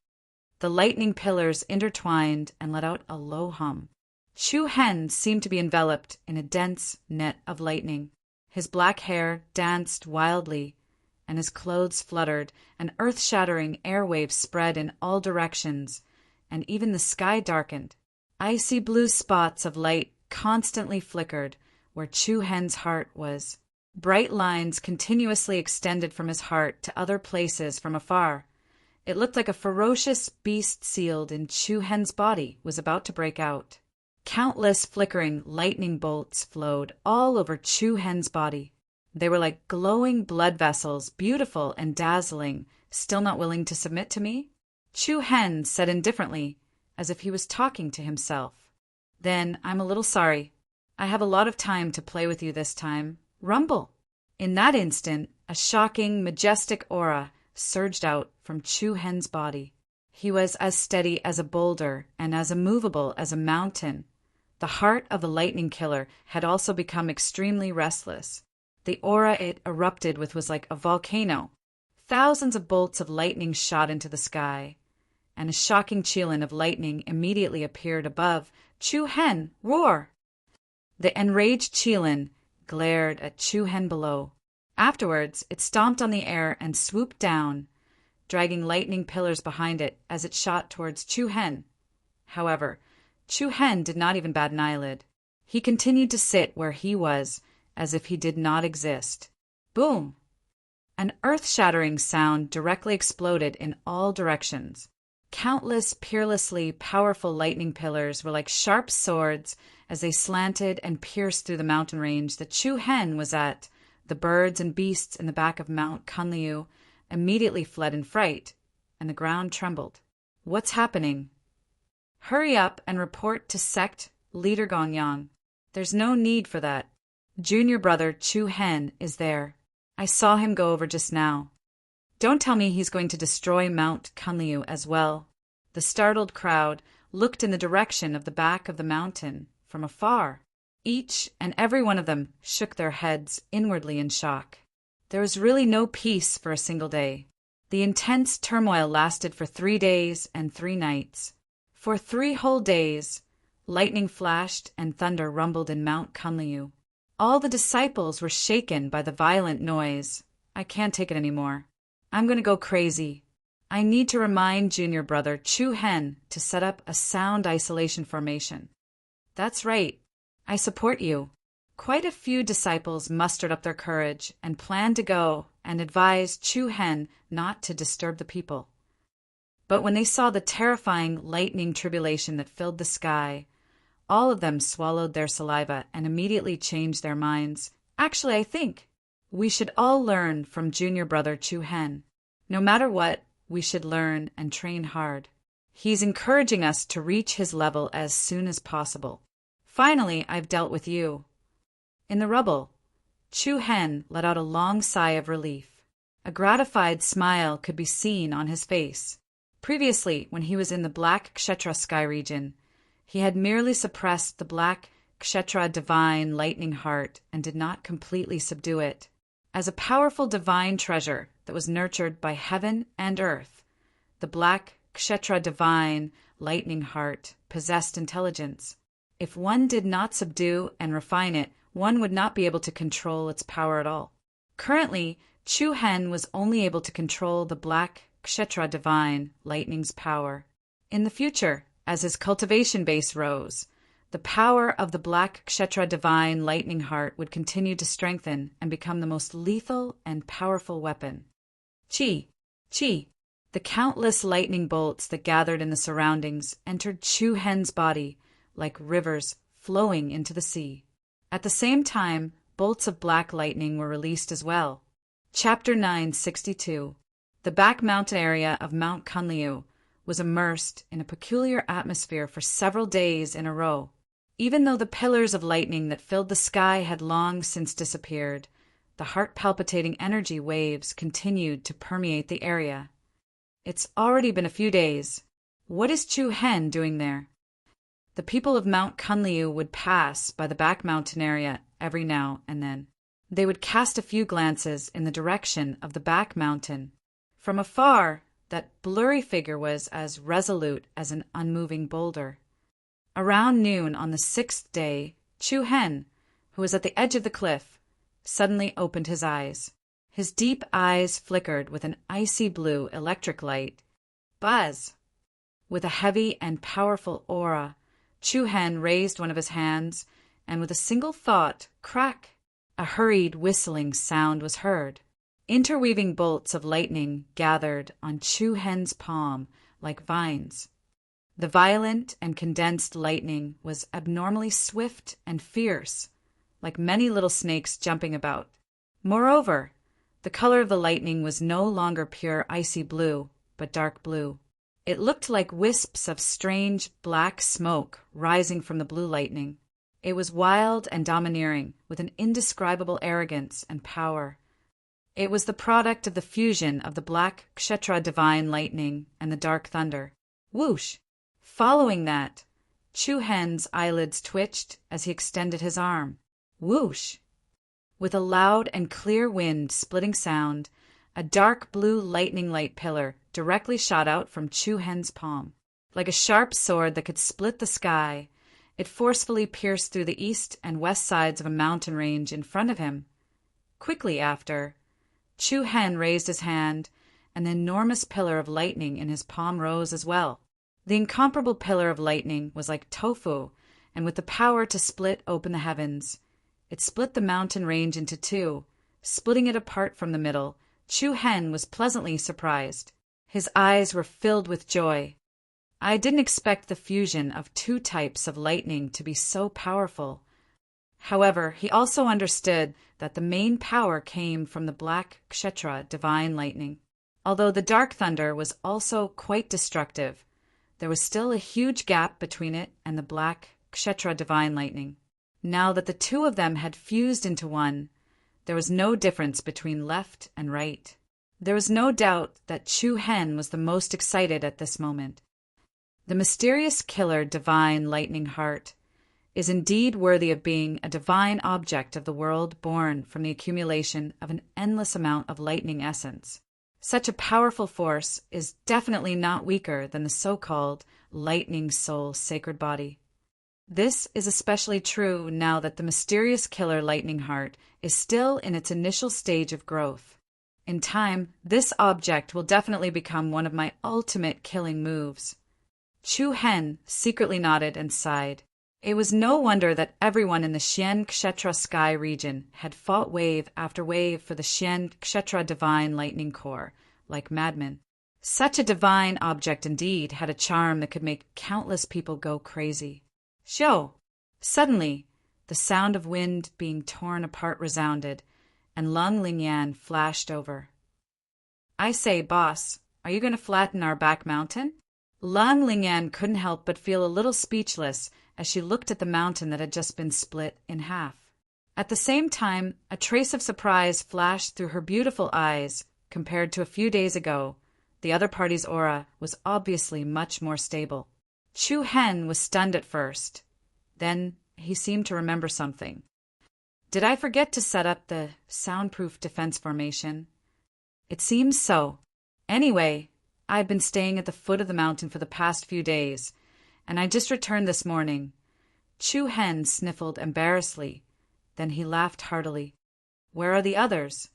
The lightning pillars intertwined and let out a low hum. Chu Hen seemed to be enveloped in a dense net of lightning. His black hair danced wildly, and his clothes fluttered, and earth-shattering airwaves spread in all directions, and even the sky darkened. Icy blue spots of light constantly flickered where Chu Hen's heart was. Bright lines continuously extended from his heart to other places from afar. It looked like a ferocious beast sealed in Chu Hen's body was about to break out. Countless flickering lightning bolts flowed all over Chu Hen's body. They were like glowing blood vessels, beautiful and dazzling, still not willing to submit to me? Chu Hen said indifferently, as if he was talking to himself. Then I'm a little sorry. I have a lot of time to play with you this time. Rumble! In that instant, a shocking, majestic aura surged out from Chu Hen's body. He was as steady as a boulder and as immovable as a mountain. The heart of the lightning killer had also become extremely restless. The aura it erupted with was like a volcano. Thousands of bolts of lightning shot into the sky, and a shocking chilin of lightning immediately appeared above. Chu Hen, roar! The enraged chilin glared at Chu Hen below. Afterwards, it stomped on the air and swooped down, dragging lightning pillars behind it as it shot towards Chu Hen. However, Chu Hen did not even bat an eyelid. He continued to sit where he was, as if he did not exist. Boom! An earth-shattering sound directly exploded in all directions. Countless peerlessly powerful lightning pillars were like sharp swords as they slanted and pierced through the mountain range that Chu Hen was at. The birds and beasts in the back of Mount Kunliu immediately fled in fright, and the ground trembled. What's happening? Hurry up and report to sect leader Gonyang. There's no need for that. Junior brother Chu Hen is there. I saw him go over just now. Don't tell me he's going to destroy Mount Kunliu as well. The startled crowd looked in the direction of the back of the mountain from afar. Each and every one of them shook their heads inwardly in shock. There was really no peace for a single day. The intense turmoil lasted for 3 days and 3 nights. For 3 whole days, lightning flashed and thunder rumbled in Mount Kunliu. All the disciples were shaken by the violent noise. I can't take it anymore. I'm going to go crazy. I need to remind junior brother Chu Hen to set up a sound isolation formation. That's right. I support you. Quite a few disciples mustered up their courage and planned to go and advise Chu Hen not to disturb the people. But when they saw the terrifying lightning tribulation that filled the sky, all of them swallowed their saliva and immediately changed their minds. Actually, I think we should all learn from junior brother Chu Hen. No matter what, we should learn and train hard. He's encouraging us to reach his level as soon as possible. Finally, I've dealt with you. In the rubble, Chu Hen let out a long sigh of relief. A gratified smile could be seen on his face. Previously, when he was in the Black Kshetra sky region, he had merely suppressed the Black Kshetra divine lightning heart and did not completely subdue it. As a powerful divine treasure that was nurtured by heaven and earth, the Black Kshetra divine lightning heart possessed intelligence. If one did not subdue and refine it, one would not be able to control its power at all. Currently, Chu Hen was only able to control the Black Kshetra divine lightning's power. In the future, as his cultivation base rose, the power of the Black Kshetra divine lightning heart would continue to strengthen and become the most lethal and powerful weapon. Chi! Chi! The countless lightning bolts that gathered in the surroundings entered Chu Hen's body like rivers flowing into the sea. At the same time, bolts of black lightning were released as well. Chapter 962. The back mountain area of Mount Kunliu was immersed in a peculiar atmosphere for several days in a row. Even though the pillars of lightning that filled the sky had long since disappeared, the heart-palpitating energy waves continued to permeate the area. It's already been a few days. What is Chu Hen doing there? The people of Mount Kunliu would pass by the back mountain area every now and then. They would cast a few glances in the direction of the back mountain. From afar, that blurry figure was as resolute as an unmoving boulder. Around noon on the 6th day, Chu Hen, who was at the edge of the cliff, suddenly opened his eyes. His deep eyes flickered with an icy blue electric light. Buzz! With a heavy and powerful aura, Chu Hen raised one of his hands, and with a single thought, crack, a hurried whistling sound was heard. Interweaving bolts of lightning gathered on Chu Hen's palm like vines. The violent and condensed lightning was abnormally swift and fierce, like many little snakes jumping about. Moreover, the color of the lightning was no longer pure icy blue, but dark blue. It looked like wisps of strange black smoke rising from the blue lightning. It was wild and domineering, with an indescribable arrogance and power. It was the product of the fusion of the black Kshetra divine lightning and the dark thunder. Whoosh! Following that, Chu Hen's eyelids twitched as he extended his arm. Whoosh! With a loud and clear wind-splitting sound, a dark blue lightning light pillar directly shot out from Chu Hen's palm. Like a sharp sword that could split the sky, it forcefully pierced through the east and west sides of a mountain range in front of him. Quickly after, Chu Hen raised his hand, and the enormous pillar of lightning in his palm rose as well. The incomparable pillar of lightning was like tofu, and with the power to split open the heavens. It split the mountain range into two, splitting it apart from the middle. Chu Hen was pleasantly surprised. His eyes were filled with joy. I didn't expect the fusion of two types of lightning to be so powerful. However, he also understood that the main power came from the black Kshetra divine lightning. Although the dark thunder was also quite destructive, there was still a huge gap between it and the black Kshetra divine lightning. Now that the two of them had fused into one, there was no difference between left and right. There was no doubt that Chu Hen was the most excited at this moment. The mysterious killer divine lightning heart is indeed worthy of being a divine object of the world born from the accumulation of an endless amount of lightning essence. Such a powerful force is definitely not weaker than the so-called lightning soul sacred body. This is especially true now that the mysterious killer lightning heart is still in its initial stage of growth. In time, this object will definitely become one of my ultimate killing moves. Chu Hen secretly nodded and sighed. It was no wonder that everyone in the Xian Kshetra sky region had fought wave after wave for the Xian Kshetra divine lightning core, like madmen. Such a divine object indeed had a charm that could make countless people go crazy. Shoo! Suddenly, the sound of wind being torn apart resounded, and Lung Lingyan flashed over. I say, boss, are you going to flatten our back mountain? Lung Lingyan couldn't help but feel a little speechless as she looked at the mountain that had just been split in half. At the same time, a trace of surprise flashed through her beautiful eyes. Compared to a few days ago, the other party's aura was obviously much more stable. Chu Hen was stunned at first. Then he seemed to remember something. Did I forget to set up the soundproof defense formation? It seems so. Anyway, I've been staying at the foot of the mountain for the past few days, and I just returned this morning. Chu Hen sniffled embarrassedly. Then he laughed heartily. Where are the others?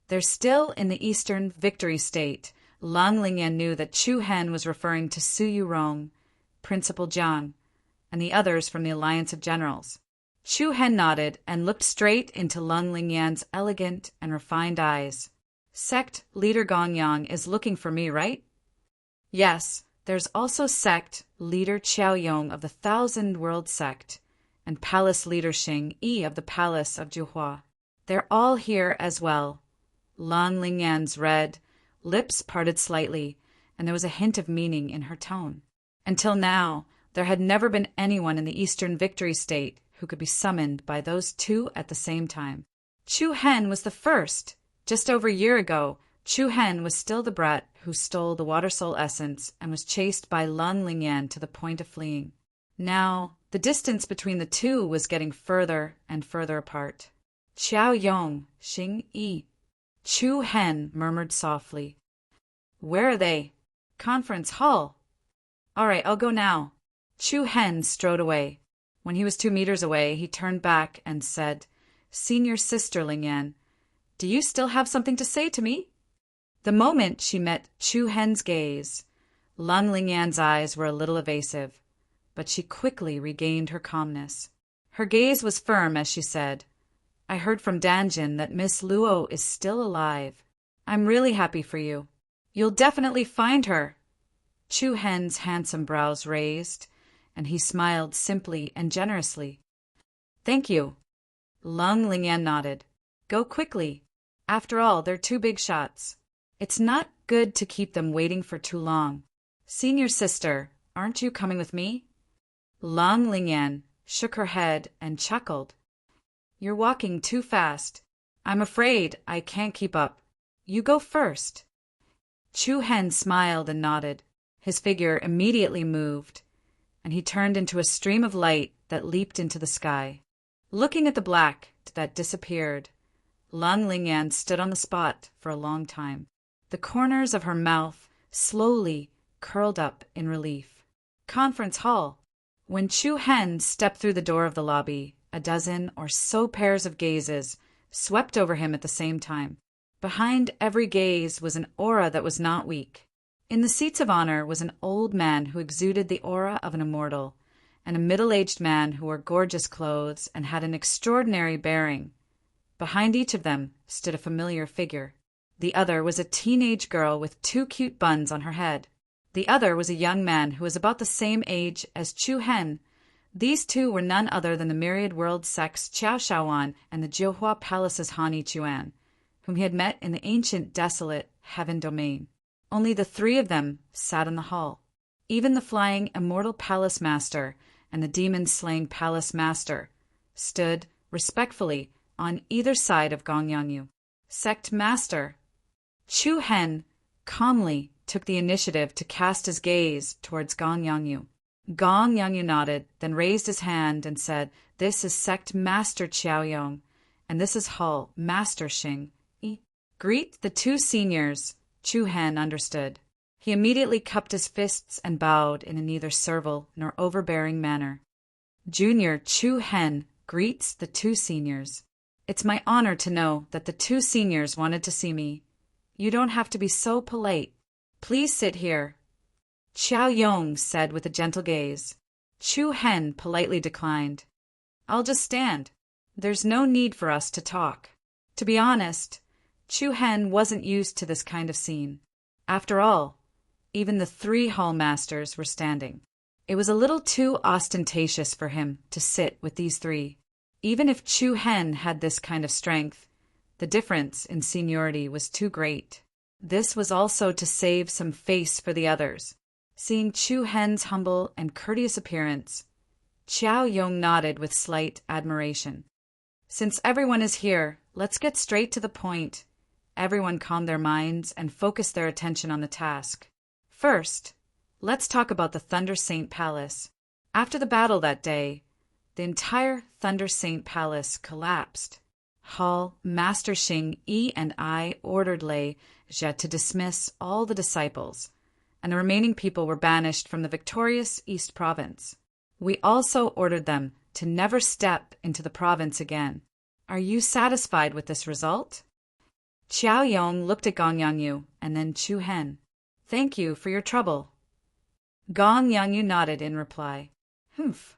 They're still in the Eastern Victory State. Lung Lingyan knew that Chu Hen was referring to Su Yurong, Principal Jiang, and the others from the Alliance of Generals. Chu Hen nodded and looked straight into Lung Lingyan's elegant and refined eyes. Sect Leader Gongyang is looking for me, right? Yes, there's also Sect Leader Qiaoyong of the Thousand World Sect, and Palace Leader Xing Yi of the Palace of Juhua. They're all here as well. Lung Lingyan's red lips parted slightly, and there was a hint of meaning in her tone. Until now, there had never been anyone in the Eastern Victory State who could be summoned by those two at the same time. Chu Hen was the first. Just over a year ago, Chu Hen was still the brat who stole the Water Soul essence and was chased by Lung Lingyan to the point of fleeing. Now, the distance between the two was getting further and further apart. Qiaoyong, Xing Yi. Chu Hen murmured softly. Where are they? Conference hall. All right, I'll go now. Chu Hen strode away. When he was 2 meters away, he turned back and said, Senior Sister Lingyan, do you still have something to say to me? The moment she met Chu Hen's gaze, Lung Lingyan's eyes were a little evasive. but she quickly regained her calmness. Her gaze was firm as she said, "I heard from Danjin that Miss Luo is still alive. I'm really happy for you. You'll definitely find her." Chu Hen's handsome brows raised, and he smiled simply and generously. "Thank you." Lung Lingyan nodded. "Go quickly. After all, they're two big shots. It's not good to keep them waiting for too long. Senior sister, aren't you coming with me?" Lung Lingyan shook her head and chuckled. "You're walking too fast. I'm afraid I can't keep up. You go first." Chu Hen smiled and nodded. His figure immediately moved, and he turned into a stream of light that leaped into the sky. Looking at the black that disappeared, Lung Lingyan stood on the spot for a long time. The corners of her mouth slowly curled up in relief. Conference hall. When Chu Hen stepped through the door of the lobby, a dozen or so pairs of gazes swept over him at the same time. Behind every gaze was an aura that was not weak. In the seats of honor was an old man who exuded the aura of an immortal, and a middle-aged man who wore gorgeous clothes and had an extraordinary bearing. Behind each of them stood a familiar figure. The other was a teenage girl with two cute buns on her head. The other was a young man who was about the same age as Chu Hen. These two were none other than the myriad world sects Qiao Shaowan and the Jiuhua Palace's Hani Chuan, whom he had met in the ancient desolate heaven domain. Only the three of them sat in the hall. Even the flying immortal palace master and the demon-slaying palace master stood respectfully on either side of Gong Yanyu. Sect master. Chu Hen calmly took the initiative to cast his gaze towards Gong Yanyu. Gong Yanyu nodded, then raised his hand and said, "This is Sect Master Qiaoyong, and this is Hall Master Xing." Greet the two seniors. Chu Hen understood. He immediately cupped his fists and bowed in a neither servile nor overbearing manner. Junior Chu Hen greets the two seniors. It's my honor to know that the two seniors wanted to see me. You don't have to be so polite. Please sit here. Qiaoyong said with a gentle gaze. Chu Hen politely declined. I'll just stand. There's no need for us to talk. To be honest, Chu Hen wasn't used to this kind of scene. After all, even the three hall masters were standing. It was a little too ostentatious for him to sit with these three. Even if Chu Hen had this kind of strength, the difference in seniority was too great. This was also to save some face for the others. Seeing Chu Hen's humble and courteous appearance, Qiaoyong nodded with slight admiration. Since everyone is here, let's get straight to the point. Everyone calm their minds and focus their attention on the task. First, let's talk about the Thunder Saint Palace. After the battle that day, the entire Thunder Saint Palace collapsed. Hall Master Xing Yi and I ordered Lei Jie to dismiss all the disciples, and the remaining people were banished from the victorious East Province. We also ordered them to never step into the province again. Are you satisfied with this result? Qiaoyong looked at Gong Yanyu and then Chu Hen. Thank you for your trouble. Gong Yanyu nodded in reply. Humph.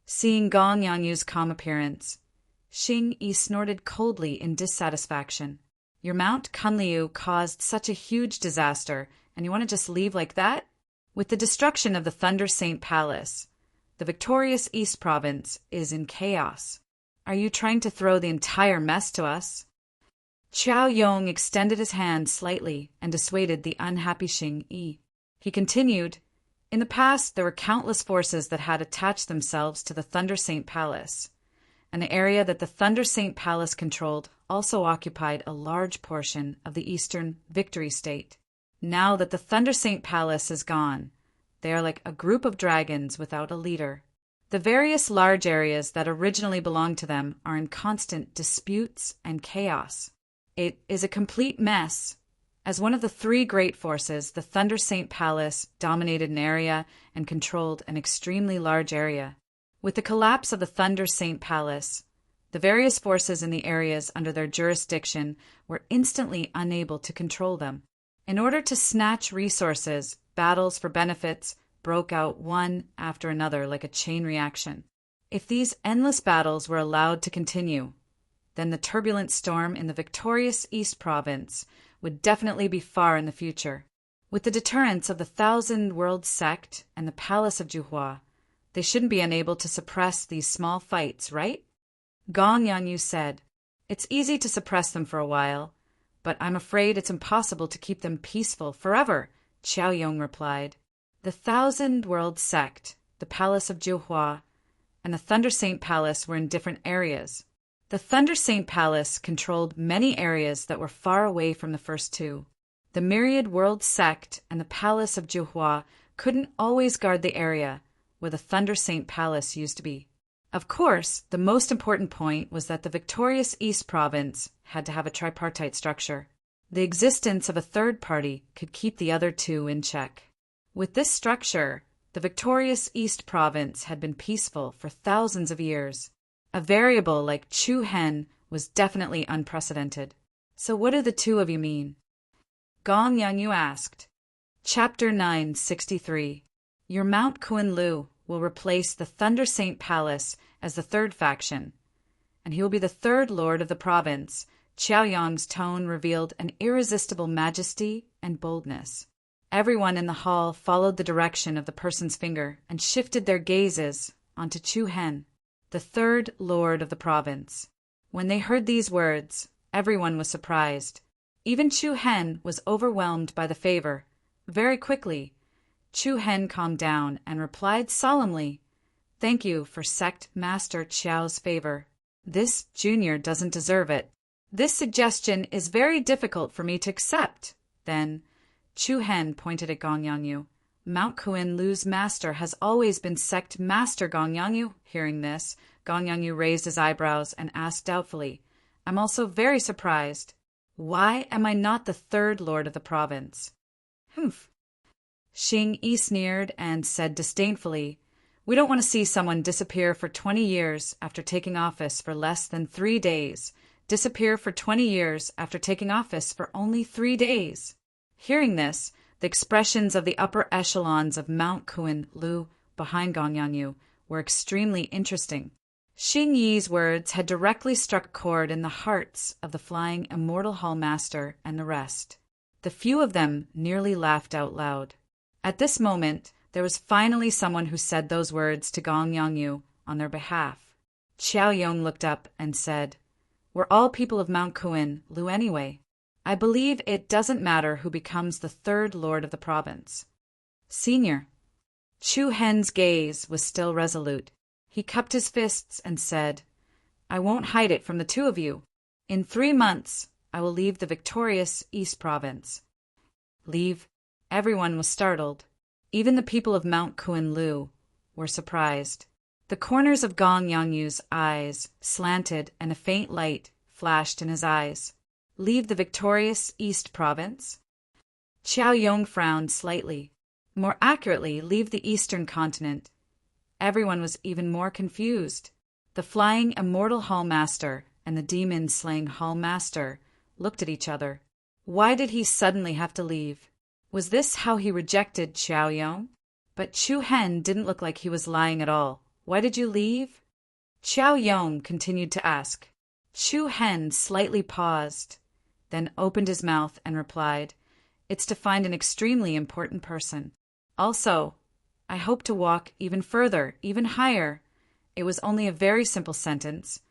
Seeing Gong Yanyu's calm appearance, Xing Yi snorted coldly in dissatisfaction. Your Mount Kunliu caused such a huge disaster, and you want to just leave like that? With the destruction of the Thunder Saint Palace, the victorious East Province is in chaos. Are you trying to throw the entire mess to us? Qiaoyong extended his hand slightly and dissuaded the unhappy Xing Yi. He continued, in the past there were countless forces that had attached themselves to the Thunder Saint Palace, and the area that the Thunder Saint Palace controlled also occupied a large portion of the eastern Victory State. Now that the Thunder Saint Palace is gone, they are like a group of dragons without a leader. The various large areas that originally belonged to them are in constant disputes and chaos. It is a complete mess. As one of the three great forces, the Thunder Saint Palace dominated an area and controlled an extremely large area. With the collapse of the Thunder Saint Palace, the various forces in the areas under their jurisdiction were instantly unable to control them. In order to snatch resources, battles for benefits, broke out one after another like a chain reaction. If these endless battles were allowed to continue, then the turbulent storm in the victorious East Province would definitely be far in the future. With the deterrence of the Thousand Worlds sect and the Palace of Juhua, they shouldn't be unable to suppress these small fights, right? Gong Yanyu said, "It's easy to suppress them for a while, but I'm afraid it's impossible to keep them peaceful forever," Qiao Yong replied. The Thousand Worlds sect, the Palace of Juhua, and the Thunder Saint Palace were in different areas. The Thunder Saint Palace controlled many areas that were far away from the first two. The Myriad World sect and the Palace of Juhua couldn't always guard the area where the Thunder Saint Palace used to be. Of course, the most important point was that the victorious East Province had to have a tripartite structure. The existence of a third party could keep the other two in check. With this structure, the victorious East Province had been peaceful for thousands of years. A variable like Chu Hen was definitely unprecedented. So what do the two of you mean? Gong Yanyu asked. Chapter 963. Your Mount Kunlu will replace the Thunder Saint Palace as the third faction, and he will be the third lord of the province. Qiao Yong's tone revealed an irresistible majesty and boldness. Everyone in the hall followed the direction of the person's finger and shifted their gazes onto Chu Hen, the third lord of the province. When they heard these words, everyone was surprised. Even Chu Hen was overwhelmed by the favor. Very quickly, Chu Hen calmed down and replied solemnly, "Thank you for Sect Master Qiao's favor. This junior doesn't deserve it. This suggestion is very difficult for me to accept." Then, Chu Hen pointed at Gong Yanyu. "Mount Kunlu's master has always been Sect Master Gong Yanyu." Hearing this, Gong Yanyu raised his eyebrows and asked doubtfully, "I'm also very surprised. Why am I not the third lord of the province?" "Humph." Xing Yi sneered and said disdainfully, "We don't want to see someone disappear for 20 years after taking office for less than 3 days. Disappear for 20 years after taking office for only 3 days." Hearing this, the expressions of the upper echelons of Mount Kunlu behind Gong Yanyu were extremely interesting. Xing Yi's words had directly struck a chord in the hearts of the flying Immortal Hall Master and the rest. The few of them nearly laughed out loud. At this moment, there was finally someone who said those words to Gong Yanyu on their behalf. Qiao Yong looked up and said, "We're all people of Mount Kunlu anyway. I believe it doesn't matter who becomes the third lord of the province." "Senior." Chu Hen's gaze was still resolute. He cupped his fists and said, "I won't hide it from the two of you. In 3 months, I will leave the victorious East Province." "Leave?" Everyone was startled. Even the people of Mount Kunlu were surprised. The corners of Gong Yangyu's eyes slanted and a faint light flashed in his eyes. "Leave the victorious East Province?" Qiao Yong frowned slightly. More accurately, leave the Eastern continent. Everyone was even more confused. The flying Immortal Hall Master and the demon-slaying Hall Master looked at each other. Why did he suddenly have to leave? Was this how he rejected Qiao Yong? But Chu Hen didn't look like he was lying at all. "Why did you leave?" Qiao Yong continued to ask. Chu Hen slightly paused, then opened his mouth and replied, "It's to find an extremely important person. Also, I hope to walk even further, even higher." It was only a very simple sentence,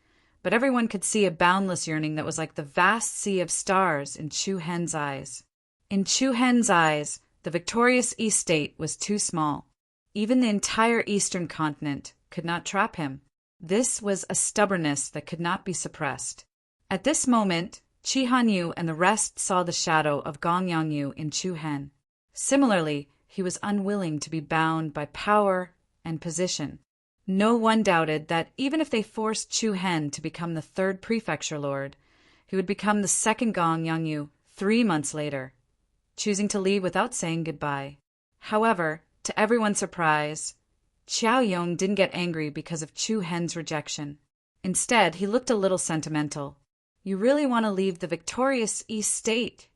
but everyone could see a boundless yearning that was like the vast sea of stars in Chu Hen's eyes. In Chu Hen's eyes, the victorious East State was too small. Even the entire Eastern continent could not trap him. This was a stubbornness that could not be suppressed. At this moment, Chi Hanyu and the rest saw the shadow of Gong Yanyu in Chu Hen. Similarly, he was unwilling to be bound by power and position. No one doubted that even if they forced Chu Hen to become the third prefecture lord, he would become the second Gong Yanyu 3 months later, choosing to leave without saying goodbye. However, to everyone's surprise, Qiao Yong didn't get angry because of Chu Hen's rejection. Instead, he looked a little sentimental. "You really want to leave the victorious East State?"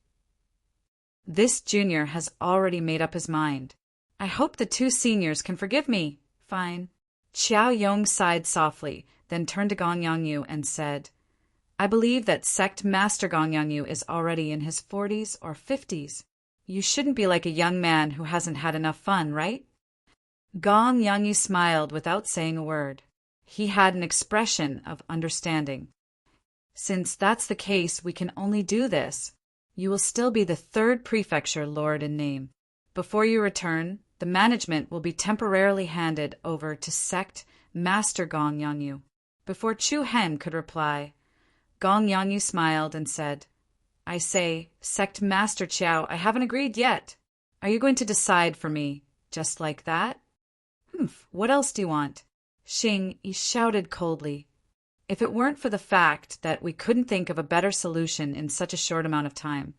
This junior has already made up his mind. I hope the two seniors can forgive me. Fine. Qiao Yong sighed softly, then turned to Gong Yangyu and said, I believe that sect master Gong Yangyu is already in his 40s or 50s. You shouldn't be like a young man who hasn't had enough fun, right? Gong Yangyu smiled without saying a word. He had an expression of understanding. Since that's the case, we can only do this. You will still be the third prefecture lord in name. Before you return, the management will be temporarily handed over to sect master Gong Yangyu. Before Chu Hen could reply, Gong Yangyu smiled and said, I say, sect master Qiao, I haven't agreed yet. Are you going to decide for me, just like that? Humph, what else do you want? Xing Yi shouted coldly. If it weren't for the fact that we couldn't think of a better solution in such a short amount of time,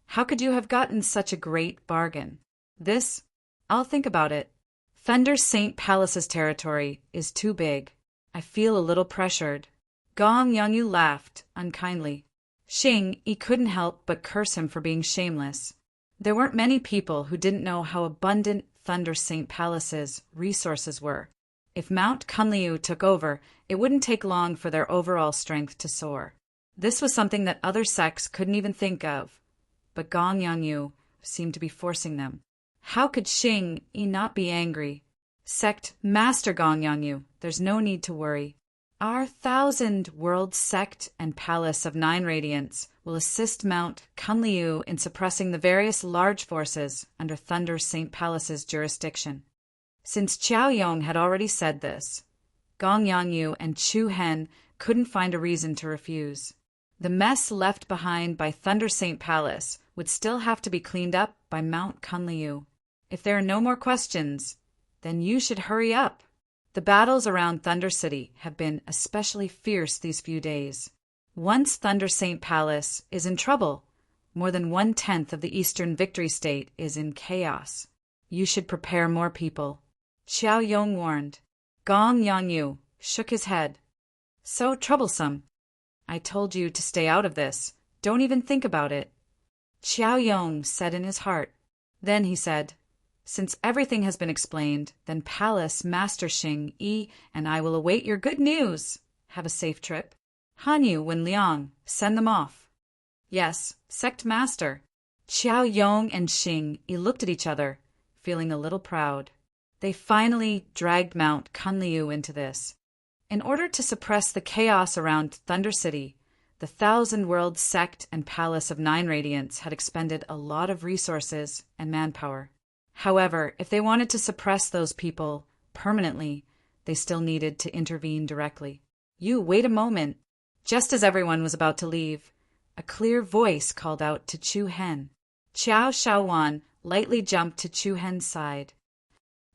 how could you have gotten such a great bargain? This, I'll think about it. Thunder Saint Palace's territory is too big. I feel a little pressured. Gong Yangyu laughed unkindly. Xing Yi couldn't help but curse him for being shameless. There weren't many people who didn't know how abundant Thunder Saint Palace's resources were. If Mount Kunliu took over, it wouldn't take long for their overall strength to soar. This was something that other sects couldn't even think of, but Gong Yangyu seemed to be forcing them. How could Xing Yi not be angry? Sect Master Gong Yangyu, there's no need to worry. Our 1,000-world sect and palace of 9 radiants will assist Mount Kunliu in suppressing the various large forces under Thunder Saint Palace's jurisdiction. Since Qiao Yong had already said this, Gong Yangyu and Chu Hen couldn't find a reason to refuse. The mess left behind by Thunder Saint Palace would still have to be cleaned up by Mount Kunliu. If there are no more questions, then you should hurry up. The battles around Thunder City have been especially fierce these few days. Once Thunder Saint Palace is in trouble, more than 1/10 of the Eastern Victory State is in chaos. You should prepare more people. Qiao Yong warned. Gong Yangyu shook his head. So troublesome. I told you to stay out of this. Don't even think about it. Qiao Yong said in his heart. Then he said, Since everything has been explained, then Palace Master Xing Yi and I will await your good news. Have a safe trip. Hanyu Wen Liang, send them off. Yes, Sect Master. Qiao Yong and Xing Yi looked at each other, feeling a little proud. They finally dragged Mount Kunliu into this. In order to suppress the chaos around Thunder City, the 1,000-world sect and palace of 9 radiants had expended a lot of resources and manpower. However, if they wanted to suppress those people permanently, they still needed to intervene directly. You, wait a moment. Just as everyone was about to leave, a clear voice called out to Chu Hen. Qiao Shaowan lightly jumped to Chu Hen's side.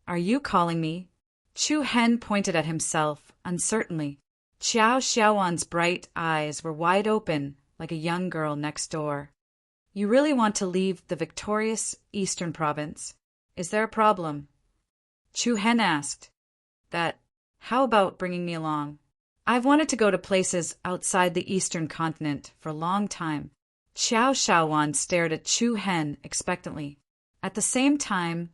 Are you calling me? Chu Hen pointed at himself, uncertainly. Qiao Shaowan's bright eyes were wide open, like a young girl next door. You really want to leave the victorious Eastern Province? Is there a problem? Chu Hen asked. How about bringing me along? I've wanted to go to places outside the Eastern continent for a long time. Qiao Shaowan stared at Chu Hen expectantly. At the same time,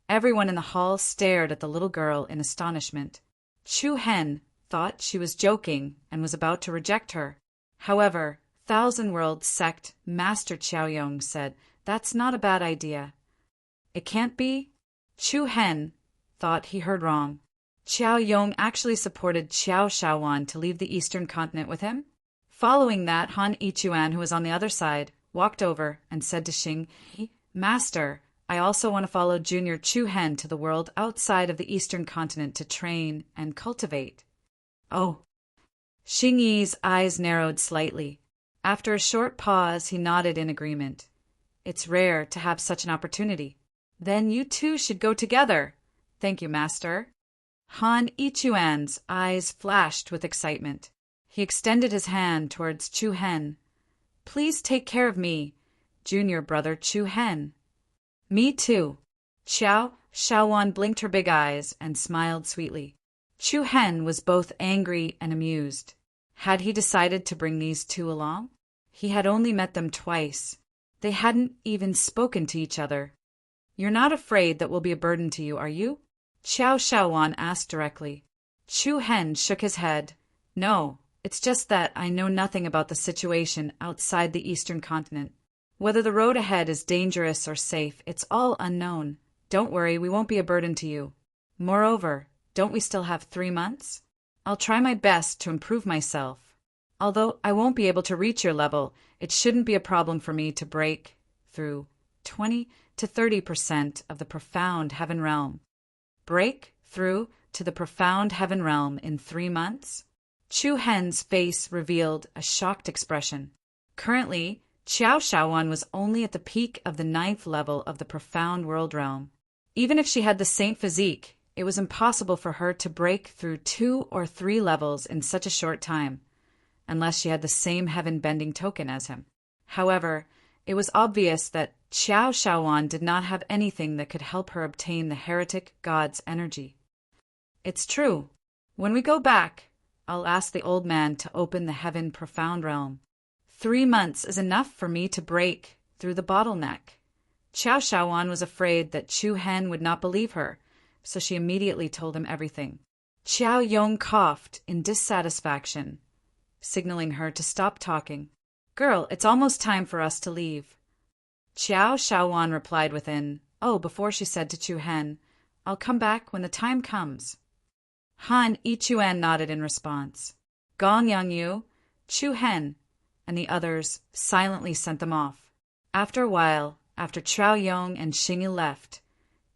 everyone in the hall stared at the little girl in astonishment. Chu Hen thought she was joking and was about to reject her. However, 1,000-world sect Master Qiao Yong said, That's not a bad idea. It can't be? Chu Hen thought he heard wrong. Qiao Yong actually supported Qiao Shaowan to leave the Eastern continent with him? Following that, Han Yichuan, who was on the other side, walked over and said to Xing Yi, Master, I also want to follow Junior Chu Hen to the world outside of the Eastern continent to train and cultivate. Oh. Xing Yi's eyes narrowed slightly. After a short pause, he nodded in agreement. It's rare to have such an opportunity. Then you two should go together. Thank you, Master. Han Yichuan's eyes flashed with excitement. He extended his hand towards Chu Hen. Please take care of me, junior brother Chu Hen. Me too. Qiao Shaowan blinked her big eyes and smiled sweetly. Chu Hen was both angry and amused. Had he decided to bring these two along? He had only met them twice. They hadn't even spoken to each other. You're not afraid that we'll be a burden to you, are you? Xiao Shaowan asked directly. Chu Hen shook his head. No, it's just that I know nothing about the situation outside the eastern continent. Whether the road ahead is dangerous or safe, it's all unknown. Don't worry, we won't be a burden to you. Moreover, don't we still have 3 months? I'll try my best to improve myself. Although I won't be able to reach your level, it shouldn't be a problem for me to break through 20 to 30% of the profound heaven realm. Break through to the profound heaven realm in 3 months? Chu Hen's face revealed a shocked expression. Currently, Xiao Shaowan was only at the peak of the 9th level of the profound world realm. Even if she had the saint physique, it was impossible for her to break through 2 or 3 levels in such a short time, unless she had the same heaven-bending token as him. However, it was obvious that Xiao Shaowan did not have anything that could help her obtain the heretic god's energy. It's true. When we go back, I'll ask the old man to open the heaven profound realm. 3 months is enough for me to break through the bottleneck. Xiao Shaowan was afraid that Chu Hen would not believe her, so she immediately told him everything. Xiao Yong coughed in dissatisfaction, signaling her to stop talking. Girl, it's almost time for us to leave. Xiao Shaowan replied within, before she said to Chu Hen, I'll come back when the time comes. Han Yichuan nodded in response. Gong Yangyu, Chu Hen, and the others silently sent them off. After a while, after Chao Yong and Xingyu left,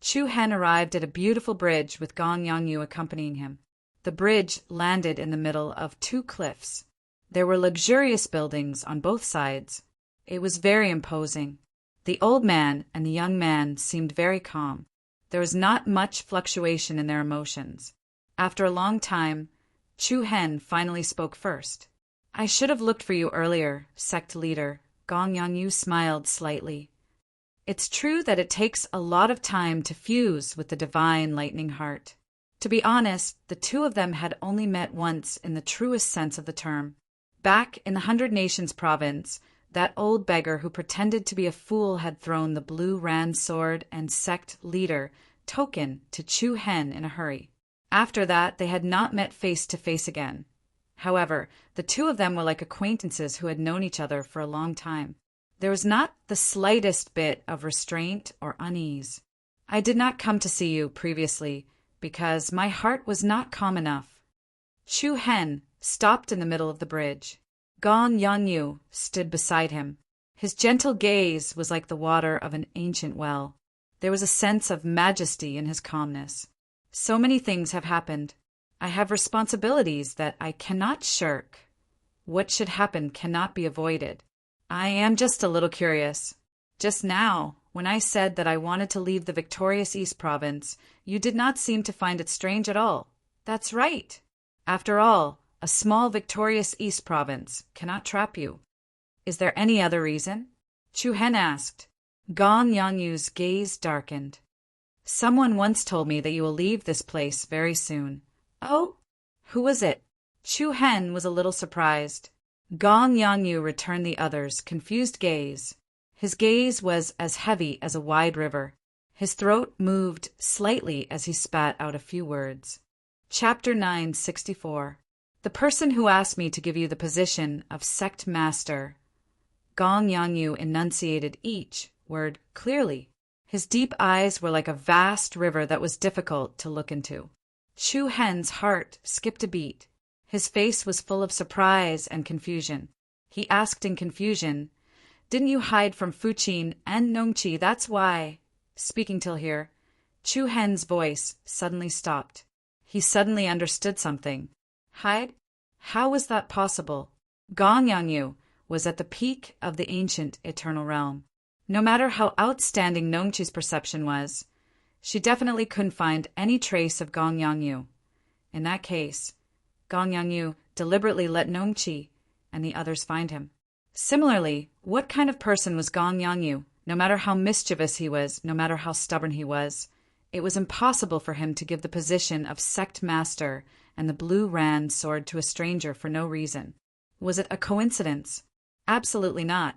Chu Hen arrived at a beautiful bridge with Gong Yangyu accompanying him. The bridge landed in the middle of 2 cliffs. There were luxurious buildings on both sides. It was very imposing. The old man and the young man seemed very calm. There was not much fluctuation in their emotions. After a long time, Chu Hen finally spoke first. I should have looked for you earlier, sect leader. Gong Yangyu smiled slightly. It's true that it takes a lot of time to fuse with the divine lightning heart. To be honest, the 2 of them had only met once in the truest sense of the term. Back in the 100 Nations province, that old beggar who pretended to be a fool had thrown the blue Ran sword and sect leader token to Chu Hen in a hurry. After that, they had not met face to face again. However, the 2 of them were like acquaintances who had known each other for a long time. There was not the slightest bit of restraint or unease. I did not come to see you previously because my heart was not calm enough. Chu Hen stopped in the middle of the bridge. Gong Yangyu stood beside him. His gentle gaze was like the water of an ancient well. There was a sense of majesty in his calmness. So many things have happened. I have responsibilities that I cannot shirk. What should happen cannot be avoided. I am just a little curious. Just now, when I said that I wanted to leave the victorious East Province, you did not seem to find it strange at all. That's right. After all, a small victorious East Province cannot trap you. Is there any other reason? Chu Hen asked. Gong Yangyu's gaze darkened. Someone once told me that you will leave this place very soon. Oh? Who was it? Chu Hen was a little surprised. Gong Yangyu returned the other's confused gaze. His gaze was as heavy as a wide river. His throat moved slightly as he spat out a few words. Chapter 964. The person who asked me to give you the position of sect master. Gong Yangyu enunciated each word clearly. His deep eyes were like a vast river that was difficult to look into. Chu Hen's heart skipped a beat. His face was full of surprise and confusion. He asked in confusion, Didn't you hide from Fuqin and Nongqi, that's why? Speaking till here, Chu Hen's voice suddenly stopped. He suddenly understood something. Hide? How was that possible? Gong Yangyu was at the peak of the ancient eternal realm. No matter how outstanding Nongqi's perception was, she definitely couldn't find any trace of Gong Yangyu. In that case, Gong Yangyu deliberately let Nongqi and the others find him. Similarly, what kind of person was Gong Yangyu? No matter how mischievous he was, no matter how stubborn he was, it was impossible for him to give the position of sect master and the blue Ran sword to a stranger for no reason. Was it a coincidence? Absolutely not.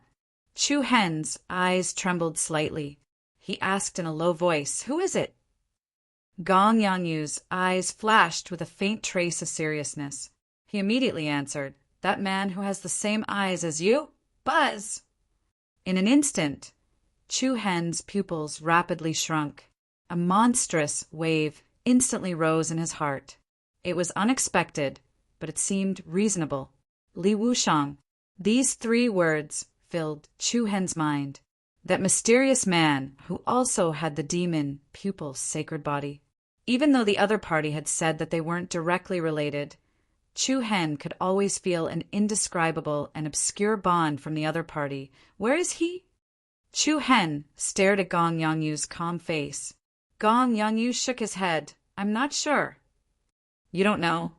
Chu Hen's eyes trembled slightly. He asked in a low voice, "Who is it?" Gong Yangyu's eyes flashed with a faint trace of seriousness. He immediately answered, "That man who has the same eyes as you? Buzz!" In an instant, Chu Hen's pupils rapidly shrunk. A monstrous wave instantly rose in his heart. It was unexpected, but it seemed reasonable. Li Wushang. These three words filled Chu Hen's mind. That mysterious man who also had the demon pupil's sacred body. Even though the other party had said that they weren't directly related, Chu Hen could always feel an indescribable and obscure bond from the other party. Where is he? Chu Hen stared at Gong Yangyu's calm face. Gong Yangyu shook his head. "I'm not sure." "You don't know?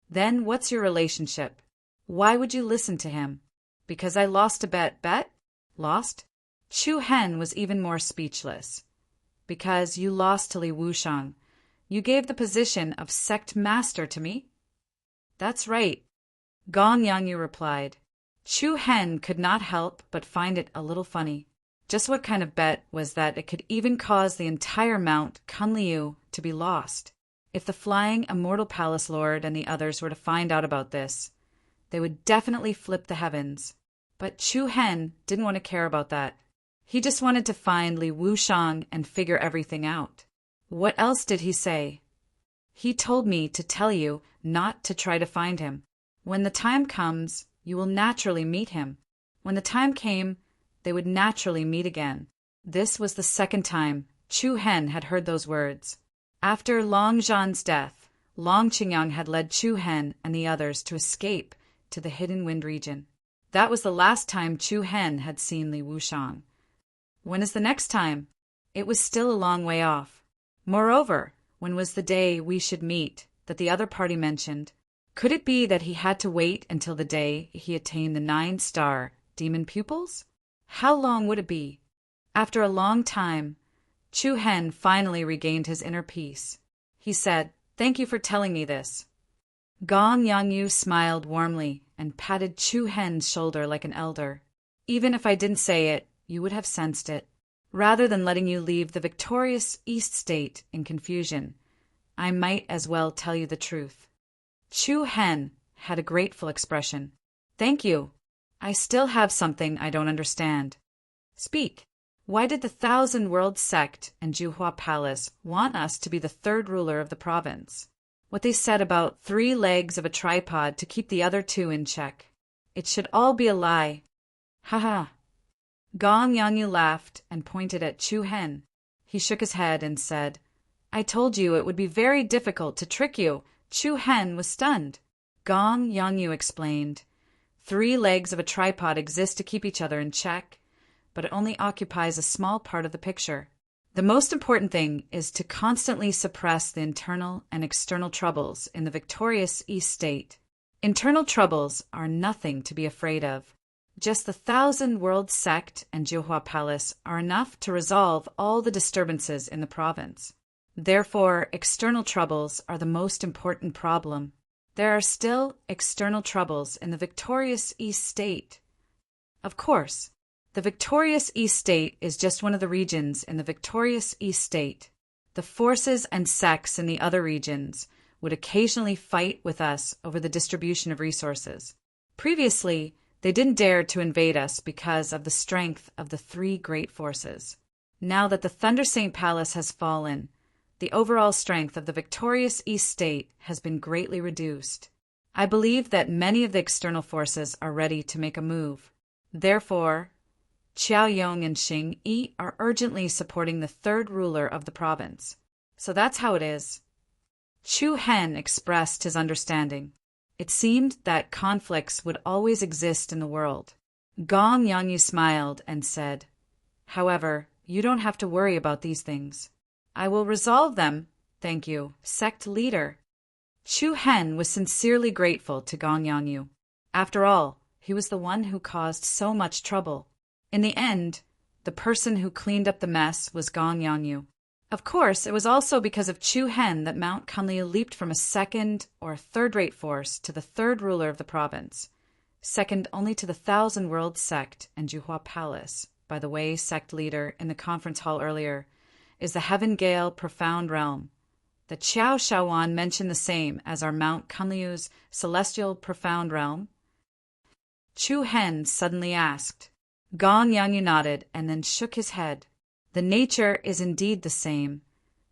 Then what's your relationship? Why would you listen to him?" "Because I lost a bet." "Bet? Lost?" Chu Hen was even more speechless. "Because you lost to Li Wushang. You gave the position of sect master to me?" "That's right," Gong Yangyu replied. Chu Hen could not help but find it a little funny. Just what kind of bet was that it could even cause the entire Mount Kunliu to be lost? If the flying immortal palace lord and the others were to find out about this, they would definitely flip the heavens. But Chu Hen didn't want to care about that. He just wanted to find Li Wushang and figure everything out. What else did he say? "He told me to tell you not to try to find him. When the time comes, you will naturally meet him." When the time came, they would naturally meet again. This was the second time Chu Hen had heard those words. After Long Zhan's death, Long Qingyang had led Chu Hen and the others to escape to the Hidden Wind region. That was the last time Chu Hen had seen Li Wushang. When is the next time? It was still a long way off. Moreover, when was the day we should meet that the other party mentioned? Could it be that he had to wait until the day he attained the 9-star demon pupils? How long would it be? After a long time, Chu Hen finally regained his inner peace. He said, "Thank you for telling me this." Gong Yangyu smiled warmly and patted Chu Hen's shoulder like an elder. "Even if I didn't say it, you would have sensed it. Rather than letting you leave the victorious East State in confusion, I might as well tell you the truth." Chu Hen had a grateful expression. "Thank you. I still have something I don't understand." "Speak. Why did the Thousand Worlds sect and Juhua Palace want us to be the third ruler of the province? What they said about 3 legs of a tripod to keep the other 2 in check. It should all be a lie." "Ha ha." Gong Yangyu laughed and pointed at Chu Hen. He shook his head and said, "I told you it would be very difficult to trick you." Chu Hen was stunned. Gong Yangyu explained, 3 legs of a tripod exist to keep each other in check, but it only occupies a small part of the picture. The most important thing is to constantly suppress the internal and external troubles in the victorious East State. Internal troubles are nothing to be afraid of. Just the Thousand Worlds sect and Juhua Palace are enough to resolve all the disturbances in the province. Therefore, external troubles are the most important problem. There are still external troubles in the victorious East State. Of course, the victorious East State is just one of the regions in the victorious East State. The forces and sects in the other regions would occasionally fight with us over the distribution of resources. Previously, they didn't dare to invade us because of the strength of the 3 great forces. Now that the Thunder Saint Palace has fallen, the overall strength of the victorious East State has been greatly reduced. I believe that many of the external forces are ready to make a move. Therefore, Qiao Yong and Xing Yi are urgently supporting the third ruler of the province. So that's how it is. Chu Hen expressed his understanding. It seemed that conflicts would always exist in the world. Gong Yangyu smiled and said, "However, you don't have to worry about these things. I will resolve them, thank you, sect leader." Chu Hen was sincerely grateful to Gong Yangyu. After all, he was the one who caused so much trouble. In the end, the person who cleaned up the mess was Gong Yangyu. Of course, it was also because of Chu Hen that Mount Kunliu leaped from a second or third-rate force to the third ruler of the province, second only to the Thousand Worlds sect and Juhua Palace, by the Wei sect leader in the conference hall earlier, is the Heaven Gale Profound Realm. The Qiao Shaowan mentioned the same as our Mount Kunliu's Celestial Profound Realm. Chu Hen suddenly asked. Gong Yangyu nodded and then shook his head. The nature is indeed the same,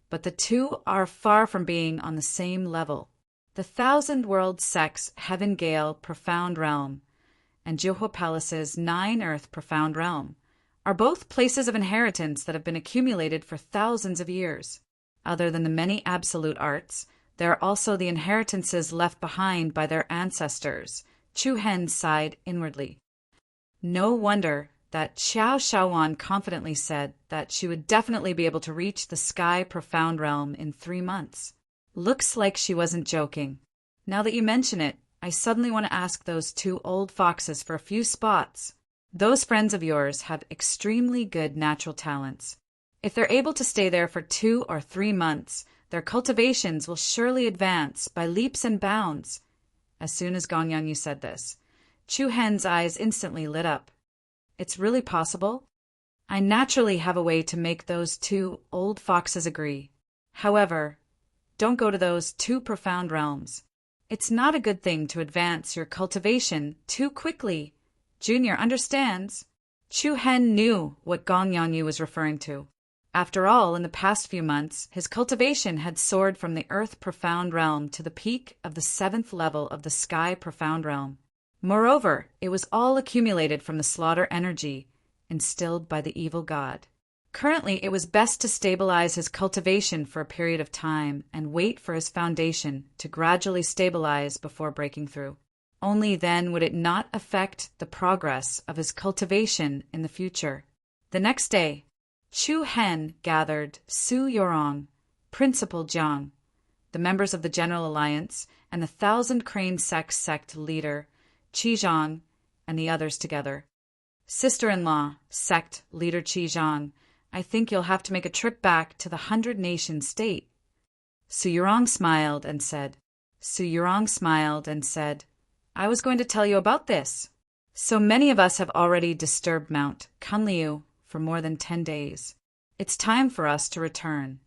but the two are far from being on the same level. The Thousand World Sect's Heaven Gale Profound Realm and Johua Palace's Nine Earth Profound Realm are both places of inheritance that have been accumulated for thousands of years. Other than the many absolute arts, there are also the inheritances left behind by their ancestors. Chu Hen sighed inwardly. No wonder that Qiao Shaowan confidently said that she would definitely be able to reach the Sky Profound Realm in 3 months. Looks like she wasn't joking. Now that you mention it, I suddenly want to ask those 2 old foxes for a few spots. Those friends of yours have extremely good natural talents. If they're able to stay there for 2 or 3 months, their cultivations will surely advance by leaps and bounds. As soon as Gong Yangyu said this, Chu Hen's eyes instantly lit up. It's really possible? I naturally have a way to make those 2 old foxes agree. However, don't go to those 2 profound realms. It's not a good thing to advance your cultivation too quickly. Junior understands. Chu Hen knew what Gong Yangyu was referring to. After all, in the past few months, his cultivation had soared from the Earth Profound Realm to the peak of the 7th level of the Sky Profound Realm. Moreover, it was all accumulated from the slaughter energy instilled by the evil god. Currently, it was best to stabilize his cultivation for a period of time and wait for his foundation to gradually stabilize before breaking through. Only then would it not affect the progress of his cultivation in the future. The next day, Chu Hen gathered Su Yorong, Principal Jiang, the members of the General Alliance, and the Thousand Crane sect leader, Qi Zhang, and the others together. Sister-in-law, sect leader Qi Zhang, I think you'll have to make a trip back to the 100-nation state. Su Yorong smiled and said, I was going to tell you about this. So many of us have already disturbed Mount Kunliu for more than 10 days. It's time for us to return.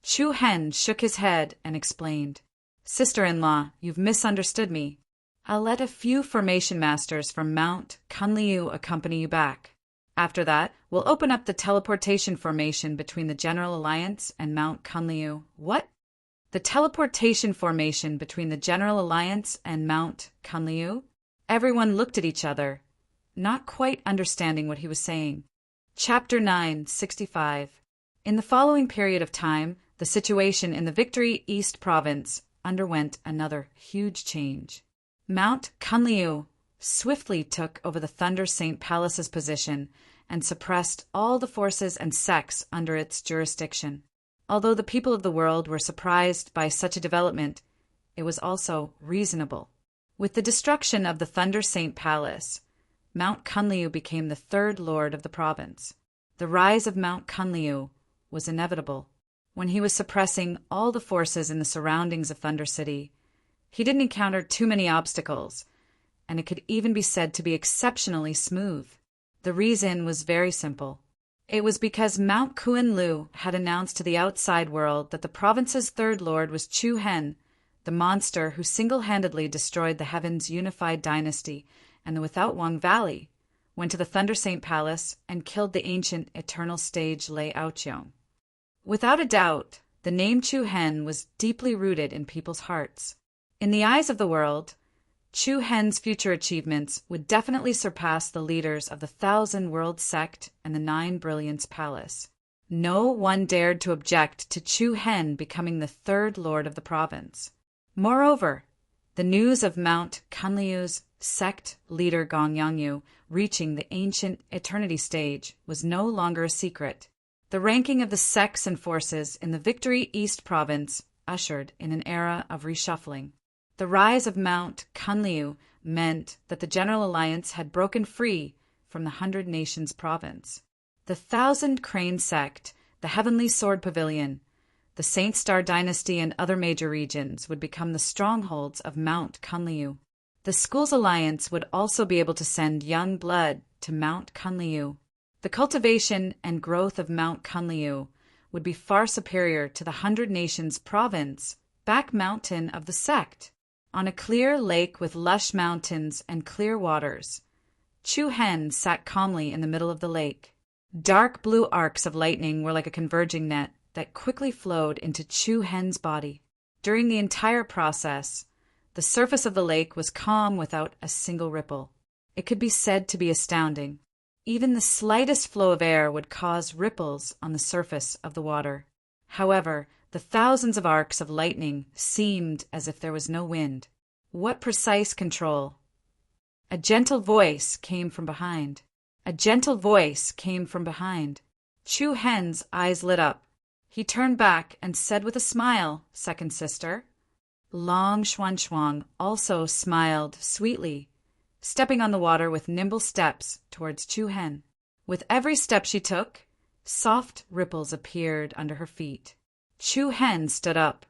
Chu Hen shook his head and explained, Sister-in-law, you've misunderstood me. I'll let a few formation masters from Mount Kunliu accompany you back. After that, we'll open up the teleportation formation between the General Alliance and Mount Kunliu. What? The teleportation formation between the General Alliance and Mount Kunliu? Everyone looked at each other, not quite understanding what he was saying. Chapter 965. In the following period of time, the situation in the Victory East Province underwent another huge change. Mount Kunliu swiftly took over the Thunder Saint Palace's position and suppressed all the forces and sects under its jurisdiction. Although the people of the world were surprised by such a development, it was also reasonable. With the destruction of the Thunder Saint Palace, Mount Kunliu became the 3rd lord of the province. The rise of Mount Kunliu was inevitable. When he was suppressing all the forces in the surroundings of Thunder City, he didn't encounter too many obstacles, and it could even be said to be exceptionally smooth. The reason was very simple. It was because Mount Kunlu had announced to the outside world that the province's 3rd lord was Chu Hen, the monster who single-handedly destroyed the Heaven's unified dynasty and the Without Wang Valley, went to the Thunder Saint Palace and killed the ancient eternal sage Lei Aoqiong. Without a doubt, the name Chu Hen was deeply rooted in people's hearts. In the eyes of the world, Chu Hen's future achievements would definitely surpass the leaders of the 1,000 World Sect and the 9 Brilliance Palace. No one dared to object to Chu Hen becoming the 3rd lord of the province. Moreover, the news of Mount Kunliu's sect leader Gong Yangyu reaching the ancient eternity stage was no longer a secret. The ranking of the sects and forces in the Victory East Province ushered in an era of reshuffling. The rise of Mount Kunliu meant that the General Alliance had broken free from the 100 Nations province. The 1,000 Crane sect, the Heavenly Sword Pavilion, the Saint Star Dynasty and other major regions would become the strongholds of Mount Kunliu. The Schools Alliance would also be able to send young blood to Mount Kunliu. The cultivation and growth of Mount Kunliu would be far superior to the Hundred Nations province, back mountain of the sect. On a clear lake with lush mountains and clear waters, Chu Hen sat calmly in the middle of the lake. Dark blue arcs of lightning were like a converging net that quickly flowed into Chu Hen's body. During the entire process, the surface of the lake was calm without a single ripple. It could be said to be astounding. Even the slightest flow of air would cause ripples on the surface of the water. However, the thousands of arcs of lightning seemed as if there was no wind. What precise control! A gentle voice came from behind. A gentle voice came from behind. Chu Hen's eyes lit up. He turned back and said with a smile, "Second sister." Long Xuanchuang also smiled sweetly, stepping on the water with nimble steps towards Chu Hen. With every step she took, soft ripples appeared under her feet. Chu Hen stood up,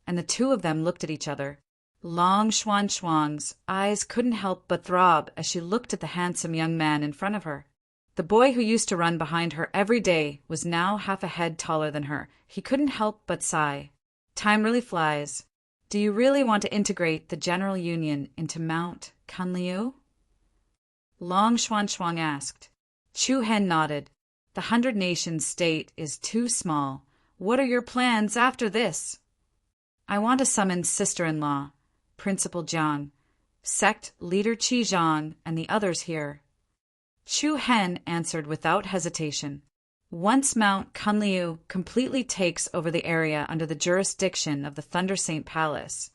and the two of them looked at each other. Long Xuanchuang's eyes couldn't help but throb as she looked at the handsome young man in front of her. The boy who used to run behind her every day was now half a head taller than her. He couldn't help but sigh. Time really flies. Do you really want to integrate the General Union into Mount Kunliu? Long Xuanchuang asked. Chu Hen nodded. The Hundred Nations state is too small. What are your plans after this? I want to summon sister-in-law, Principal Jiang, sect leader Qi Zhang, and the others here. Chu Hen answered without hesitation. Once Mount Kunliu completely takes over the area under the jurisdiction of the Thunder Saint Palace,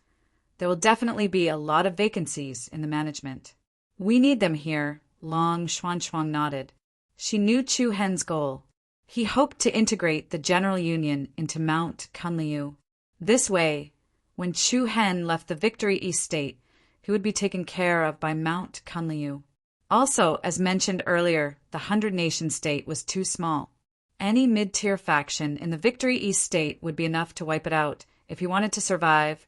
there will definitely be a lot of vacancies in the management. We need them here, Long Xuanchuang nodded. She knew Chu Hen's goal. He hoped to integrate the General Union into Mount Kunliu. This way, when Chu Hen left the Victory East State, he would be taken care of by Mount Kunliu. Also, as mentioned earlier, the Hundred Nation State was too small. Any mid-tier faction in the Victory East State would be enough to wipe it out. If he wanted to survive,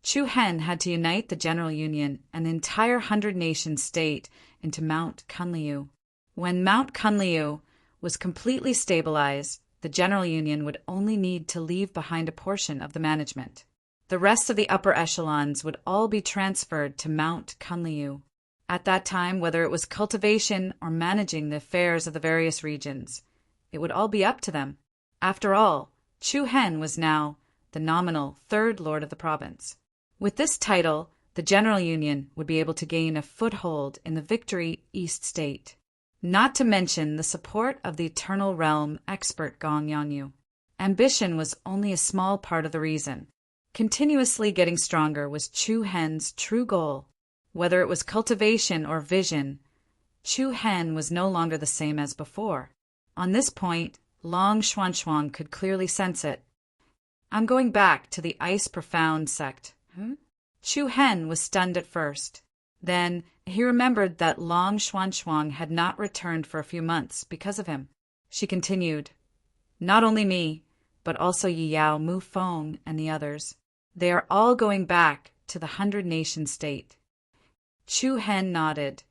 Chu Hen had to unite the General Union and the entire Hundred Nation State into Mount Kunliu. When Mount Kunliu was completely stabilized, the General Union would only need to leave behind a portion of the management. The rest of the upper echelons would all be transferred to Mount Kunliu. At that time, whether it was cultivation or managing the affairs of the various regions, it would all be up to them. After all, Chu Hen was now the nominal third lord of the province. With this title, the General Union would be able to gain a foothold in the Victory East State. Not to mention the support of the Eternal Realm expert Gong Yanyu. Ambition was only a small part of the reason. Continuously getting stronger was Chu Hen's true goal. Whether it was cultivation or vision, Chu Hen was no longer the same as before. On this point, Long Xuanchuang could clearly sense it. I'm going back to the Ice Profound sect. Chu Hen was stunned at first. Then he remembered that Long Xuanchuang had not returned for a few months because of him. She continued, Not only me, but also Yi Yao, Mu Feng, and the others. They are all going back to the Hundred Nation State. Chu Hen nodded.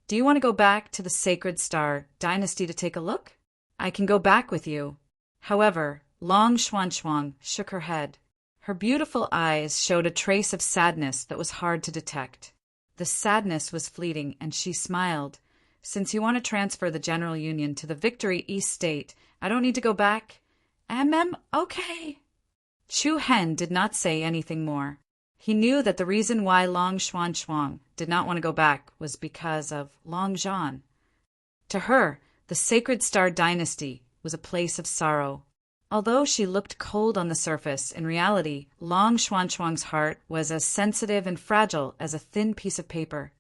Do you want to go back to the Sacred Star Dynasty to take a look? I can go back with you. However, Long Xuanchuang shook her head. Her beautiful eyes showed a trace of sadness that was hard to detect. The sadness was fleeting, and she smiled. Since you want to transfer the General Union to the Victory East State, I don't need to go back. Okay. Chu Hen did not say anything more. He knew that the reason why Long Xuanchuang did not want to go back was because of Long Zhan. To her, the Sacred Star Dynasty was a place of sorrow. Although she looked cold on the surface, in reality, Long Xuanchuang's heart was as sensitive and fragile as a thin piece of paper.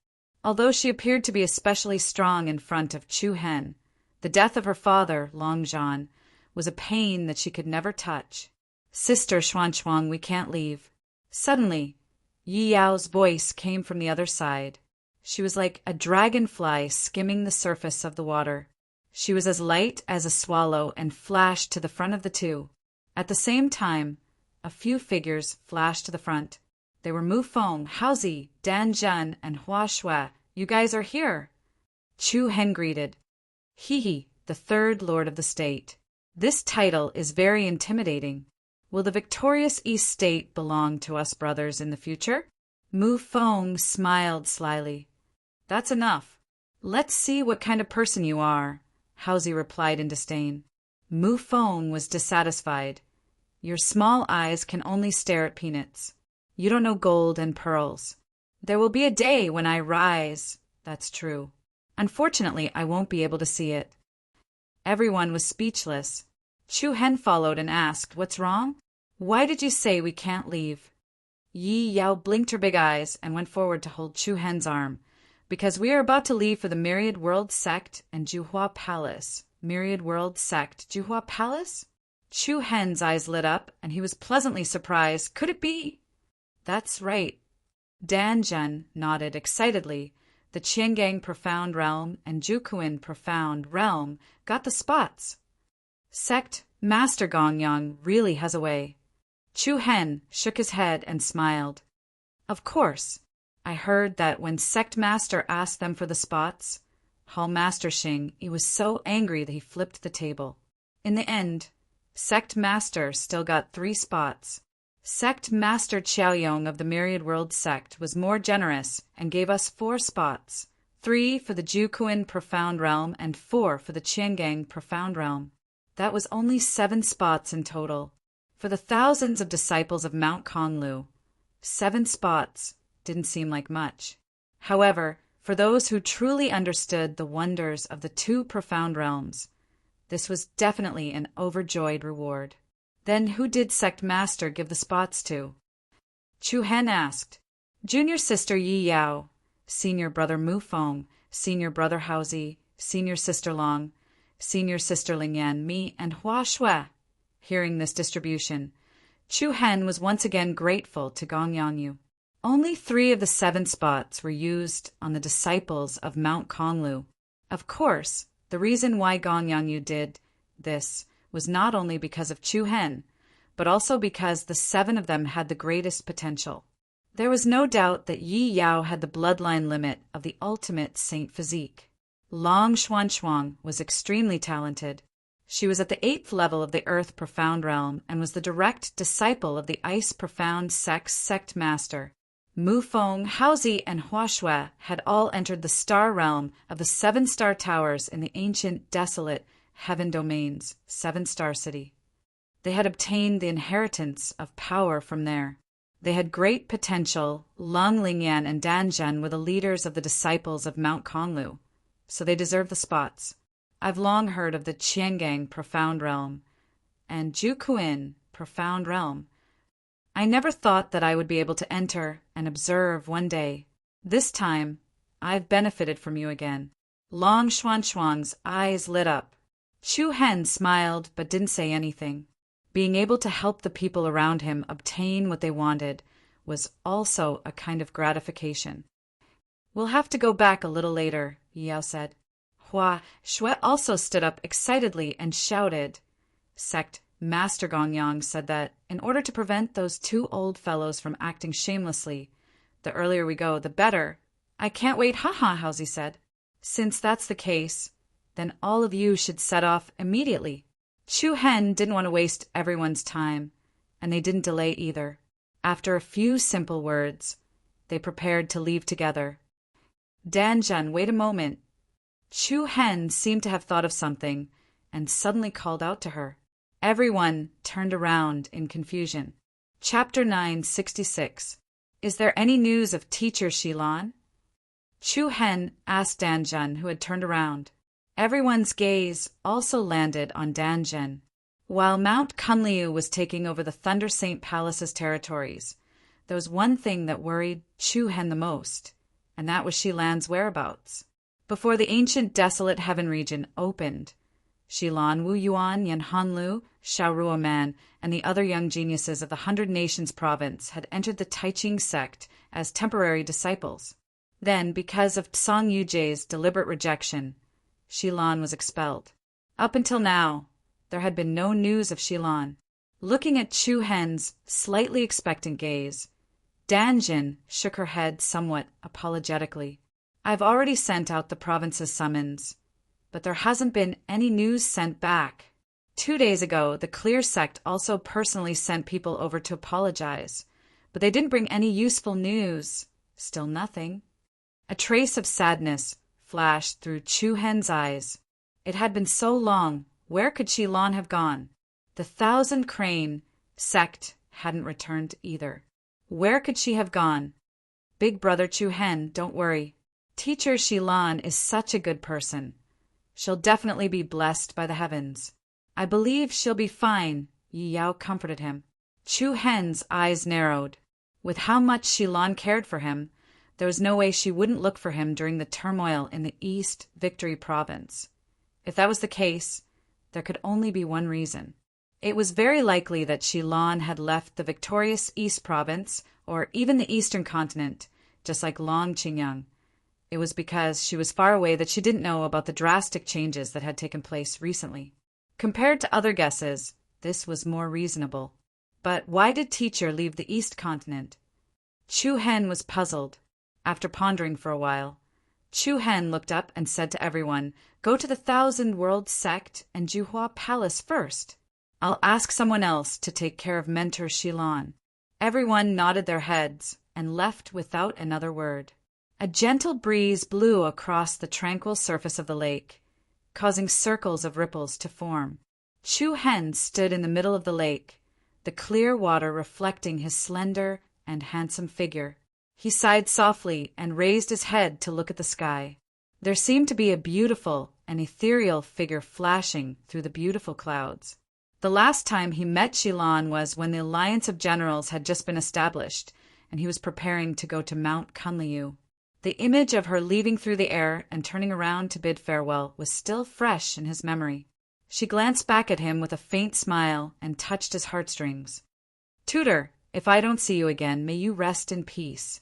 Although she appeared to be especially strong in front of Chu Hen, the death of her father, Long Zhan, was a pain that she could never touch. Sister Xuanchuang, we can't leave. Suddenly, Yi Yao's voice came from the other side. She was like a dragonfly skimming the surface of the water. She was as light as a swallow and flashed to the front of the two. At the same time, a few figures flashed to the front. They were Mu Feng, Haozi, Dan Zhen, and Hua Shui. You guys are here. Chu Hen greeted. Hee hee, the third lord of the state. This title is very intimidating. Will the victorious East State belong to us brothers in the future? Mu Feng smiled slyly. That's enough. Let's see what kind of person you are, Hausi replied in disdain. Mu Feng was dissatisfied. Your small eyes can only stare at peanuts. You don't know gold and pearls. There will be a day when I rise. That's true. Unfortunately, I won't be able to see it. Everyone was speechless. Chu Hen followed and asked, What's wrong? Why did you say we can't leave? Yi Yao blinked her big eyes and went forward to hold Chu Hen's arm. Because we are about to leave for the Myriad World Sect and Juhua Palace. Myriad World Sect, Juhua Palace? Chu Hen's eyes lit up, and he was pleasantly surprised. Could it be? That's right. Dan Zhen nodded excitedly. The Qiangang Profound Realm and Jukuin Profound Realm got the spots. Sect Master Gongyang really has a way. Chu Hen shook his head and smiled. Of course. I heard that when Sect Master asked them for the spots, Hall Master Xing, he was so angry that he flipped the table. In the end, Sect Master still got 3 spots. Sect Master Qiaoyong of the Myriad World Sect was more generous and gave us 4 spots, 3 for the Jukuin Profound Realm and 4 for the Qiangang Profound Realm. That was only 7 spots in total. For the thousands of disciples of Mount Konglu, 7 spots didn't seem like much. However, for those who truly understood the wonders of the 2 profound realms, this was definitely an overjoyed reward. Then who did Sect Master give the spots to? Chu Hen asked. Junior sister Yi Yao, senior brother Mu Feng, senior brother Hausi, senior sister Long, senior sister Ling Yan, me, and Hua Shui. Hearing this distribution, Chu Hen was once again grateful to Gong Yangyu. Only 3 of the 7 spots were used on the disciples of Mount Konglu. Of course, the reason why Gong Yangyu did this was not only because of Chu Hen, but also because the 7 of them had the greatest potential. There was no doubt that Yi Yao had the bloodline limit of the ultimate saint physique. Long Xuanshuang was extremely talented. She was at the 8th level of the Earth Profound Realm and was the direct disciple of the Ice Profound Sect Master. Mu Feng, Hausi, and Hua Shui had all entered the Star Realm of the 7 Star Towers in the ancient, desolate Heaven Domains, 7-Star City. They had obtained the inheritance of power from there. They had great potential. Lung Lingyan and Dan Zhen were the leaders of the disciples of Mount Konglu, so they deserved the spots. I've long heard of the Qiangang Profound Realm and Jukuin Profound Realm. I never thought that I would be able to enter and observe one day. This time, I've benefited from you again. Long Xuanshuang's eyes lit up. Chu Hen smiled but didn't say anything. Being able to help the people around him obtain what they wanted was also a kind of gratification. We'll have to go back a little later, Yao said. Hua Shui also stood up excitedly and shouted. Sect Master Gongyang said that, in order to prevent those 2 old fellows from acting shamelessly, the earlier we go, the better. I can't wait, haha, Hausi said. Since that's the case, then all of you should set off immediately. Chu Hen didn't want to waste everyone's time, and they didn't delay either. After a few simple words, they prepared to leave together. Dan Zhen, wait a moment. Chu Hen seemed to have thought of something and suddenly called out to her. Everyone turned around in confusion. Chapter 966. Is there any news of teacher Shilan? Chu Hen asked Dan Zhen, who had turned around. Everyone's gaze also landed on Dan Zhen. While Mount Kunliu was taking over the Thunder Saint Palace's territories, there was one thing that worried Chu Hen the most, and that was Shilan's whereabouts. Before the ancient desolate heaven region opened, Shilan, Wu Yuan, Yan Hanlu, Xiao Ruoman, and the other young geniuses of the 100 Nations province had entered the Taiching sect as temporary disciples. Then, because of Tsang Yujie's deliberate rejection, Shilan was expelled. Up until now, there had been no news of Shilan. Looking at Chu Hen's slightly expectant gaze, Dan Jin shook her head somewhat apologetically. I've already sent out the province's summons, but there hasn't been any news sent back. 2 days ago, the Clear sect also personally sent people over to apologize, but they didn't bring any useful news. Still nothing. A trace of sadness flashed through Chu Hen's eyes. It had been so long. Where could Shilon have gone? The Thousand Crane sect hadn't returned either. Where could she have gone? Big brother Chu Hen, don't worry. Teacher Shilon is such a good person. She'll definitely be blessed by the heavens. I believe she'll be fine, Yi Yao comforted him. Chu Hen's eyes narrowed. With how much Shilon cared for him, there was no way she wouldn't look for him during the turmoil in the East Victory Province. If that was the case, there could only be one reason. It was very likely that Shilon had left the victorious East Province, or even the Eastern Continent, just like Long Qingyang. It was because she was far away that she didn't know about the drastic changes that had taken place recently. Compared to other guesses, this was more reasonable. But why did teacher leave the East Continent? Chu Hen was puzzled. After pondering for a while, Chu Hen looked up and said to everyone, "Go to the Thousand Worlds sect and Juhua Palace first. I'll ask someone else to take care of Mentor Shilon." Everyone nodded their heads and left without another word. A gentle breeze blew across the tranquil surface of the lake, causing circles of ripples to form. Chu Hen stood in the middle of the lake, the clear water reflecting his slender and handsome figure. He sighed softly and raised his head to look at the sky. There seemed to be a beautiful and ethereal figure flashing through the beautiful clouds. The last time he met Shilon was when the Alliance of Generals had just been established, and he was preparing to go to Mount Kunliu. The image of her leaving through the air and turning around to bid farewell was still fresh in his memory. She glanced back at him with a faint smile and touched his heartstrings. "Tutor, if I don't see you again, may you rest in peace."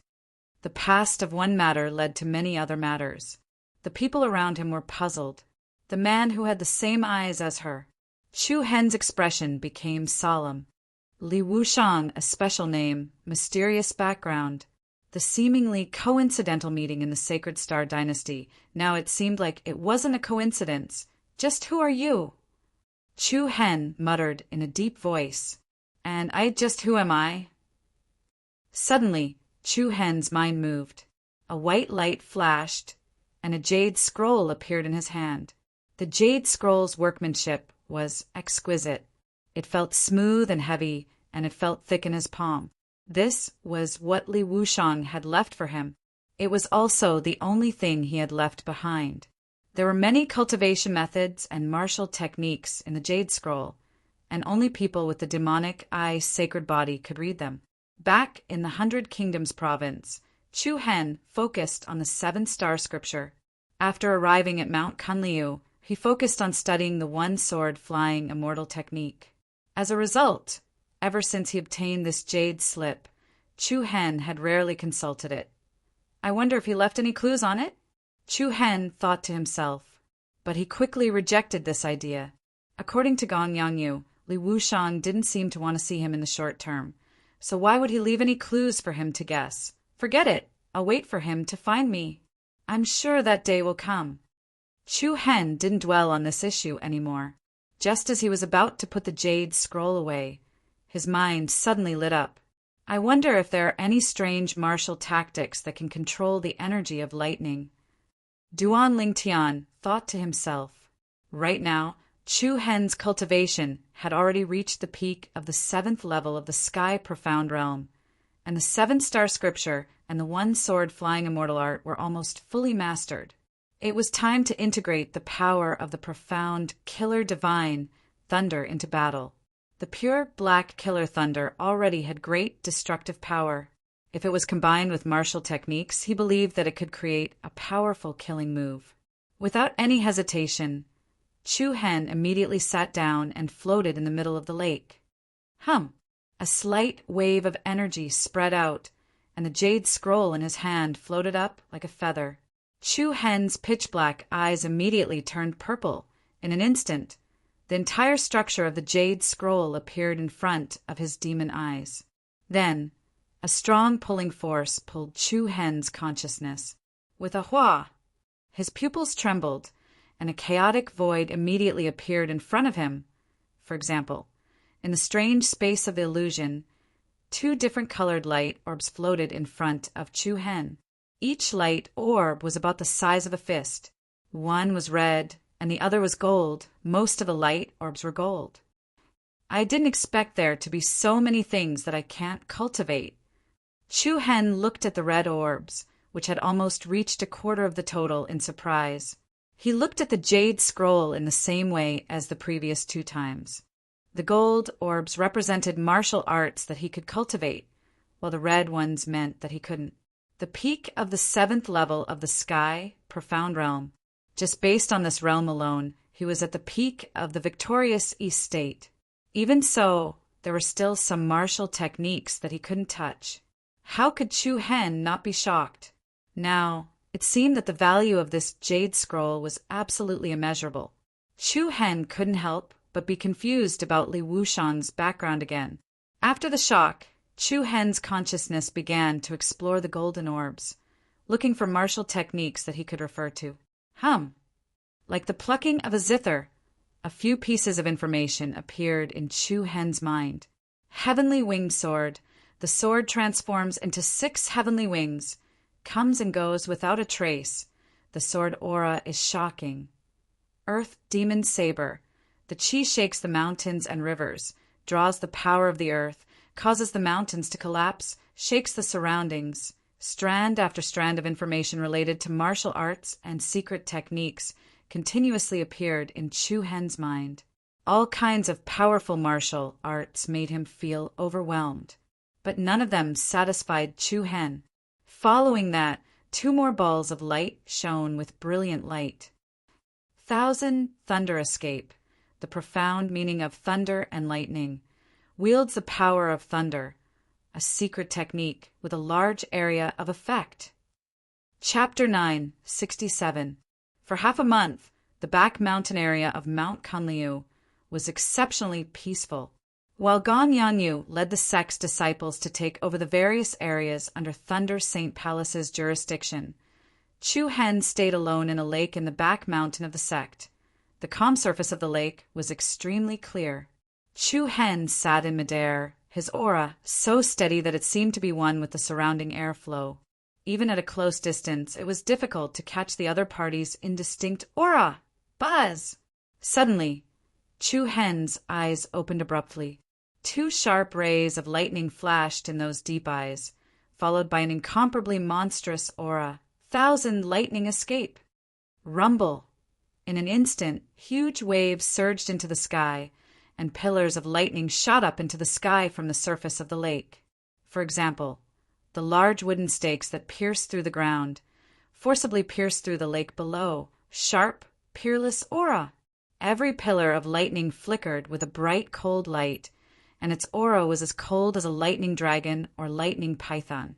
The past of one matter led to many other matters. The people around him were puzzled. The man who had the same eyes as her. Chu Hen's expression became solemn. Li Wushang, a special name, mysterious background. The seemingly coincidental meeting in the Sacred Star Dynasty. Now it seemed like it wasn't a coincidence. Just who are you? Chu Hen muttered in a deep voice. "And who am I?" Suddenly, Chu Hen's mind moved. A white light flashed, and a jade scroll appeared in his hand. The jade scroll's workmanship was exquisite. It felt smooth and heavy, and it felt thick in his palm. This was what Li Wushang had left for him. It was also the only thing he had left behind. There were many cultivation methods and martial techniques in the Jade Scroll, and only people with the demonic eye sacred body could read them. Back in the 100 Kingdoms province, Chu Hen focused on the 7-star scripture. After arriving at Mount Kunliu, he focused on studying the one-sword flying immortal technique. As a result, ever since he obtained this jade slip, Chu Hen had rarely consulted it. I wonder if he left any clues on it? Chu Hen thought to himself, but he quickly rejected this idea. According to Gong Yangyu, Li Wushang didn't seem to want to see him in the short term, so why would he leave any clues for him to guess? Forget it. I'll wait for him to find me. I'm sure that day will come. Chu Hen didn't dwell on this issue anymore. Just as he was about to put the jade scroll away, his mind suddenly lit up. I wonder if there are any strange martial tactics that can control the energy of lightning. Duan Lingtian thought to himself. Right now, Chu Hen's cultivation had already reached the peak of the 7th level of the Sky Profound Realm, and the 7-star scripture and the one-sword flying immortal art were almost fully mastered. It was time to integrate the power of the profound killer divine thunder into battle. The pure black killer thunder already had great destructive power. If it was combined with martial techniques, he believed that it could create a powerful killing move. Without any hesitation, Chu Hen immediately sat down and floated in the middle of the lake. A slight wave of energy spread out, and the jade scroll in his hand floated up like a feather. Chu Hen's pitch-black eyes immediately turned purple. In an instant, the entire structure of the jade scroll appeared in front of his demon eyes. Then, a strong pulling force pulled Chu Hen's consciousness. With a hua, his pupils trembled, and a chaotic void immediately appeared in front of him. For example, in the strange space of the illusion, two different colored light orbs floated in front of Chu Hen. Each light orb was about the size of a fist. One was red, and the other was gold. Most of the light orbs were gold. I didn't expect there to be so many things that I can't cultivate. Chu Hen looked at the red orbs, which had almost reached a quarter of the total, in surprise. He looked at the jade scroll in the same way as the previous 2 times. The gold orbs represented martial arts that he could cultivate, while the red ones meant that he couldn't. The peak of the 7th level of the sky, profound realm. Just based on this realm alone, he was at the peak of the victorious East State. Even so, there were still some martial techniques that he couldn't touch. How could Chu Hen not be shocked? Now, it seemed that the value of this jade scroll was absolutely immeasurable. Chu Hen couldn't help but be confused about Li Wushan's background again. After the shock, Chu Hen's consciousness began to explore the golden orbs, looking for martial techniques that he could refer to. Like the plucking of a zither, a few pieces of information appeared in Chu Hen's mind. Heavenly winged sword. The sword transforms into 6 heavenly wings, comes and goes without a trace. The sword aura is shocking. Earth demon saber. The chi shakes the mountains and rivers, draws the power of the earth, causes the mountains to collapse, shakes the surroundings. Strand after strand of information related to martial arts and secret techniques continuously appeared in Chu Hen's mind. All kinds of powerful martial arts made him feel overwhelmed, but none of them satisfied Chu Hen. Following that, 2 more balls of light shone with brilliant light. 1,000 thunder escape. The profound meaning of thunder and lightning. Wields the power of thunder. A secret technique with a large area of effect. Chapter 9, 67. For half a month, the back mountain area of Mount Kunliu was exceptionally peaceful. While Gong Yanyu led the sect's disciples to take over the various areas under Thunder Saint Palace's jurisdiction, Chu Hen stayed alone in a lake in the back mountain of the sect. The calm surface of the lake was extremely clear. Chu Hen sat in midair, his aura so steady that it seemed to be one with the surrounding airflow. Even at a close distance, it was difficult to catch the other party's indistinct aura. Buzz! Suddenly, Chu Hen's eyes opened abruptly. 2 sharp rays of lightning flashed in those deep eyes, followed by an incomparably monstrous aura. 1,000 lightning escape. Rumble. In an instant, huge waves surged into the sky, and pillars of lightning shot up into the sky from the surface of the lake. For example, the large wooden stakes that pierced through the ground, forcibly pierced through the lake below. Sharp, peerless aura. Every pillar of lightning flickered with a bright, cold light, and its aura was as cold as a lightning dragon or lightning python.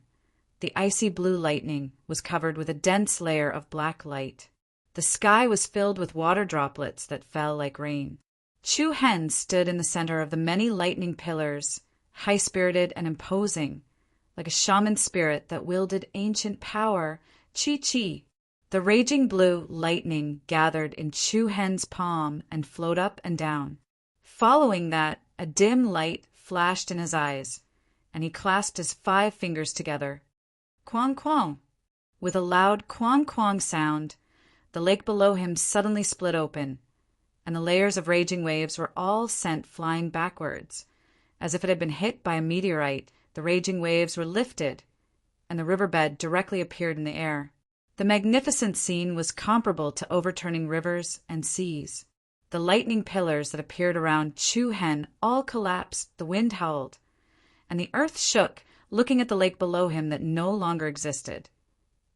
The icy blue lightning was covered with a dense layer of black light. The sky was filled with water droplets that fell like rain. Chu Hen stood in the center of the many lightning pillars, high-spirited and imposing, like a shaman spirit that wielded ancient power. Chi-chi. The raging blue lightning gathered in Chu Hen's palm and flowed up and down. Following that, a dim light flashed in his eyes, and he clasped his 5 fingers together. Quang quang! With a loud quang quang sound, the lake below him suddenly split open, and the layers of raging waves were all sent flying backwards. As if it had been hit by a meteorite, the raging waves were lifted, and the riverbed directly appeared in the air. The magnificent scene was comparable to overturning rivers and seas. The lightning pillars that appeared around Chu Hen all collapsed, the wind howled, and the earth shook, looking at the lake below him that no longer existed.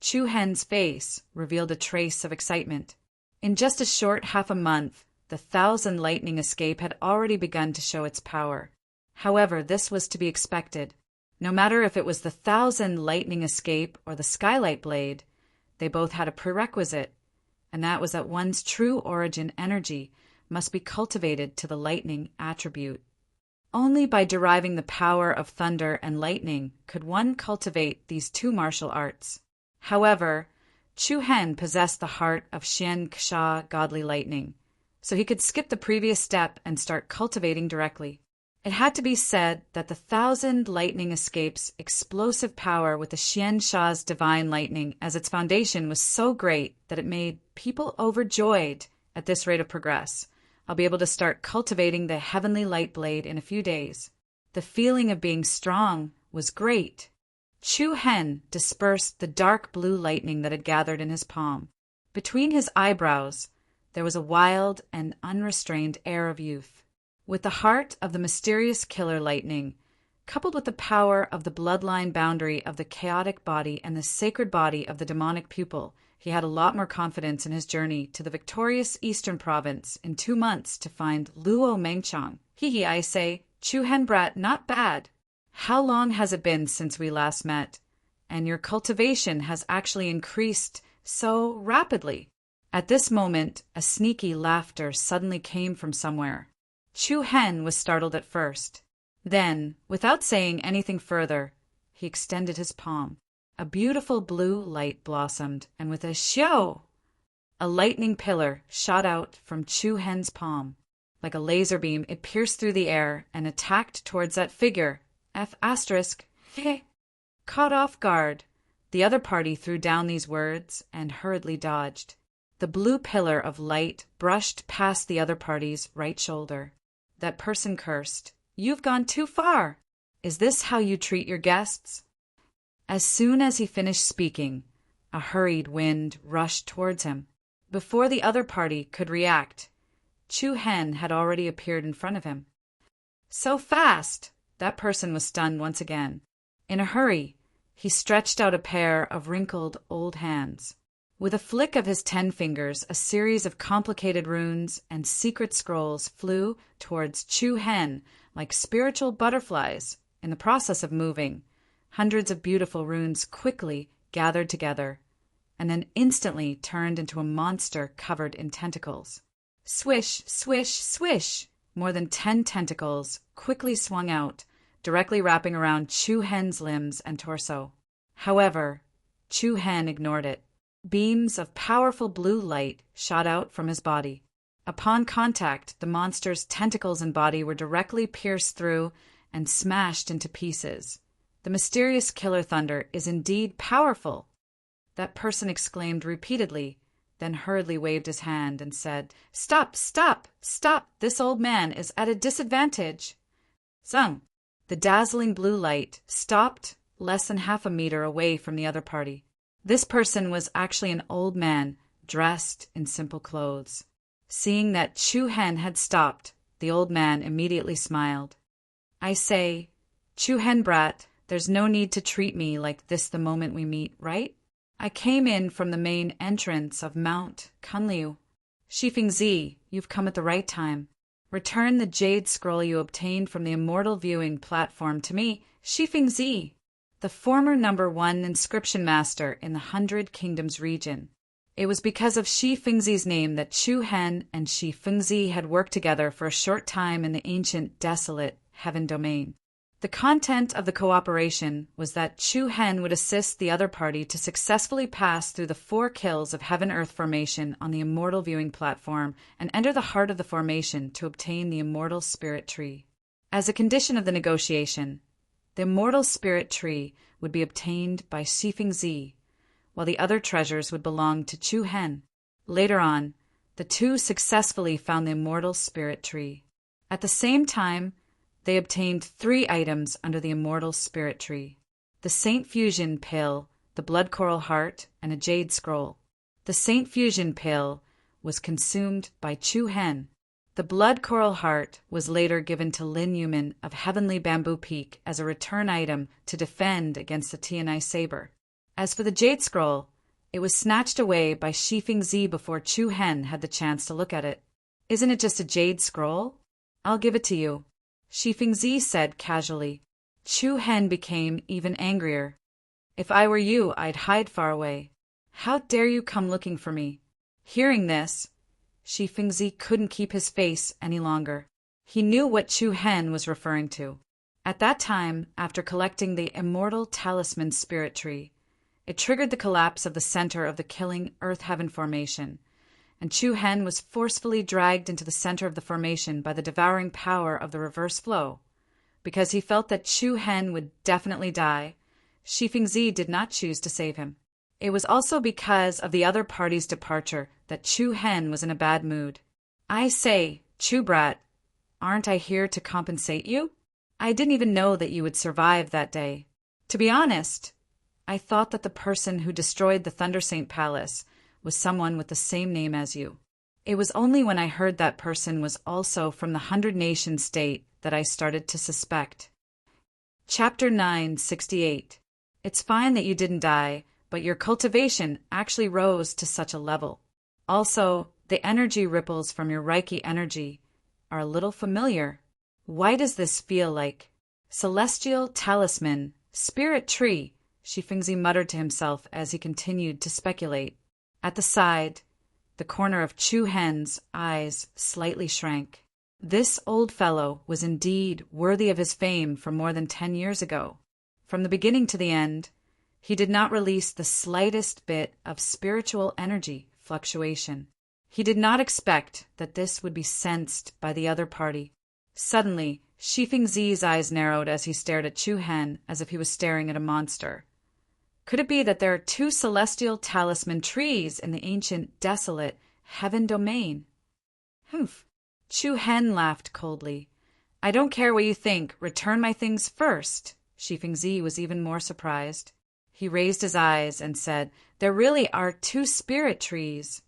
Chu Hen's face revealed a trace of excitement. In just a short half a month, the 1,000 lightning escape had already begun to show its power. However, this was to be expected. No matter if it was the 1,000 lightning escape or the skylight blade, they both had a prerequisite, and that was that one's true origin energy must be cultivated to the lightning attribute. Only by deriving the power of thunder and lightning could one cultivate these 2 martial arts. However, Chu Hen possessed the heart of Xian Ksha, godly lightning, so he could skip the previous step and start cultivating directly. It had to be said that the 1,000 lightning escapes explosive power with the Xian Sha's divine lightning as its foundation was so great that it made people overjoyed. At this rate of progress, I'll be able to start cultivating the heavenly light blade in a few days. The feeling of being strong was great. Chu Hen dispersed the dark blue lightning that had gathered in his palm. Between his eyebrows, there was a wild and unrestrained air of youth. With the heart of the mysterious killer lightning, coupled with the power of the bloodline boundary of the chaotic body and the sacred body of the demonic pupil, he had a lot more confidence in his journey to the victorious Eastern Province in 2 months to find Luo Mengchang. Hee, I say, Chu Hen brat, not bad. How long has it been since we last met? And your cultivation has actually increased so rapidly. At this moment, a sneaky laughter suddenly came from somewhere. Chu Hen was startled at first. Then, without saying anything further, he extended his palm. A beautiful blue light blossomed, and with a xiao, a lightning pillar shot out from Chu Hen's palm. Like a laser beam, it pierced through the air and attacked towards that figure. Caught off guard, the other party threw down these words and hurriedly dodged. The blue pillar of light brushed past the other party's right shoulder. That person cursed. You've gone too far. Is this how you treat your guests? As soon as he finished speaking, a hurried wind rushed towards him. Before the other party could react, Chu Hen had already appeared in front of him. So fast! That person was stunned once again. In a hurry, he stretched out a pair of wrinkled old hands. With a flick of his 10 fingers, a series of complicated runes and secret scrolls flew towards Chu Hen like spiritual butterflies. In the process of moving, hundreds of beautiful runes quickly gathered together, and then instantly turned into a monster covered in tentacles. Swish, swish, swish! More than 10 tentacles quickly swung out, directly wrapping around Chu Hen's limbs and torso. However, Chu Hen ignored it. Beams of powerful blue light shot out from his body. Upon contact, the monster's tentacles and body were directly pierced through and smashed into pieces. The mysterious killer thunder is indeed powerful. That person exclaimed repeatedly, then hurriedly waved his hand and said, Stop, stop, stop! This old man is at a disadvantage. Zung! The dazzling blue light stopped less than half a meter away from the other party. This person was actually an old man, dressed in simple clothes. Seeing that Chu Hen had stopped, the old man immediately smiled. I say, Chu Hen brat, there's no need to treat me like this the moment we meet, right? I came in from the main entrance of Mount Kunliu. Shifeng Zi, you've come at the right time. Return the jade scroll you obtained from the immortal viewing platform to me, Shifeng Zi, the former #1 inscription master in the 100 Kingdoms region. It was because of Shifeng Zi's name that Chu Hen and Shifeng Zi had worked together for a short time in the ancient desolate Heaven Domain. The content of the cooperation was that Chu Hen would assist the other party to successfully pass through the 4 kills of Heaven-Earth formation on the immortal viewing platform and enter the heart of the formation to obtain the immortal spirit tree. As a condition of the negotiation, the immortal spirit tree would be obtained by Shifeng Zi, while the other treasures would belong to Chu Hen. Later on, the two successfully found the immortal spirit tree. At the same time, they obtained 3 items under the immortal spirit tree: the Saint Fusion pill, the blood coral heart, and a jade scroll. The Saint Fusion pill was consumed by Chu Hen. The blood coral heart was later given to Lin Yuman of Heavenly Bamboo Peak as a return item to defend against the Tianai saber. As for the jade scroll, it was snatched away by Shifeng Zi before Chu Hen had the chance to look at it. Isn't it just a jade scroll? I'll give it to you, Shifeng Zi said casually. Chu Hen became even angrier. If I were you, I'd hide far away. How dare you come looking for me? Hearing this, Shifeng Zi couldn't keep his face any longer. He knew what Chu Hen was referring to. At that time, after collecting the immortal talisman spirit tree, It triggered the collapse of the center of the killing Earth-Heaven formation, and Chu Hen was forcefully dragged into the center of the formation by the devouring power of the reverse flow. Because he felt that Chu Hen would definitely die, Shifeng Zi did not choose to save him. It was also because of the other party's departure that Chu Hen was in a bad mood. I say, Chu Brat, aren't I here to compensate you? I didn't even know that you would survive that day. To be honest, I thought that the person who destroyed the Thunder Saint Palace was someone with the same name as you. It was only when I heard that person was also from the 100-nation state that I started to suspect. Chapter 968. It's fine that you didn't die, but your cultivation actually rose to such a level. Also, the energy ripples from your Reiki energy are a little familiar. Why does this feel like? Celestial talisman, spirit tree, Shifeng Zi muttered to himself as he continued to speculate. At the side, the corner of Chu Hen's eyes slightly shrank. This old fellow was indeed worthy of his fame from more than 10 years ago. From the beginning to the end, he did not release the slightest bit of spiritual energy fluctuation. He did not expect that this would be sensed by the other party. Suddenly, Shifeng Zi's eyes narrowed as he stared at Chu Hen as if he was staring at a monster. Could it be that there are 2 celestial talisman trees in the ancient, desolate heaven domain? Humph. Chu Hen laughed coldly. I don't care what you think. Return my things first. Shifeng Zi was even more surprised. He raised his eyes and said, There really are 2 spirit trees.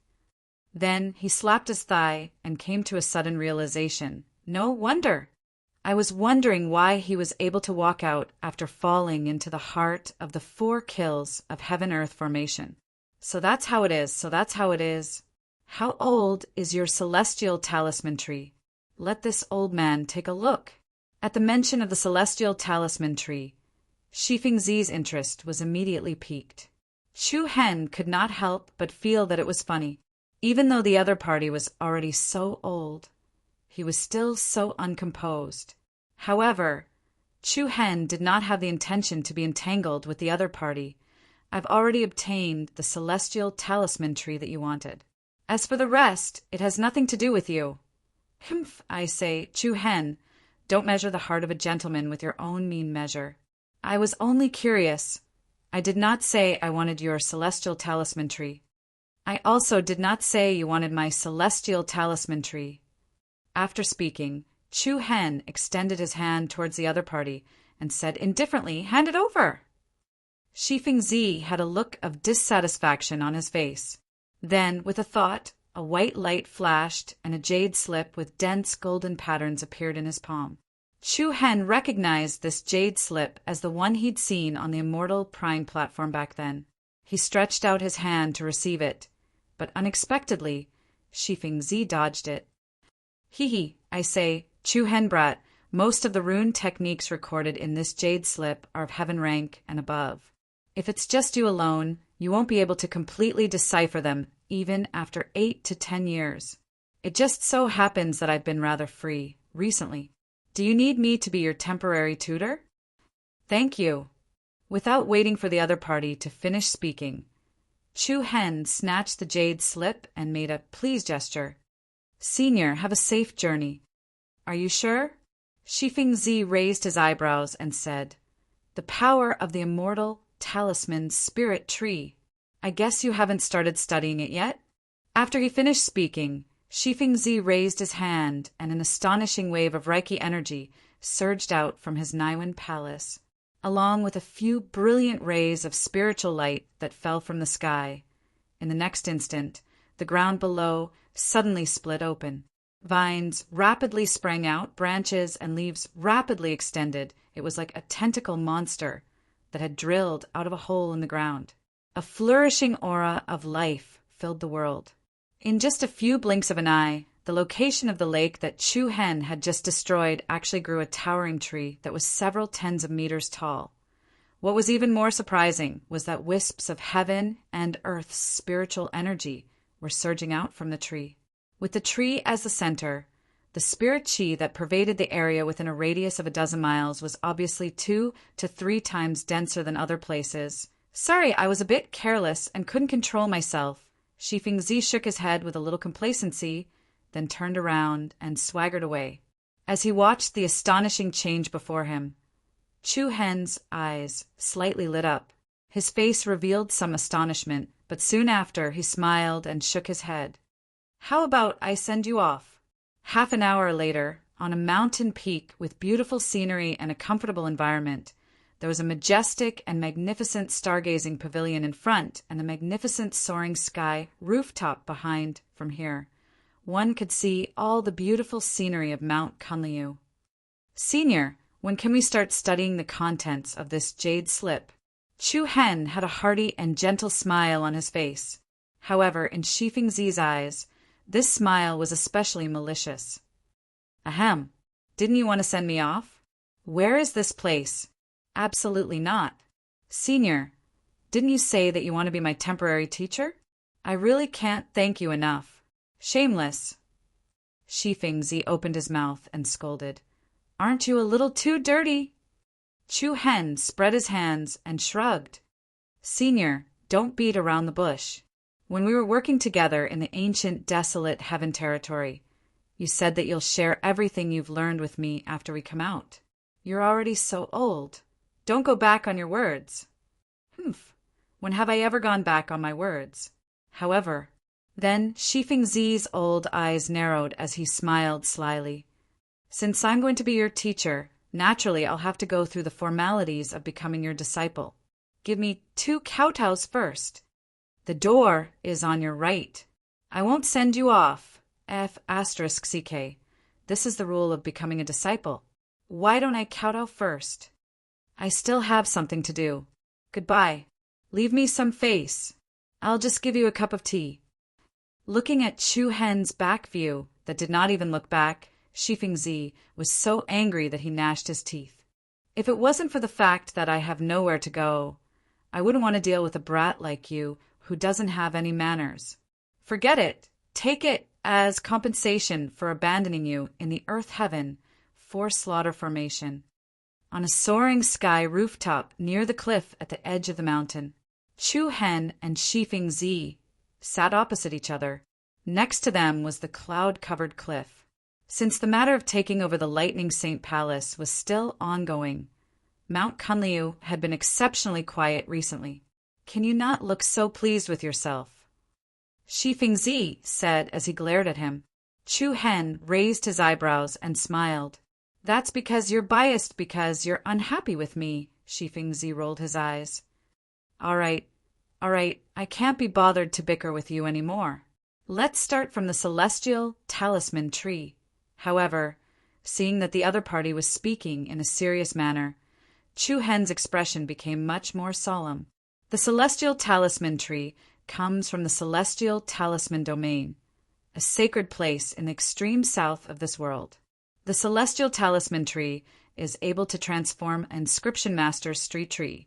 Then he slapped his thigh and came to a sudden realization. No wonder. I was wondering why he was able to walk out after falling into the heart of the 4 kills of Heaven-Earth formation. So that's how it is. How old is your celestial talisman tree? Let this old man take a look. At the mention of the celestial talisman tree, Shifeng Zi's interest was immediately piqued. Chu Hen could not help but feel that it was funny. Even though the other party was already so old, he was still so uncomposed. However, Chu Hen did not have the intention to be entangled with the other party. I've already obtained the celestial talisman tree that you wanted. As for the rest, it has nothing to do with you. Humph, I say, Chu Hen, don't measure the heart of a gentleman with your own mean measure. I was only curious. I did not say I wanted your celestial talisman tree. I also did not say you wanted my celestial talisman tree. After speaking, Chu Hen extended his hand towards the other party and said indifferently, Hand it over. Shifeng Zi had a look of dissatisfaction on his face. Then, with a thought, a white light flashed and a jade slip with dense golden patterns appeared in his palm. Chu Hen recognized this jade slip as the one he'd seen on the Immortal Prime platform back then. He stretched out his hand to receive it, but unexpectedly, Shifeng Zi dodged it. Hee, I say, Chu Hen brat, most of the rune techniques recorded in this jade slip are of heaven rank and above. If it's just you alone, you won't be able to completely decipher them even after 8 to 10 years. It just so happens that I've been rather free recently. Do you need me to be your temporary tutor? Thank you. Without waiting for the other party to finish speaking, Chu Hen snatched the jade slip and made a please gesture. Senior, have a safe journey. Are you sure? Shifeng Zi raised his eyebrows and said, The power of the immortal talisman spirit tree. I guess you haven't started studying it yet? After he finished speaking, Shifeng Zi raised his hand and an astonishing wave of Reiki energy surged out from his Niwen palace, along with a few brilliant rays of spiritual light that fell from the sky. In the next instant, the ground below suddenly split open. Vines rapidly sprang out, branches and leaves rapidly extended. It was like a tentacle monster that had drilled out of a hole in the ground. A flourishing aura of life filled the world. In just a few blinks of an eye, the location of the lake that Chu Hen had just destroyed actually grew a towering tree that was several tens of meters tall. What was even more surprising was that wisps of heaven and earth's spiritual energy were surging out from the tree. With the tree as the center, the spirit chi that pervaded the area within a radius of 12 miles was obviously 2 to 3 times denser than other places, Sorry, I was a bit careless and couldn't control myself. Shifeng Zi shook his head with a little complacency, then turned around and swaggered away. As he watched the astonishing change before him, Chu Hen's eyes slightly lit up. His face revealed some astonishment, but soon after he smiled and shook his head. How about I send you off? Half an hour later, on a mountain peak with beautiful scenery and a comfortable environment, there was a majestic and magnificent stargazing pavilion in front and a magnificent soaring sky rooftop behind. From here, one could see all the beautiful scenery of Mount Kunliu. Senior, when can we start studying the contents of this jade slip? Chu Hen had a hearty and gentle smile on his face. However, in Shifeng Zi's eyes, this smile was especially malicious. Ahem, didn't you want to send me off? Where is this place? Absolutely not. Senior, didn't you say that you want to be my temporary teacher? I really can't thank you enough. Shameless. Shifeng Zi opened his mouth and scolded. Aren't you a little too dirty? Chu Hen spread his hands and shrugged. Senior, don't beat around the bush. When we were working together in the ancient desolate heaven territory, you said that you'll share everything you've learned with me after we come out. You're already so old. Don't go back on your words. Humph. When have I ever gone back on my words? However, then Shifeng Zi's old eyes narrowed as he smiled slyly. Since I'm going to be your teacher, naturally I'll have to go through the formalities of becoming your disciple. Give me 2 kowtows first. The door is on your right. I won't send you off. F***CK. This is the rule of becoming a disciple. Why don't I kowtow first? I still have something to do. Goodbye. Leave me some face. I'll just give you a cup of tea. Looking at Chu Hen's back view that did not even look back, Shifeng Zi was so angry that he gnashed his teeth. If it wasn't for the fact that I have nowhere to go, I wouldn't want to deal with a brat like you who doesn't have any manners. Forget it. Take it as compensation for abandoning you in the Earth Heaven for slaughter formation. On a soaring sky rooftop near the cliff at the edge of the mountain, Chu Hen and Shifeng Zi sat opposite each other. Next to them was the cloud-covered cliff. Since the matter of taking over the Lightning Saint Palace was still ongoing, Mount Kunliu had been exceptionally quiet recently. Can you not look so pleased with yourself? Shifeng Zi said as he glared at him. Chu Hen raised his eyebrows and smiled. That's because you're biased because you're unhappy with me. Shifeng Zi rolled his eyes. All right, I can't be bothered to bicker with you anymore. Let's start from the celestial talisman tree. However, seeing that the other party was speaking in a serious manner, Chu Hen's expression became much more solemn. The celestial talisman tree comes from the celestial talisman domain, a sacred place in the extreme south of this world. The celestial talisman tree is able to transform an inscription master's street tree,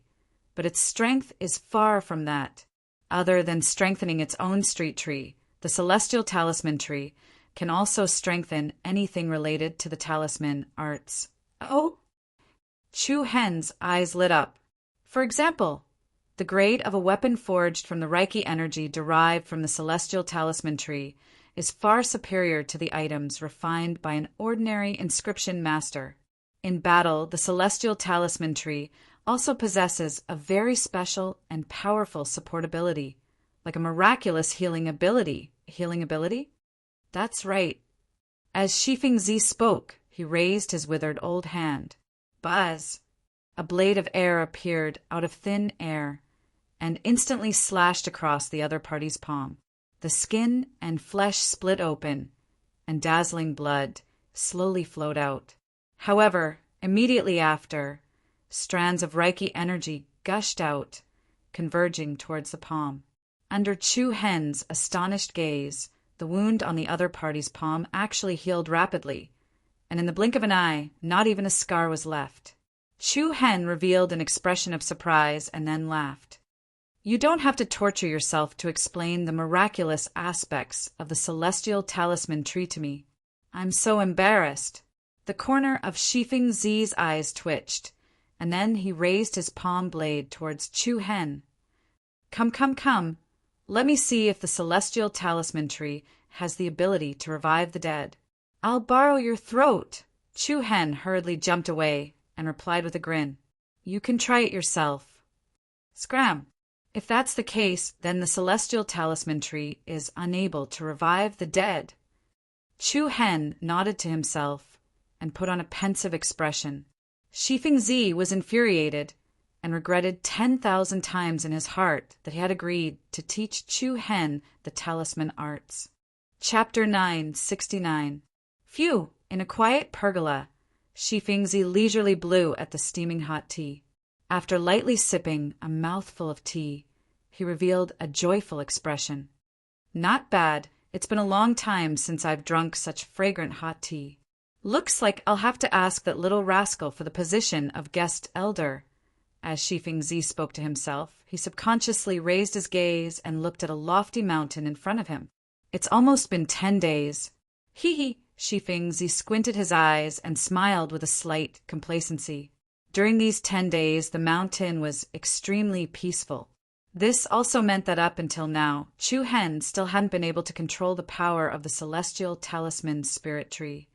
but its strength is far from that. Other than strengthening its own street tree, the celestial talisman tree can also strengthen anything related to the talisman arts. Oh! Chu Hen's eyes lit up. For example, the grade of a weapon forged from the Reiki energy derived from the celestial talisman tree is far superior to the items refined by an ordinary inscription master. In battle, the celestial talisman tree also possesses a very special and powerful support ability, like a miraculous healing ability. Healing ability? That's right. As Shifeng Zi spoke, he raised his withered old hand. Buzz! A blade of air appeared out of thin air and instantly slashed across the other party's palm. The skin and flesh split open, and dazzling blood slowly flowed out. However, immediately after, strands of Reiki energy gushed out, converging towards the palm. Under Chu Hen's astonished gaze, the wound on the other party's palm actually healed rapidly, and in the blink of an eye, not even a scar was left. Chu Hen revealed an expression of surprise and then laughed. You don't have to torture yourself to explain the miraculous aspects of the celestial talisman tree to me. I'm so embarrassed. The corner of Shifeng Zi's eyes twitched, and then he raised his palm blade towards Chu Hen. Come, come, come. Let me see if the celestial talisman tree has the ability to revive the dead. I'll borrow your throat. Chu Hen hurriedly jumped away and replied with a grin. You can try it yourself. Scram. If that's the case, then the celestial talisman tree is unable to revive the dead. Chu Hen nodded to himself and put on a pensive expression. Shifeng Zi was infuriated and regretted 10,000 times in his heart that he had agreed to teach Chu Hen the talisman arts. Chapter 969. Phew! In a quiet pergola, Shifeng Zi leisurely blew at the steaming hot tea. After lightly sipping a mouthful of tea, he revealed a joyful expression. Not bad. It's been a long time since I've drunk such fragrant hot tea. Looks like I'll have to ask that little rascal for the position of guest elder. As Shifeng Zi spoke to himself, he subconsciously raised his gaze and looked at a lofty mountain in front of him. It's almost been 10 days. Hee. Shifeng Zi squinted his eyes and smiled with a slight complacency. During these 10 days, the mountain was extremely peaceful. This also meant that up until now, Chu Hen still hadn't been able to control the power of the celestial talisman spirit tree.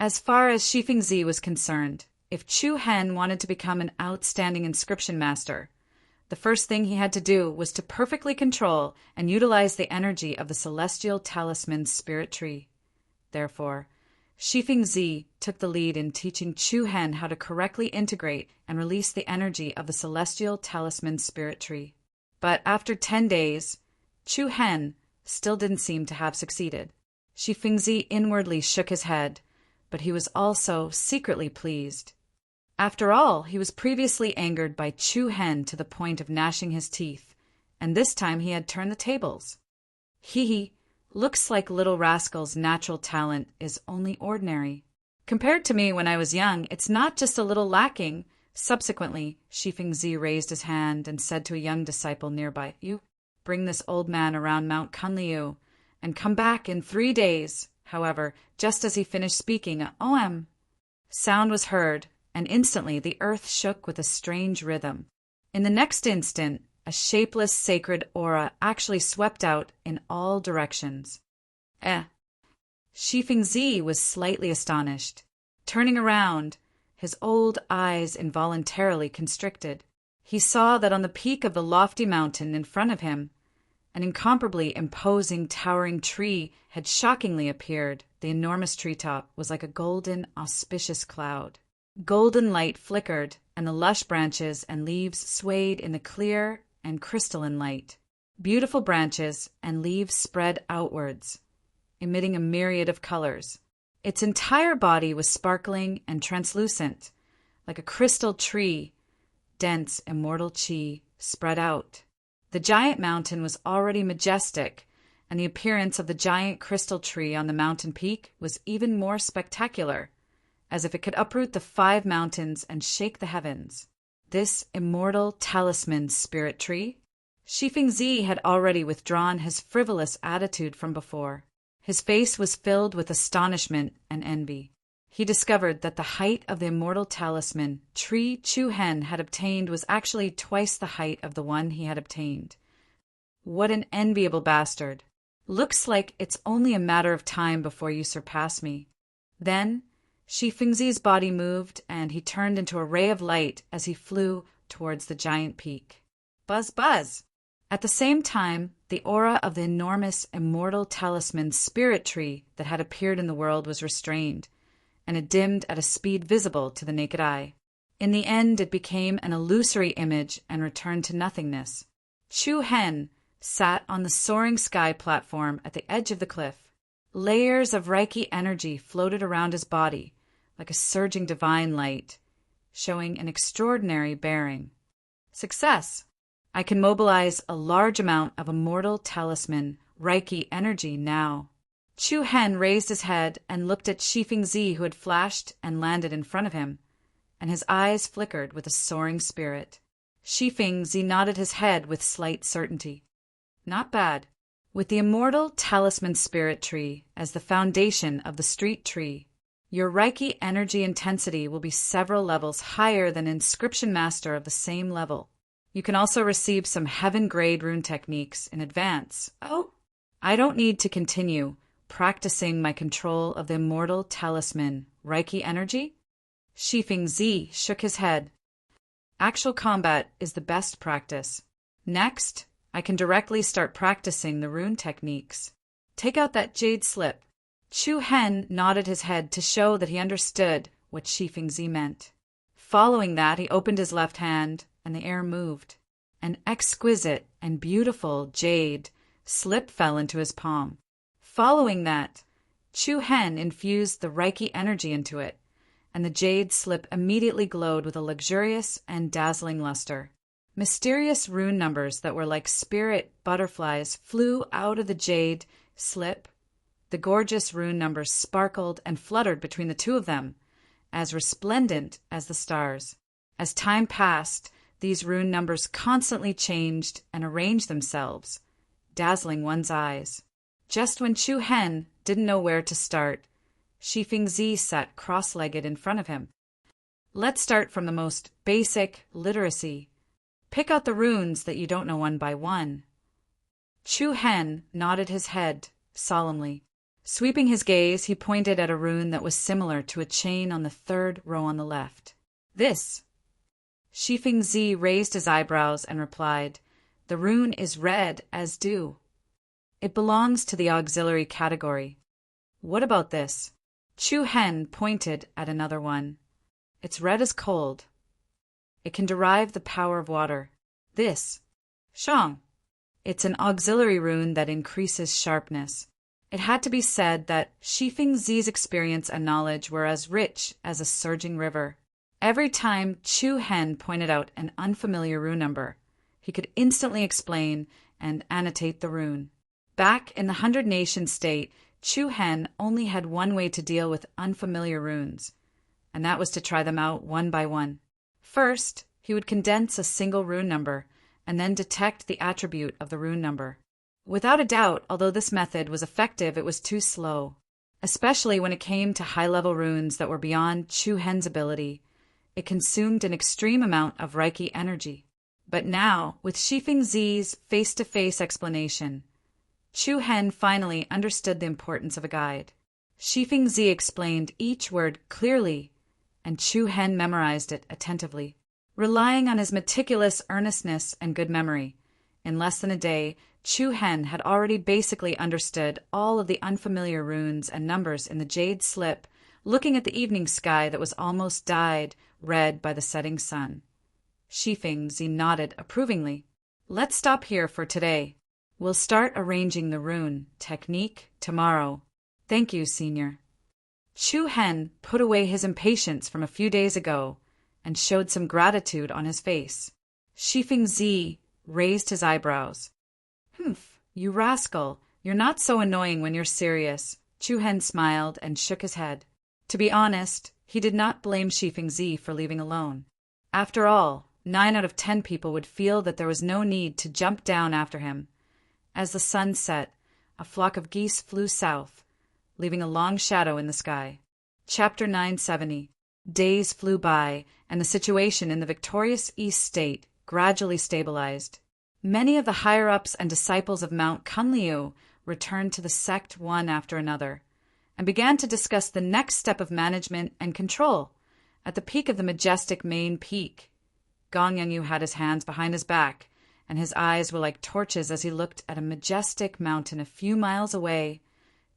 As far as Shifeng Zi was concerned, if Chu Hen wanted to become an outstanding inscription master, the first thing he had to do was to perfectly control and utilize the energy of the celestial talisman spirit tree. Therefore, Shifeng Zi took the lead in teaching Chu Hen how to correctly integrate and release the energy of the celestial talisman spirit tree. But after 10 days, Chu Hen still didn't seem to have succeeded. Shifeng Zi inwardly shook his head, but he was also secretly pleased. After all, he was previously angered by Chu Hen to the point of gnashing his teeth, and this time he had turned the tables. Hee. Looks like little rascal's natural talent is only ordinary. Compared to me when I was young, it's not just a little lacking. Subsequently, Shifeng Zi raised his hand and said to a young disciple nearby, You bring this old man around Mount Kunliu and come back in 3 days. However, just as he finished speaking, a OM sound was heard, and instantly the earth shook with a strange rhythm. In the next instant, a shapeless sacred aura actually swept out in all directions. Shifeng Zi was slightly astonished. Turning around, his old eyes involuntarily constricted. He saw that on the peak of the lofty mountain in front of him, an incomparably imposing towering tree had shockingly appeared. The enormous treetop was like a golden, auspicious cloud. Golden light flickered, and the lush branches and leaves swayed in the clear and crystalline light. Beautiful branches and leaves spread outwards, emitting a myriad of colors. Its entire body was sparkling and translucent, like a crystal tree. Dense, immortal qi spread out. The giant mountain was already majestic, and the appearance of the giant crystal tree on the mountain peak was even more spectacular, as if it could uproot the 5 mountains and shake the heavens. This immortal talisman spirit tree? Shifeng Zi had already withdrawn his frivolous attitude from before. His face was filled with astonishment and envy. He discovered that the height of the immortal talisman tree Chu Hen had obtained was actually twice the height of the one he had obtained. What an enviable bastard! Looks like it's only a matter of time before you surpass me. Then, Shifeng Zi's body moved, and he turned into a ray of light as he flew towards the giant peak. Buzz, buzz! At the same time, the aura of the enormous immortal talisman spirit tree that had appeared in the world was restrained, and it dimmed at a speed visible to the naked eye. In the end, it became an illusory image and returned to nothingness. Chu Hen sat on the soaring sky platform at the edge of the cliff. Layers of Reiki energy floated around his body, like a surging divine light, showing an extraordinary bearing. Success! I can mobilize a large amount of immortal talisman Reiki energy now. Chu Hen raised his head and looked at Shifeng Zi, who had flashed and landed in front of him, and his eyes flickered with a soaring spirit. Shifeng Zi nodded his head with slight certainty. Not bad. With the immortal talisman spirit tree as the foundation of the street tree, your Reiki energy intensity will be several levels higher than an inscription master of the same level. You can also receive some heaven-grade rune techniques in advance. Oh, I don't need to continue practicing my control of the immortal talisman, Reiki energy? Shifeng Zi shook his head. Actual combat is the best practice. Next, I can directly start practicing the rune techniques. Take out that jade slip. Chu Hen nodded his head to show that he understood what Shifeng Zi meant. Following that, he opened his left hand, and the air moved. An exquisite and beautiful jade slip fell into his palm. Following that, Chu Hen infused the Reiki energy into it, and the jade slip immediately glowed with a luxurious and dazzling luster. Mysterious rune numbers that were like spirit butterflies flew out of the jade slip. The gorgeous rune numbers sparkled and fluttered between the two of them, as resplendent as the stars. As time passed, these rune numbers constantly changed and arranged themselves, dazzling one's eyes. Just when Chu Hen didn't know where to start, Shifeng Zi sat cross-legged in front of him. Let's start from the most basic literacy. Pick out the runes that you don't know one by one. Chu Hen nodded his head solemnly. Sweeping his gaze, he pointed at a rune that was similar to a chain on the third row on the left. This. Shifeng Zi raised his eyebrows and replied, "The rune is red as dew. It belongs to the auxiliary category." "What about this?" Chu Hen pointed at another one. "It's red as cold. It can derive the power of water." "This." "Shang." "It's an auxiliary rune that increases sharpness." It had to be said that Shifeng Zi's experience and knowledge were as rich as a surging river. Every time Chu Hen pointed out an unfamiliar rune number, he could instantly explain and annotate the rune. Back in the 100-Nation state, Chu Hen only had one way to deal with unfamiliar runes, and that was to try them out one by one. First, he would condense a single rune number and then detect the attribute of the rune number. Without a doubt, although this method was effective, it was too slow, especially when it came to high-level runes that were beyond Chu Hen's ability. It consumed an extreme amount of Reiki energy. But now, with Shifeng Zi's face-to-face explanation, Chu Hen finally understood the importance of a guide. Shifeng Zi explained each word clearly, and Chu Hen memorized it attentively. Relying on his meticulous earnestness and good memory, in less than a day, Chu Hen had already basically understood all of the unfamiliar runes and numbers in the jade slip, looking at the evening sky that was almost dyed red by the setting sun. Shifeng Zi nodded approvingly. "Let's stop here for today. We'll start arranging the rune technique tomorrow." "Thank you, Senior." Chu Hen put away his impatience from a few days ago and showed some gratitude on his face. Shifeng Zi raised his eyebrows. "Humph, you rascal. You're not so annoying when you're serious." Chu Hen smiled and shook his head. To be honest, he did not blame Shifeng Zi for leaving alone. After all, 9 out of 10 people would feel that there was no need to jump down after him. As the sun set, a flock of geese flew south, leaving a long shadow in the sky. Chapter 970. Days flew by, and the situation in the victorious East State gradually stabilized. Many of the higher-ups and disciples of Mount Kunliu returned to the sect one after another, and began to discuss the next step of management and control. At the peak of the majestic main peak, Gong Yangyu had his hands behind his back, and his eyes were like torches as he looked at a majestic mountain a few miles away.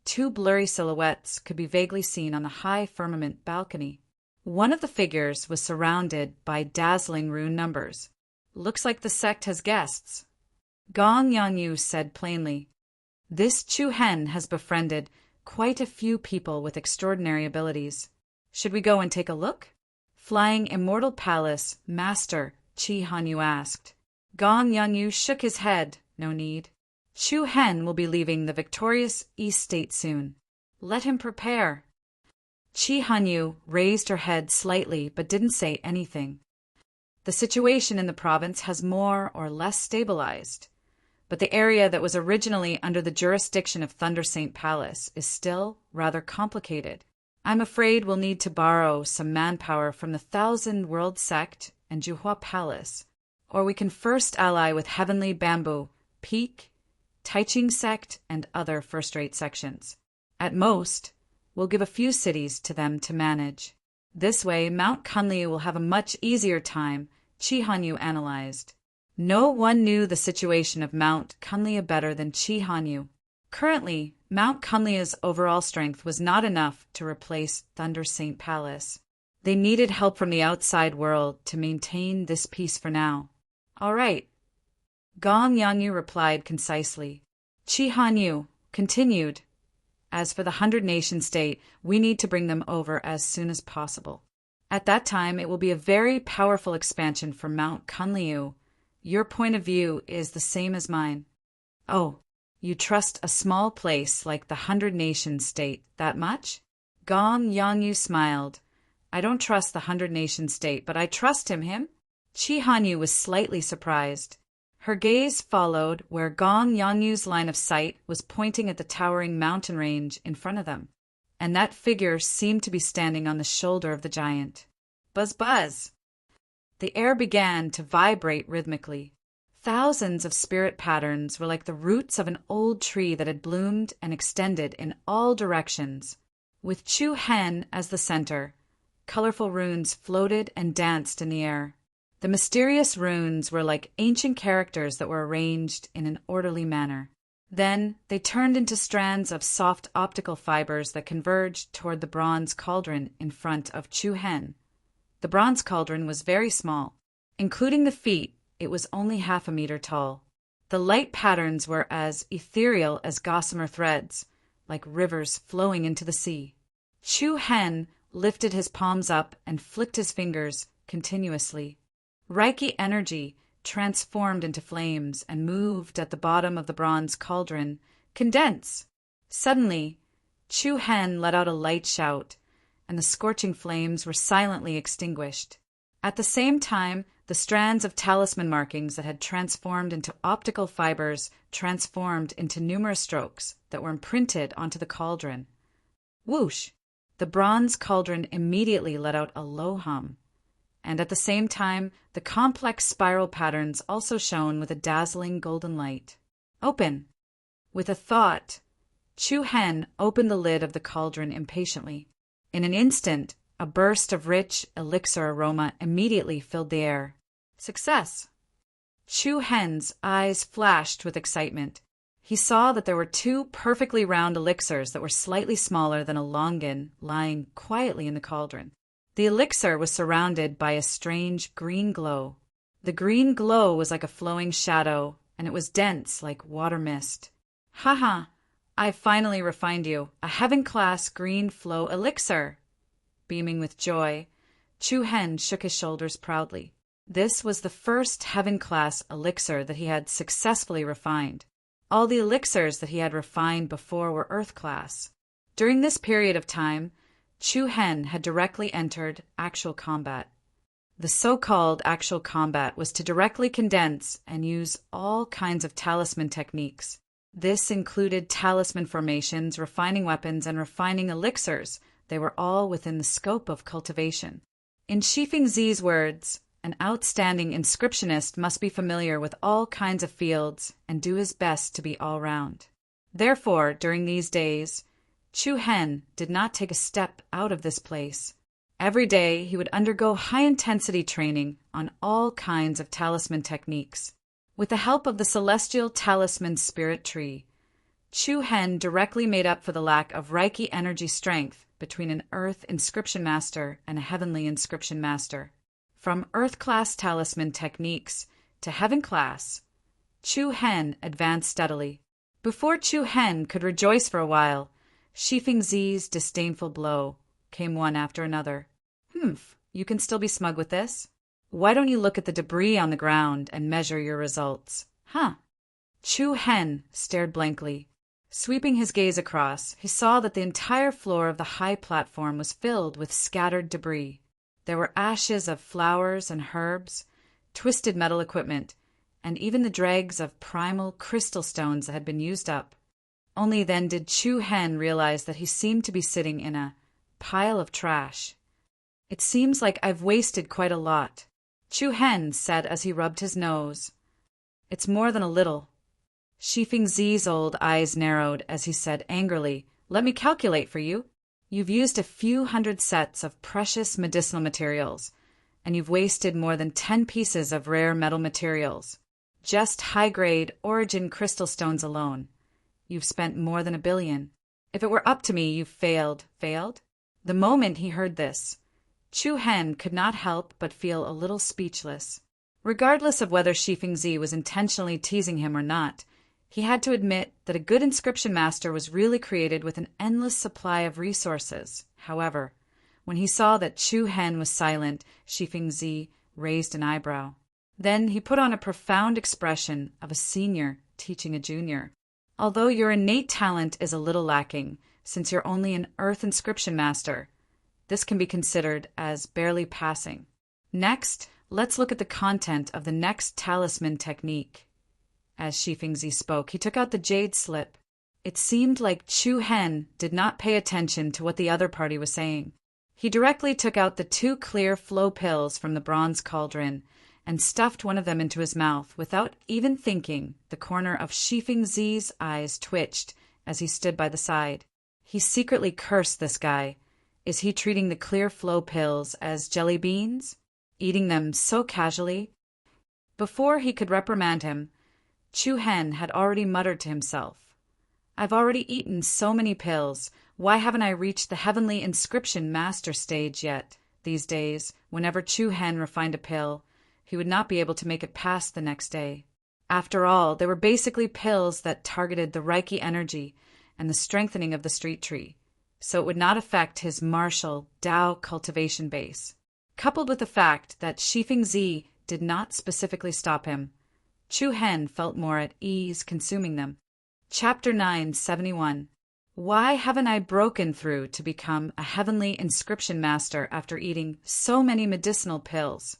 2 blurry silhouettes could be vaguely seen on the high firmament balcony. One of the figures was surrounded by dazzling rune numbers. "Looks like the sect has guests," Gong Yangyu said plainly. "This Chu Hen has befriended quite a few people with extraordinary abilities. Should we go and take a look?" Flying Immortal Palace Master Chi Hanyu asked. Gong Yangyu shook his head. "No need. Chu Hen will be leaving the victorious East State soon. Let him prepare." Chi Hanyu raised her head slightly but didn't say anything. The situation in the province has more or less stabilized, but the area that was originally under the jurisdiction of Thunder Saint Palace is still rather complicated. I'm afraid we'll need to borrow some manpower from the Thousand World Sect and Juhua Palace. or we can first ally with Heavenly Bamboo, Peak, Taiching Sect, and other first-rate sections. At most, we'll give a few cities to them to manage. This way, Mount Kunliu will have a much easier time, Chi Hanyu analyzed. No one knew the situation of Mount Kunliu better than Chi Hanyu. Currently, Mount Kunliu's overall strength was not enough to replace Thunder Saint Palace. They needed help from the outside world to maintain this peace for now. All right. Gong Yangyu replied concisely. Chi Hanyu continued. As for the 100-nation state, we need to bring them over as soon as possible. At that time, it will be a very powerful expansion for Mount Kunliu. Your point of view is the same as mine. Oh, you trust a small place like the 100-nation state that much? Gong Yangyu smiled. I don't trust the 100-nation state, but I trust him. Chi Hanyu was slightly surprised. Her gaze followed where Gong Yangyu's line of sight was pointing at the towering mountain range in front of them, and that figure seemed to be standing on the shoulder of the giant. Buzz buzz! The air began to vibrate rhythmically. Thousands of spirit patterns were like the roots of an old tree that had bloomed and extended in all directions. With Chu Hen as the center, colorful runes floated and danced in the air. The mysterious runes were like ancient characters that were arranged in an orderly manner. Then they turned into strands of soft optical fibers that converged toward the bronze cauldron in front of Chu Hen. The bronze cauldron was very small. Including the feet, it was only 1/2 meter tall. The light patterns were as ethereal as gossamer threads, like rivers flowing into the sea. Chu Hen lifted his palms up and flicked his fingers continuously. Reiki energy transformed into flames and moved at the bottom of the bronze cauldron. Condense! Suddenly, Chu Hen let out a light shout, and the scorching flames were silently extinguished. At the same time, the strands of talisman markings that had transformed into optical fibers transformed into numerous strokes that were imprinted onto the cauldron. Whoosh! The bronze cauldron immediately let out a low hum. And at the same time, the complex spiral patterns also shone with a dazzling golden light. Open! With a thought, Chu Hen opened the lid of the cauldron impatiently. In an instant, a burst of rich elixir aroma immediately filled the air. Success! Chu Hen's eyes flashed with excitement. He saw that there were 2 perfectly round elixirs that were slightly smaller than a longan lying quietly in the cauldron. The elixir was surrounded by a strange green glow. The green glow was like a flowing shadow, and it was dense like water mist. Haha! I finally refined you. A heaven-class green flow elixir! Beaming with joy, Chu Hen shook his shoulders proudly. This was the first heaven-class elixir that he had successfully refined. All the elixirs that he had refined before were earth-class. During this period of time, Chu Hen had directly entered actual combat. The so-called actual combat was to directly condense and use all kinds of talisman techniques. This included talisman formations, refining weapons, and refining elixirs. They were all within the scope of cultivation. In Shifeng Zi's words, an outstanding inscriptionist must be familiar with all kinds of fields and do his best to be all-round. Therefore, during these days, Chu Hen did not take a step out of this place. Every day he would undergo high-intensity training on all kinds of talisman techniques. With the help of the celestial talisman spirit tree, Chu Hen directly made up for the lack of Reiki energy strength between an earth inscription master and a heavenly inscription master. From earth-class talisman techniques to heaven-class, Chu Hen advanced steadily. Before Chu Hen could rejoice for a while, Shifeng Zi's disdainful blow came one after another. Humph, you can still be smug with this? Why don't you look at the debris on the ground and measure your results? Huh? Chu Hen stared blankly. Sweeping his gaze across, he saw that the entire floor of the high platform was filled with scattered debris. There were ashes of flowers and herbs, twisted metal equipment, and even the dregs of primal crystal stones that had been used up. Only then did Chu Hen realize that he seemed to be sitting in a pile of trash. It seems like I've wasted quite a lot. Chu Hen said as he rubbed his nose. It's more than a little. Shifeng Zi's old eyes narrowed as he said angrily, Let me calculate for you. You've used a few hundred sets of precious medicinal materials, and you've wasted more than 10 pieces of rare metal materials. Just high-grade origin crystal stones alone. You've spent more than $1 billion. If it were up to me, you've failed. Failed? The moment he heard this, Chu Hen could not help but feel a little speechless. Regardless of whether Shifeng Zi was intentionally teasing him or not, he had to admit that a good inscription master was really created with an endless supply of resources. However, when he saw that Chu Hen was silent, Shifeng Zi raised an eyebrow. Then he put on a profound expression of a senior teaching a junior. Although your innate talent is a little lacking, since you're only an earth inscription master, this can be considered as barely passing. Next, let's look at the content of the next talisman technique. As Shifeng Zi spoke, he took out the jade slip. It seemed like Chu Hen did not pay attention to what the other party was saying. He directly took out the 2 clear flow pills from the bronze cauldron and stuffed one of them into his mouth. Without even thinking, the corner of Shifeng Zi's eyes twitched as he stood by the side. He secretly cursed this guy. Is he treating the clear flow pills as jelly beans? Eating them so casually? Before he could reprimand him, Chu Hen had already muttered to himself, I've already eaten so many pills. Why haven't I reached the heavenly inscription master stage yet? These days, whenever Chu Hen refined a pill, he would not be able to make it past the next day. After all, they were basically pills that targeted the Reiki energy and the strengthening of the street tree, so it would not affect his martial Tao cultivation base. Coupled with the fact that Shifeng Zi did not specifically stop him, Chu Hen felt more at ease consuming them. Chapter 971. Why haven't I broken through to become a heavenly inscription master after eating so many medicinal pills?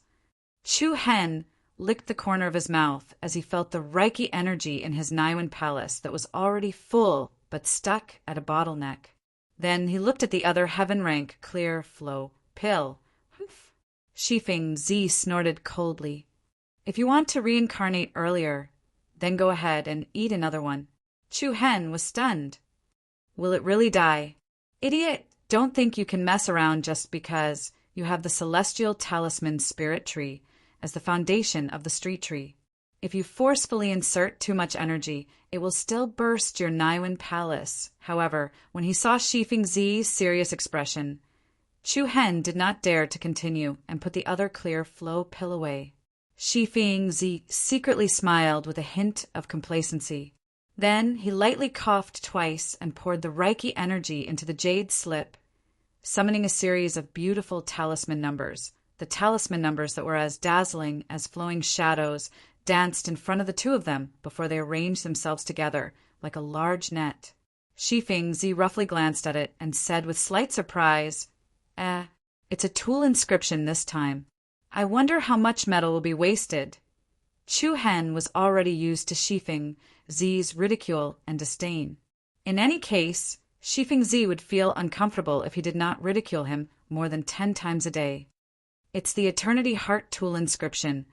Chu Hen licked the corner of his mouth as he felt the Reiki energy in his Naiwan palace that was already full but stuck at a bottleneck. Then he looked at the other heaven-rank clear flow pill. Shifeng Zi snorted coldly. If you want to reincarnate earlier, then go ahead and eat another one. Chu Hen was stunned. Will it really die? Idiot, don't think you can mess around just because you have the celestial talisman spirit tree as the foundation of the street tree. If you forcefully insert too much energy, it will still burst your Naiwan palace. However, when he saw Shifeng Zi's serious expression, Chu Hen did not dare to continue and put the other clear flow pill away. Shifeng Zi secretly smiled with a hint of complacency. Then he lightly coughed twice and poured the Reiki energy into the jade slip, summoning a series of beautiful talisman numbers. The talisman numbers that were as dazzling as flowing shadows danced in front of the 2 of them before they arranged themselves together like a large net. Shifeng Zi roughly glanced at it and said with slight surprise, it's a tool inscription this time. I wonder how much metal will be wasted. Chu Hen was already used to Shifeng Zi's ridicule and disdain. In any case, Shifeng Zi would feel uncomfortable if he did not ridicule him more than 10 times a day. It's the Eternity Heart tool inscription,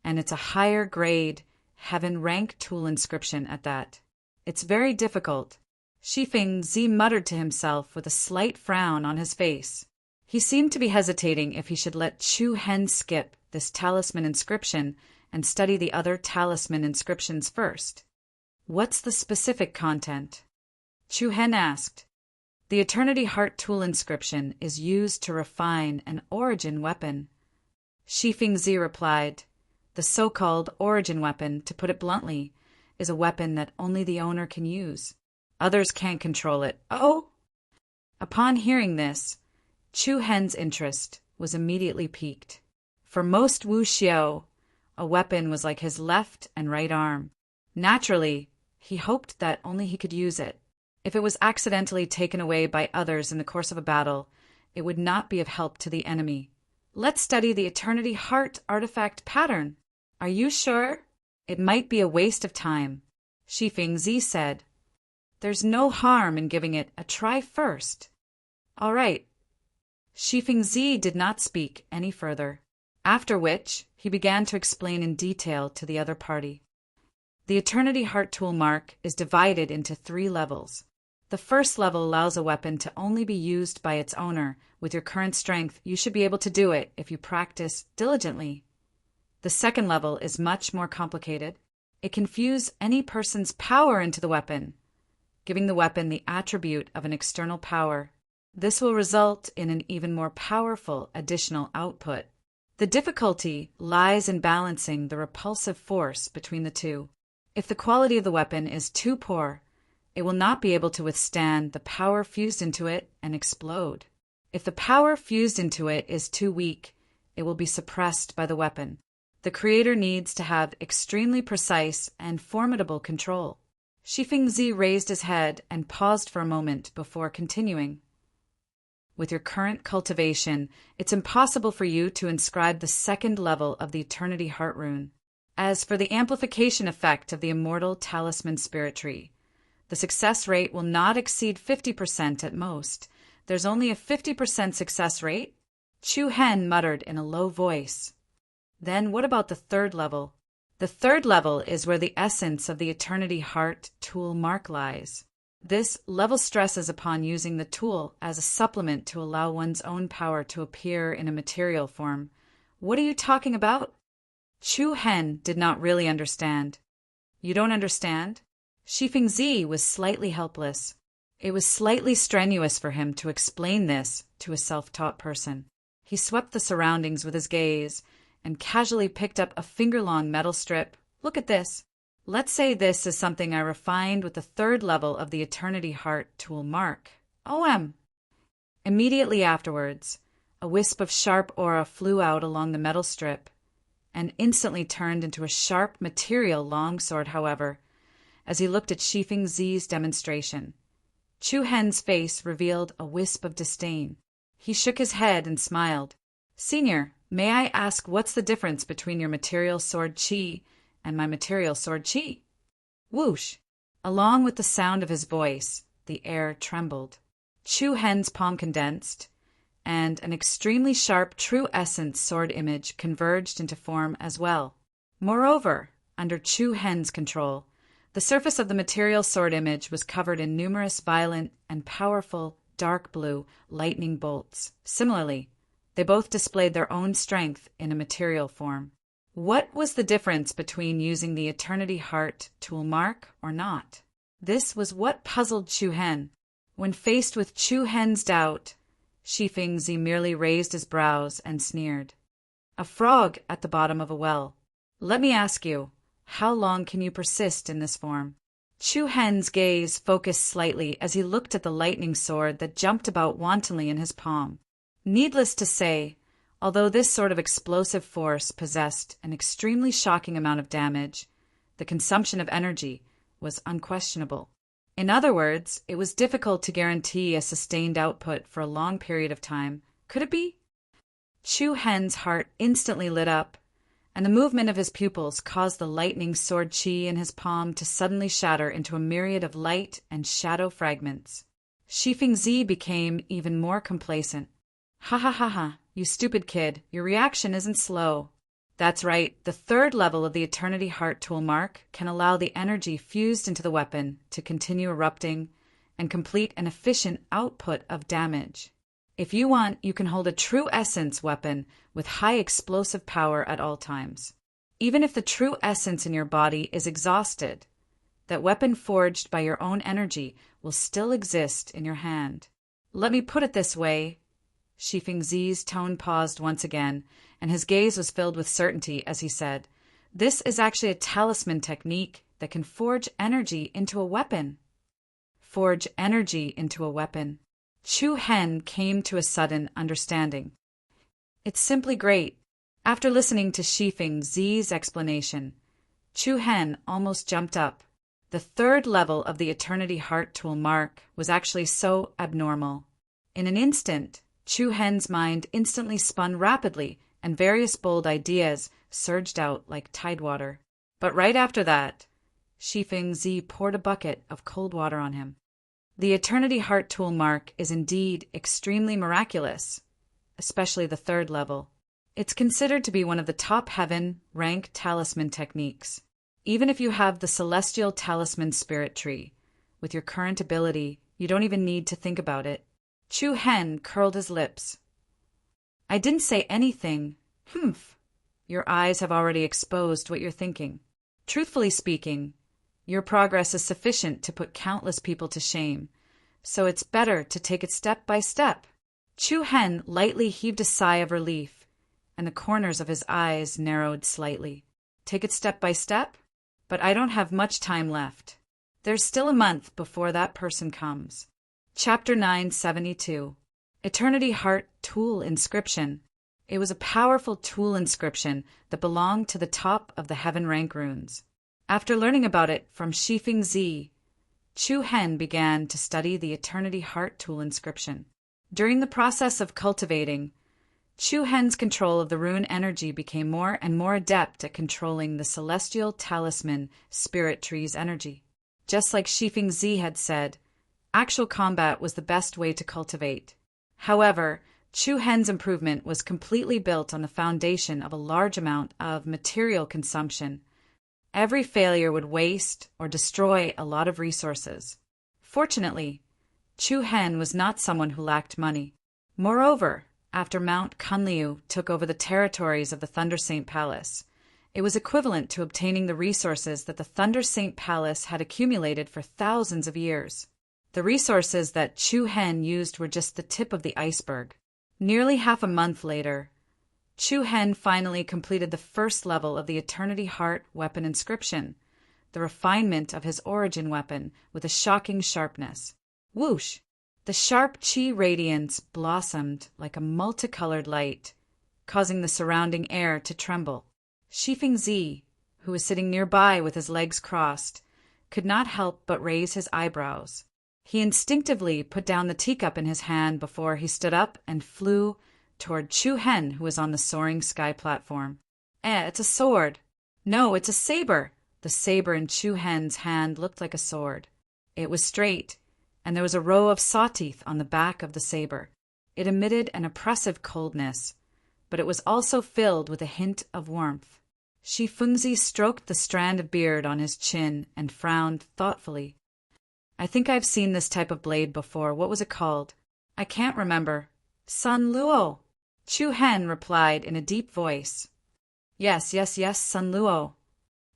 and it's a higher grade, heaven rank tool inscription at that. It's very difficult. Shifeng Zi muttered to himself with a slight frown on his face. He seemed to be hesitating if he should let Chu Hen skip this talisman inscription and study the other talisman inscriptions first. What's the specific content? Chu Hen asked. The Eternity Heart tool inscription is used to refine an origin weapon. Shifeng Zi replied, the so-called origin weapon, to put it bluntly, is a weapon that only the owner can use. Others can't control it. Oh! Upon hearing this, Chu Hen's interest was immediately piqued. For most Wu Xiao, a weapon was like his left and right arm. Naturally, he hoped that only he could use it. If it was accidentally taken away by others in the course of a battle, it would not be of help to the enemy. Let's study the Eternity Heart artifact pattern. Are you sure? It might be a waste of time. Shifeng Zi said. There's no harm in giving it a try first. All right. Shifeng Zi did not speak any further, after which he began to explain in detail to the other party. The Eternity Heart Tool mark is divided into 3 levels. The first level allows a weapon to only be used by its owner. With your current strength, you should be able to do it if you practice diligently. The second level is much more complicated. It can fuse any person's power into the weapon, giving the weapon the attribute of an external power. This will result in an even more powerful additional output. The difficulty lies in balancing the repulsive force between the two. If the quality of the weapon is too poor, it will not be able to withstand the power fused into it and explode. If the power fused into it is too weak, it will be suppressed by the weapon. The creator needs to have extremely precise and formidable control. Shifengzi raised his head and paused for a moment before continuing. With your current cultivation, it's impossible for you to inscribe the second level of the Eternity Heart Rune. As for the amplification effect of the Immortal Talisman Spirit Tree, the success rate will not exceed 50% at most. There's only a 50% success rate? Chu Hen muttered in a low voice. Then what about the third level? The third level is where the essence of the Eternity Heart Tool mark lies. This level stresses upon using the tool as a supplement to allow one's own power to appear in a material form. What are you talking about? Chu Hen did not really understand. You don't understand? Shifengzi was slightly helpless. It was slightly strenuous for him to explain this to a self-taught person. He swept the surroundings with his gaze and casually picked up a finger-long metal strip. Look at this. Let's say this is something I refined with the third level of the Eternity Heart Tool mark. OM! Immediately afterwards, a wisp of sharp aura flew out along the metal strip and instantly turned into a sharp material longsword, however, as he looked at Shifengzi's demonstration. Chu Hen's face revealed a wisp of disdain. He shook his head and smiled. Senior, may I ask what's the difference between your material sword chi and my material sword chi? Whoosh! Along with the sound of his voice, the air trembled. Chu Hen's palm condensed, and an extremely sharp true essence sword image converged into form as well. Moreover, under Chu Hen's control, the surface of the material sword image was covered in numerous violent and powerful dark blue lightning bolts. Similarly, they both displayed their own strength in a material form. What was the difference between using the Eternity Heart Tool mark or not? This was what puzzled Chu Hen. When faced with Chu Hen's doubt, Shifengzi merely raised his brows and sneered. A frog at the bottom of a well. Let me ask you, how long can you persist in this form? Chu Hen's gaze focused slightly as he looked at the lightning sword that jumped about wantonly in his palm. Needless to say, although this sort of explosive force possessed an extremely shocking amount of damage, the consumption of energy was unquestionable. In other words, it was difficult to guarantee a sustained output for a long period of time. Could it be? Chu Hen's heart instantly lit up, and the movement of his pupils caused the lightning sword chi in his palm to suddenly shatter into a myriad of light and shadow fragments. Shifengzi became even more complacent. Ha ha ha ha, you stupid kid, your reaction isn't slow. That's right, the third level of the Eternity Heart Tool mark can allow the energy fused into the weapon to continue erupting and complete an efficient output of damage. If you want, you can hold a true essence weapon with high explosive power at all times. Even if the true essence in your body is exhausted, that weapon forged by your own energy will still exist in your hand. Let me put it this way. Shifengzi's tone paused once again, and his gaze was filled with certainty as he said, This is actually a talisman technique that can forge energy into a weapon. Forge energy into a weapon. Chu Hen came to a sudden understanding. It's simply great. After listening to Shifengzi's explanation, Chu Hen almost jumped up. The third level of the Eternity Heart Tool mark was actually so abnormal. In an instant, Chu Hen's mind instantly spun rapidly, and various bold ideas surged out like tidewater. But right after that, Shifengzi poured a bucket of cold water on him. The Eternity Heart Tool mark is indeed extremely miraculous, especially the third level. It's considered to be one of the top heaven rank talisman techniques. Even if you have the celestial talisman spirit tree, with your current ability, you don't even need to think about it. Chu Hen curled his lips. I didn't say anything. Humph. Your eyes have already exposed what you're thinking. Truthfully speaking, your progress is sufficient to put countless people to shame, so it's better to take it step by step. Chu Hen lightly heaved a sigh of relief, and the corners of his eyes narrowed slightly. Take it step by step? But I don't have much time left. There's still a month before that person comes. Chapter 972. Eternity Heart Tool Inscription. It was a powerful tool inscription that belonged to the top of the heaven rank runes. After learning about it from Shifeng Zi, Chu Hen began to study the Eternity Heart Tool inscription. During the process of cultivating, Chu Hen's control of the rune energy became more and more adept at controlling the celestial talisman spirit tree's energy. Just like Shifeng Zi had said, actual combat was the best way to cultivate. However, Chu Hen's improvement was completely built on the foundation of a large amount of material consumption. Every failure would waste or destroy a lot of resources. Fortunately, Chu Hen was not someone who lacked money. Moreover, after Mount Kunliu took over the territories of the Thunder Saint Palace, it was equivalent to obtaining the resources that the Thunder Saint Palace had accumulated for thousands of years. The resources that Chu Hen used were just the tip of the iceberg. Nearly half a month later, Chu Hen finally completed the first level of the Eternity Heart weapon inscription, the refinement of his origin weapon with a shocking sharpness. Whoosh! The sharp qi radiance blossomed like a multicolored light, causing the surrounding air to tremble. Shifeng Zi, who was sitting nearby with his legs crossed, could not help but raise his eyebrows. He instinctively put down the teacup in his hand before he stood up and flew toward Chu Hen, who was on the soaring sky platform. It's a sword. No, it's a saber. The saber in Chu Hen's hand looked like a sword. It was straight, and there was a row of saw teeth on the back of the saber. It emitted an oppressive coldness, but it was also filled with a hint of warmth. Shifeng Zi stroked the strand of beard on his chin and frowned thoughtfully. I think I've seen this type of blade before. What was it called? I can't remember. Sun Luo. Chu Hen replied in a deep voice. Yes, Sun Luo.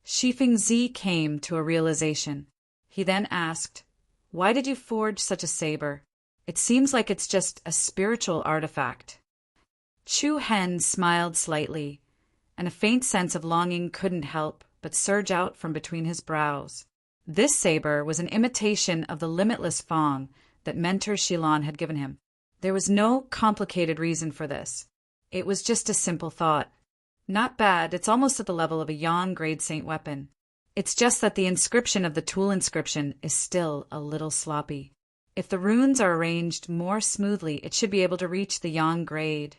Shifeng Zi came to a realization. He then asked, why did you forge such a saber? It seems like it's just a spiritual artifact. Chu Hen smiled slightly, and a faint sense of longing couldn't help but surge out from between his brows. This saber was an imitation of the limitless Fang that Mentor Shilon had given him. There was no complicated reason for this. It was just a simple thought. Not bad, it's almost at the level of a Yang grade saint weapon. It's just that the inscription of the tool inscription is still a little sloppy. If the runes are arranged more smoothly, it should be able to reach the Yang grade.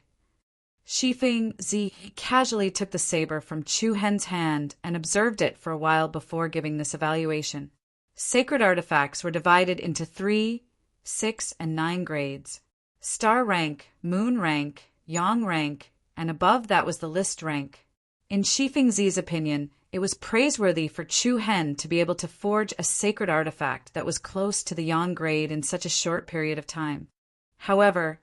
Shifeng Zi casually took the saber from Chu Hen's hand and observed it for a while before giving this evaluation. Sacred artifacts were divided into 3, 6, and 9 grades. Star rank, moon rank, Yang rank, and above that was the list rank. In Shifeng Zi's opinion, it was praiseworthy for Chu Hen to be able to forge a sacred artifact that was close to the Yang grade in such a short period of time. However,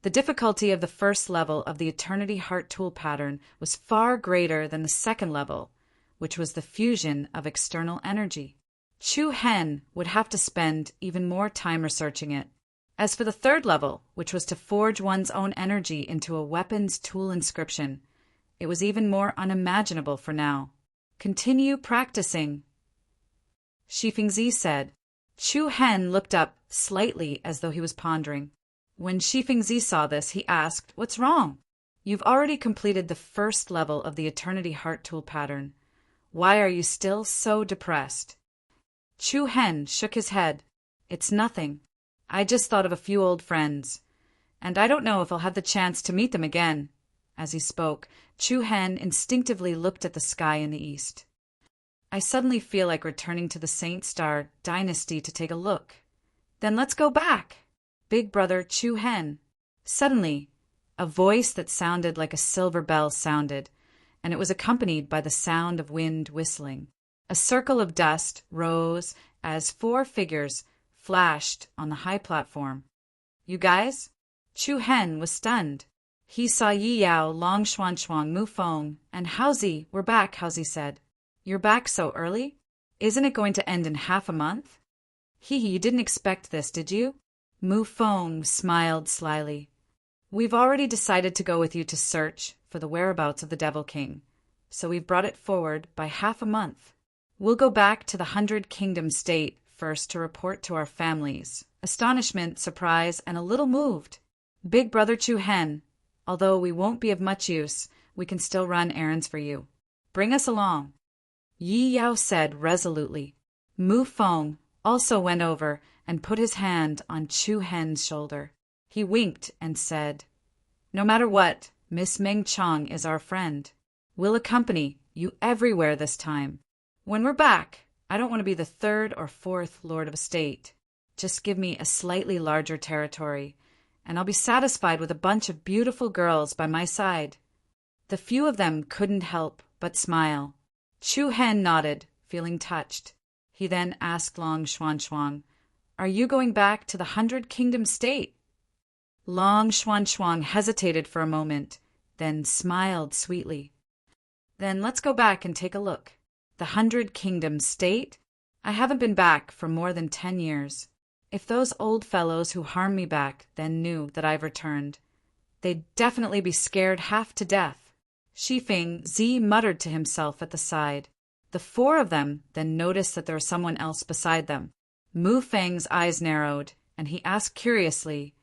the difficulty of the first level of the Eternity Heart tool pattern was far greater than the second level, which was the fusion of external energy. Chu Hen would have to spend even more time researching it. As for the third level, which was to forge one's own energy into a weapon's tool inscription, it was even more unimaginable for now. Continue practicing, Shifeng Zi said. Chu Hen looked up slightly as though he was pondering. When Shifeng Zi saw this, he asked, what's wrong? You've already completed the first level of the Eternity Heart tool pattern. Why are you still so depressed? Chu Hen shook his head. It's nothing. I just thought of a few old friends, and I don't know if I'll have the chance to meet them again. As he spoke, Chu Hen instinctively looked at the sky in the east. I suddenly feel like returning to the Saint Star dynasty to take a look. Then let's go back. Big brother Chu Hen. Suddenly, A voice that sounded like a silver bell sounded, and it was accompanied by the sound of wind whistling. A circle of dust rose as 4 figures flashed on the high platform. You guys? Chu Hen was stunned. He saw Yi Yao, Long Xuan Xuan, Mu Feng, and Haozi. We're back, Haozi said. You're back so early? Isn't it going to end in half a month? You didn't expect this, did you? Mu Feng smiled slyly. We've already decided to go with you to search for the whereabouts of the Devil King, so we've brought it forward by half a month. We'll go back to the 100 Kingdom State first to report to our families. Astonishment, surprise, and a little moved. Big Brother Chu Hen, although we won't be of much use, we can still run errands for you. Bring us along. Yi Yao said resolutely. Mu Feng also went over and put his hand on Chu Hen's shoulder. He winked and said, No matter what, Miss Meng Chong is our friend. We'll accompany you everywhere this time. When we're back, I don't want to be the 3rd or 4th Lord of a State. Just give me a slightly larger territory, and I'll be satisfied with a bunch of beautiful girls by my side. The few of them couldn't help but smile. Chu Hen nodded, feeling touched. He then asked Long Xuan Xuan, Are you going back to the 100 Kingdom State? Long Xuan Xuan hesitated for a moment, then smiled sweetly. Then let's go back and take a look. The 100 Kingdom State? I haven't been back for more than 10 years. If those old fellows who harmed me back then knew that I've returned, they'd definitely be scared half to death. Shifeng Zi muttered to himself at the side. The 4 of them then noticed that there was someone else beside them. Mu Feng's eyes narrowed, and he asked curiously,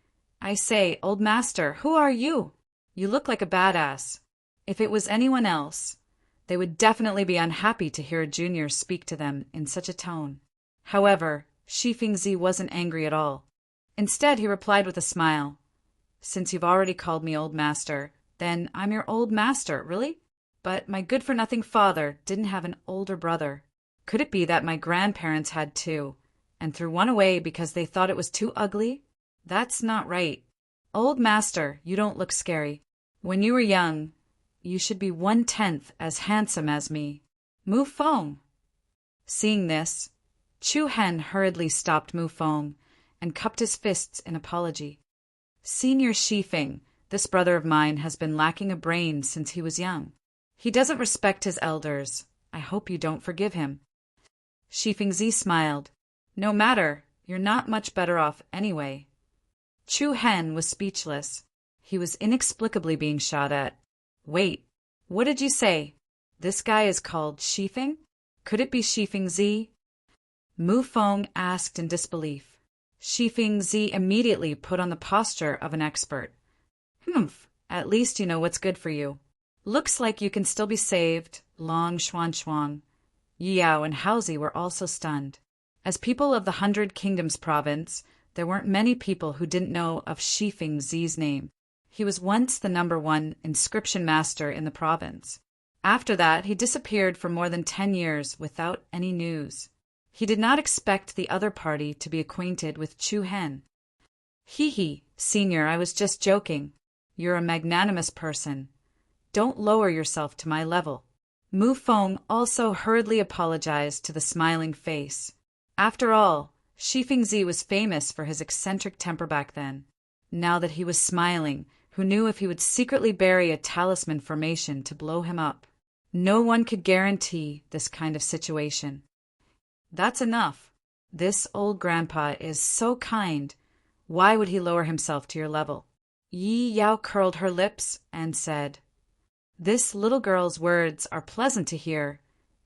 I say, old master, who are you? You look like a badass. If it was anyone else, they would definitely be unhappy to hear a junior speak to them in such a tone. However, Shifeng Zi wasn't angry at all. Instead, he replied with a smile, Since you've already called me old master, then I'm your old master, really? But my good-for-nothing father didn't have an older brother. Could it be that my grandparents had 2, and threw one away because they thought it was too ugly? That's not right. Old master, you don't look scary. When you were young, you should be 1/10 as handsome as me. Mu Feng. Seeing this, Chu Hen hurriedly stopped Mu Feng and cupped his fists in apology. Senior Shifeng, this brother of mine has been lacking a brain since he was young. He doesn't respect his elders. I hope you don't forgive him. Shifeng Zi smiled. No matter, you're not much better off anyway. Chu Hen was speechless. He was inexplicably being shot at. Wait, what did you say? This guy is called Shifeng? Could it be Shifeng Zi? Mu Feng asked in disbelief. Shifeng Zi immediately put on the posture of an expert. Humph, at least you know what's good for you. Looks like you can still be saved, Long Xuan Xuan. Yi Yao and Haozi were also stunned. As people of the 100 Kingdoms province, there weren't many people who didn't know of Shifeng Zi's name. He was once the #1 inscription master in the province. After that, he disappeared for more than 10 years without any news. He did not expect the other party to be acquainted with Chu Hen. Senior, I was just joking. You're a magnanimous person. Don't lower yourself to my level. Mu Feng also hurriedly apologized to the smiling face. After all, Shifeng Zi was famous for his eccentric temper back then. Now that he was smiling, who knew if he would secretly bury a talisman formation to blow him up? No one could guarantee this kind of situation. That's enough. This old grandpa is so kind. Why would he lower himself to your level? Yi Yao curled her lips and said, This little girl's words are pleasant to hear.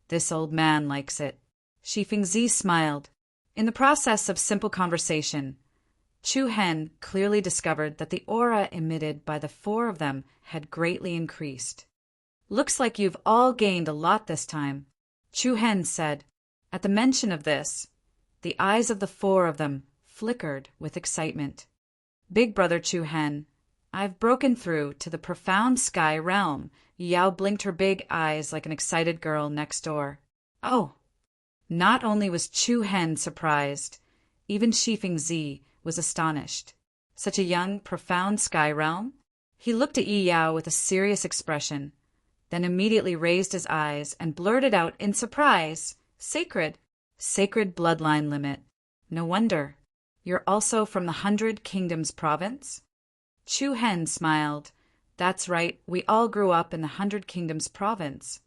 This old man likes it. Shifeng Zi smiled. In the process of simple conversation, Chu Hen clearly discovered that the aura emitted by the 4 of them had greatly increased. Looks like you've all gained a lot this time, Chu Hen said. At the mention of this, the eyes of the 4 of them flickered with excitement. Big Brother Chu Hen, I've broken through to the profound sky realm. Yao blinked her big eyes like an excited girl next door. Oh! Not only was Chu Hen surprised, even Shifeng Zi was astonished. Such a young, profound sky realm? He looked at Yi Yao with a serious expression, then immediately raised his eyes and blurted out in surprise, "Sacred. Sacred bloodline limit. No wonder. You're also from the 100 Kingdoms province?" Chu Hen smiled. "That's right, we all grew up in the 100 Kingdoms province."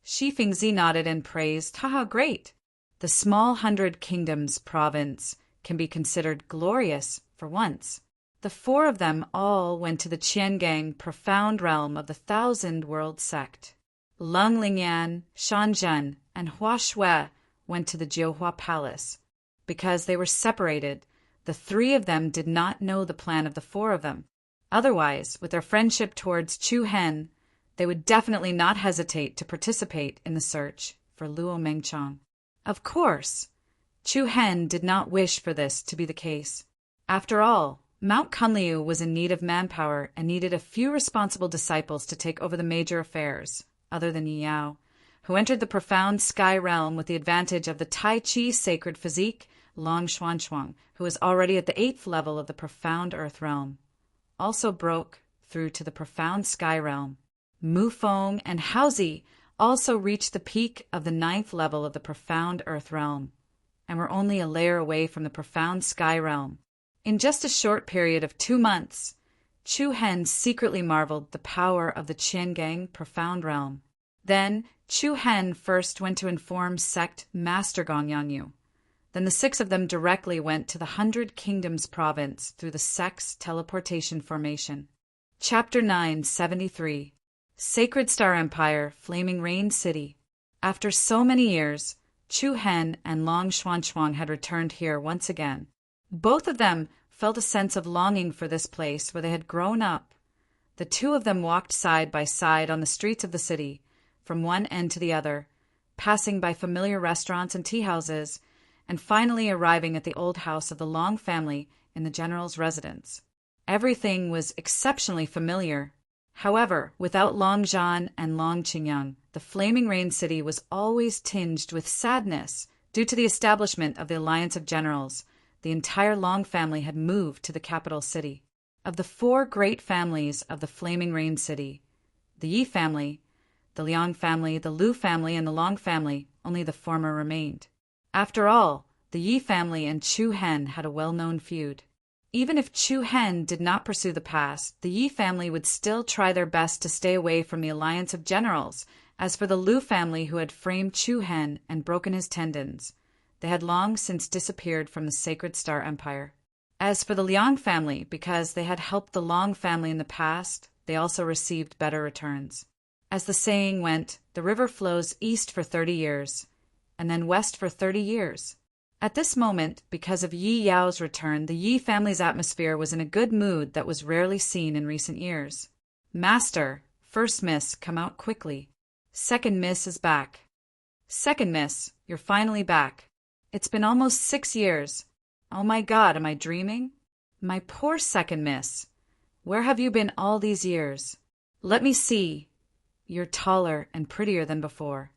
Shi Fingzi nodded and praised, "Haha, great. The small 100 Kingdoms province can be considered glorious for once." The four of them all went to the Qiangang profound realm of the Thousand World sect. Leng Lingyan, Shan Zhen, and Hua Shui went to the Jiuhua Palace. Because they were separated, the three of them did not know the plan of the four of them. Otherwise, with their friendship towards Chu Hen, they would definitely not hesitate to participate in the search for Luo Mengchong. Of course, Chu Hen did not wish for this to be the case. After all, Mount Kunliu was in need of manpower and needed a few responsible disciples to take over the major affairs, other than Yi Yao, who entered the profound sky realm with the advantage of the Tai Chi sacred physique, Long Xuanchuang, who was already at the 8th level of the profound earth realm. Also broke through to the profound sky realm. Mu Feng and Haozi also reached the peak of the 9th level of the profound earth realm, and were only a layer away from the profound sky realm. In just a short period of 2 months, Chu Hen secretly marveled the power of the Qiangang profound realm. Then Chu Hen first went to inform sect Master Gong Yanyu. Then the 6 of them directly went to the 100 Kingdoms province through the sect's teleportation formation. Chapter 973. Sacred Star Empire, Flaming Rain City. After so many years, Chu Hen and Long Xuanchuang had returned here once again. Both of them felt a sense of longing for this place where they had grown up. The two of them walked side by side on the streets of the city, from one end to the other, passing by familiar restaurants and tea houses, and finally arriving at the old house of the Long family in the general's residence. Everything was exceptionally familiar. However, without Long Zhan and Long Qingyang, the Flaming Rain City was always tinged with sadness due to the establishment of the Alliance of Generals. The entire Long family had moved to the capital city. Of the 4 great families of the Flaming Rain City, the Yi family, the Liang family, the Lu family, and the Long family, only the former remained. After all, the Yi family and Chu Hen had a well-known feud. Even if Chu Hen did not pursue the past, the Yi family would still try their best to stay away from the Alliance of Generals. As for the Lu family who had framed Chu Hen and broken his tendons, they had long since disappeared from the Sacred Star Empire. As for the Liang family, because they had helped the Long family in the past, they also received better returns. As the saying went, the river flows east for 30 years, and then west for 30 years. At this moment, because of Yi Yao's return, the Yi family's atmosphere was in a good mood that was rarely seen in recent years. "Master, first miss, come out quickly. Second miss is back. Second miss, you're finally back. It's been almost 6 years. Oh my God, am I dreaming? My poor second miss. Where have you been all these years? Let me see. You're taller and prettier than before."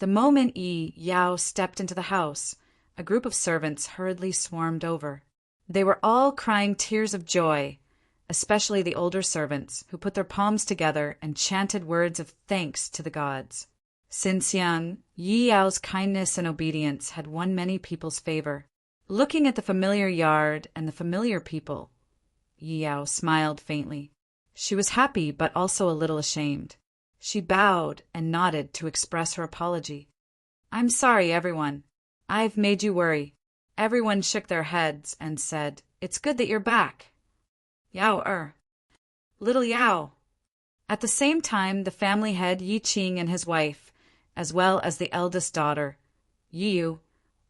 The moment Yi Yao stepped into the house, a group of servants hurriedly swarmed over. They were all crying tears of joy, especially the older servants, who put their palms together and chanted words of thanks to the gods. Since young, Yi Yao's kindness and obedience had won many people's favor. Looking at the familiar yard and the familiar people, Yi Yao smiled faintly. She was happy but also a little ashamed. She bowed and nodded to express her apology. "I'm sorry, everyone. I've made you worry." Everyone shook their heads and said, "It's good that you're back." Yao Little Yao. At the same time, the family head Yi Qing and his wife, as well as the eldest daughter, Yi Yu,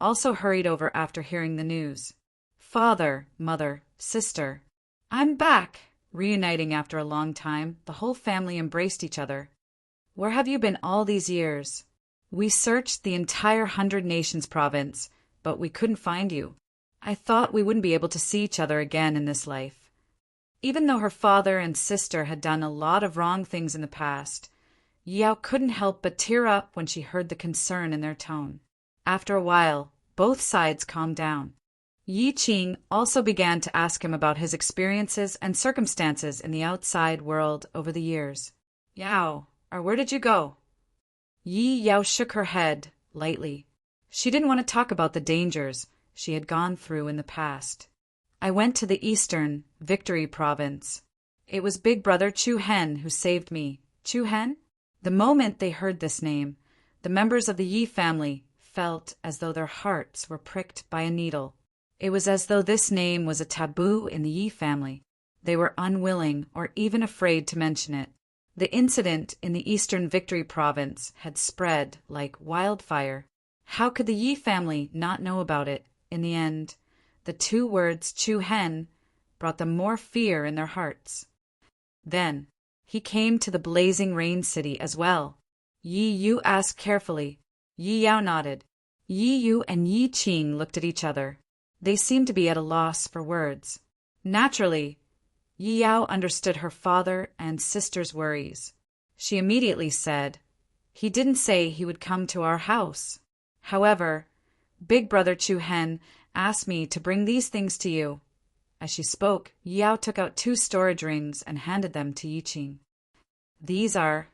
also hurried over after hearing the news. Father, mother, sister. "I'm back." Reuniting after a long time, the whole family embraced each other. "Where have you been all these years? We searched the entire 100 Nations province, but we couldn't find you. I thought we wouldn't be able to see each other again in this life." Even though her father and sister had done a lot of wrong things in the past, Yao couldn't help but tear up when she heard the concern in their tone. After a while, both sides calmed down. Yi Qing also began to ask him about his experiences and circumstances in the outside world over the years. Yao, or where did you go? Yi Yao shook her head lightly. She didn't want to talk about the dangers she had gone through in the past. I went to the eastern Victory Province. It was Big Brother Chu Hen who saved me. Chu Hen? The moment they heard this name, the members of the Yi family felt as though their hearts were pricked by a needle. It was as though this name was a taboo in the Yi family. They were unwilling or even afraid to mention it. The incident in the Eastern Victory Province had spread like wildfire. How could the Yi family not know about it? In the end, the two words Chu Hen brought them more fear in their hearts. Then, he came to the blazing rain city as well. Yi Yu asked carefully. Yi Yao nodded. Yi Yu and Yi Qing looked at each other. They seemed to be at a loss for words. Naturally, Yi Yao understood her father and sister's worries. She immediately said, "He didn't say he would come to our house. However, Big Brother Chu Hen asked me to bring these things to you." As she spoke, Yi Yao took out 2 storage rings and handed them to Yi Qing. "These are—"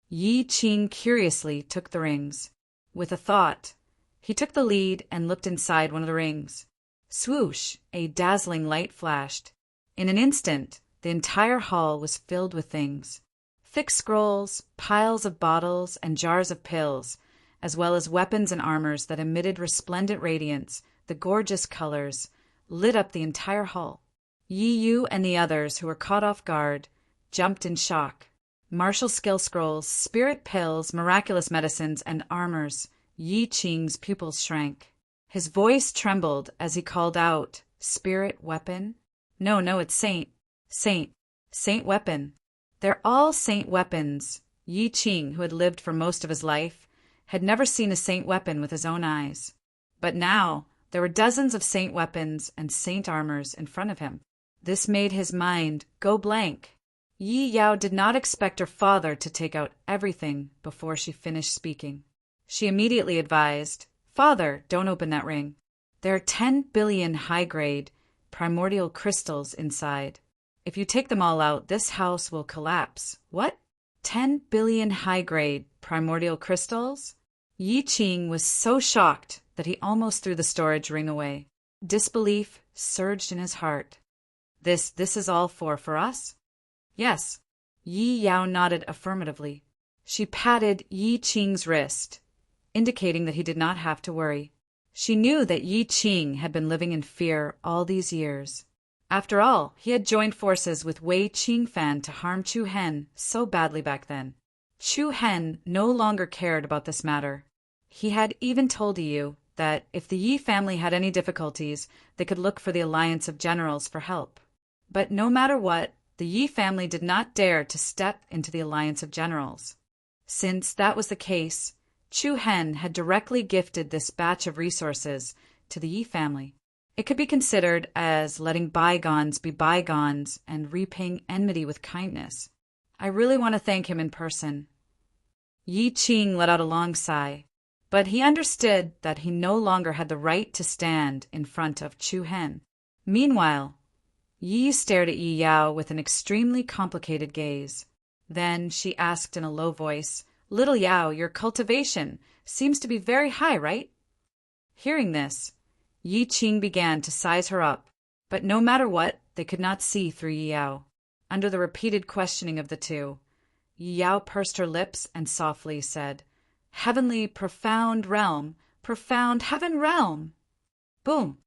Yi Qing curiously took the rings. With a thought, he took the lead and looked inside one of the rings. Swoosh! A dazzling light flashed. In an instant, the entire hall was filled with things. Thick scrolls, piles of bottles and jars of pills, as well as weapons and armors that emitted resplendent radiance. The gorgeous colors lit up the entire hall. Yi Yu and the others who were caught off guard jumped in shock. Martial skill scrolls, spirit pills, miraculous medicines, and armors. Yi Qing's pupils shrank. His voice trembled as he called out, "Spirit weapon? No, it's Saint weapon. They're all Saint weapons." Yi Qing, who had lived for most of his life, had never seen a Saint weapon with his own eyes. But now, there were dozens of Saint weapons and Saint armors in front of him. This made his mind go blank. Yi Yao did not expect her father to take out everything before she finished speaking. She immediately advised, "Father, don't open that ring. There are 10 billion high-grade primordial crystals inside. If you take them all out, this house will collapse." "What? 10 billion high-grade primordial crystals?" Yi Qing was so shocked that he almost threw the storage ring away. Disbelief surged in his heart. This is all for us?" "Yes." Yi Yao nodded affirmatively. She patted Yi Qing's wrist, indicating that he did not have to worry. She knew that Yi Qing had been living in fear all these years. After all, he had joined forces with Wei Qingfan to harm Chu Hen so badly back then. Chu Hen no longer cared about this matter. He had even told Yu that if the Yi family had any difficulties, they could look for the Alliance of Generals for help. But no matter what, the Yi family did not dare to step into the Alliance of Generals. Since that was the case, Chu Hen had directly gifted this batch of resources to the Yi family. It could be considered as letting bygones be bygones and repaying enmity with kindness. I really want to thank him in person. Yi Qing let out a long sigh, but he understood that he no longer had the right to stand in front of Chu Hen. Meanwhile, Yi stared at Yi Yao with an extremely complicated gaze. Then she asked in a low voice, "Little Yao, your cultivation seems to be very high, right?" Hearing this, Yi Qing began to size her up, but no matter what, they could not see through Yi Yao. Under the repeated questioning of the two, Yi Yao pursed her lips and softly said, "Heavenly profound realm, profound heaven realm." Boom!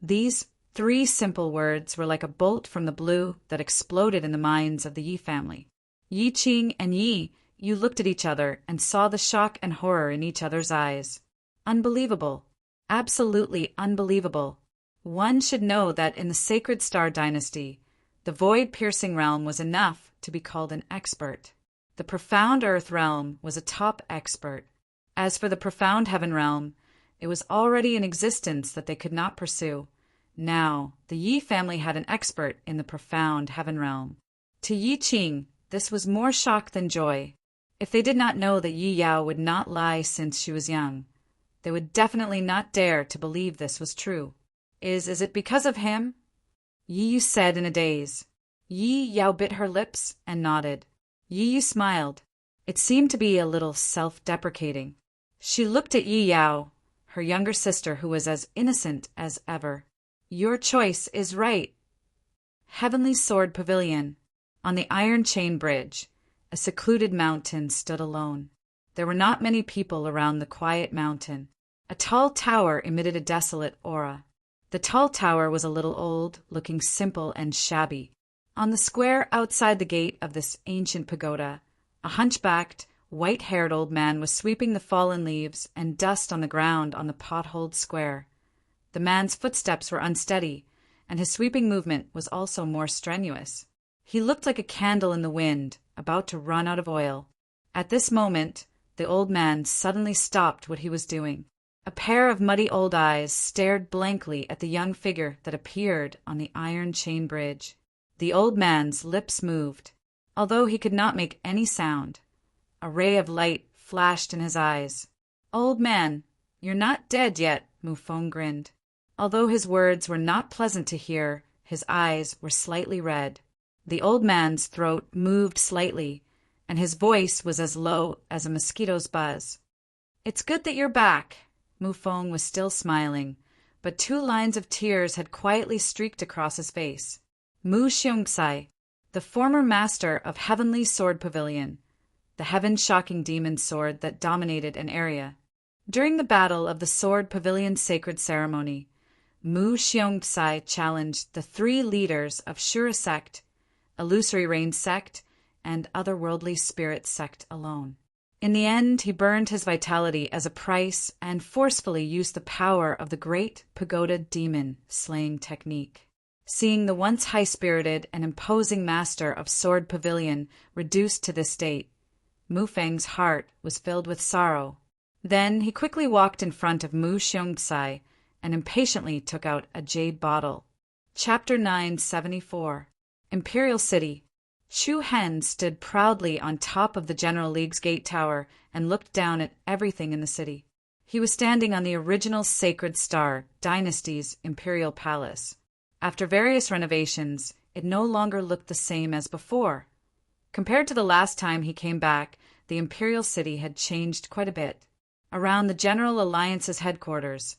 These 3 simple words were like a bolt from the blue that exploded in the minds of the Yi family. Yi Qing and Yi Yu looked at each other and saw the shock and horror in each other's eyes. Unbelievable. Absolutely unbelievable. One should know that in the Sacred Star Dynasty, the void-piercing realm was enough to be called an expert. The profound earth realm was a top expert. As for the profound heaven realm, it was already in existence that they could not pursue. Now, the Yi family had an expert in the profound heaven realm. To Yi Qing, this was more shock than joy. If they did not know that Yi Yao would not lie since she was young, they would definitely not dare to believe this was true. Is it because of him? Yi Yu said in a daze. Yi Yao bit her lips and nodded. Yi Yu smiled. It seemed to be a little self-deprecating. She looked at Yi Yao, her younger sister, who was as innocent as ever. Your choice is right. Heavenly Sword Pavilion. On the Iron Chain Bridge, a secluded mountain stood alone. There were not many people around the quiet mountain. A tall tower emitted a desolate aura. The tall tower was a little old, looking simple and shabby. On the square outside the gate of this ancient pagoda, a hunchbacked, white-haired old man was sweeping the fallen leaves and dust on the ground on the potholed square. The man's footsteps were unsteady, and his sweeping movement was also more strenuous. He looked like a candle in the wind, about to run out of oil. At this moment, the old man suddenly stopped what he was doing. A pair of muddy old eyes stared blankly at the young figure that appeared on the iron chain bridge. The old man's lips moved, although he could not make any sound. A ray of light flashed in his eyes. "Old man, you're not dead yet," Mufong grinned. Although his words were not pleasant to hear, his eyes were slightly red. The old man's throat moved slightly, and his voice was as low as a mosquito's buzz. "It's good that you're back." Mufong was still smiling, but 2 lines of tears had quietly streaked across his face. Mu Xiongxai, the former master of Heavenly Sword Pavilion, the heaven-shocking demon sword that dominated an area. During the battle of the Sword Pavilion sacred ceremony, Mu Xiongxai challenged the 3 leaders of Shura sect, Illusory Rain sect, and Otherworldly Spirit sect alone. In the end, he burned his vitality as a price and forcefully used the power of the great pagoda demon slaying technique. Seeing the once high-spirited and imposing master of Sword Pavilion reduced to this state, Mufang's heart was filled with sorrow. Then he quickly walked in front of Mu Xiongxai and impatiently took out a jade bottle. Chapter 974. Imperial City. Chu Hen stood proudly on top of the General League's gate tower and looked down at everything in the city. He was standing on the original Sacred Star Dynasty's imperial palace. After various renovations, it no longer looked the same as before. Compared to the last time he came back, the imperial city had changed quite a bit. Around the General Alliance's headquarters,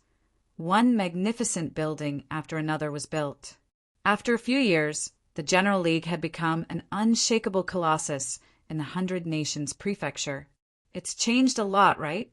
one magnificent building after another was built. After a few years, the General League had become an unshakable colossus in the 100 Nations prefecture. It's changed a lot, right?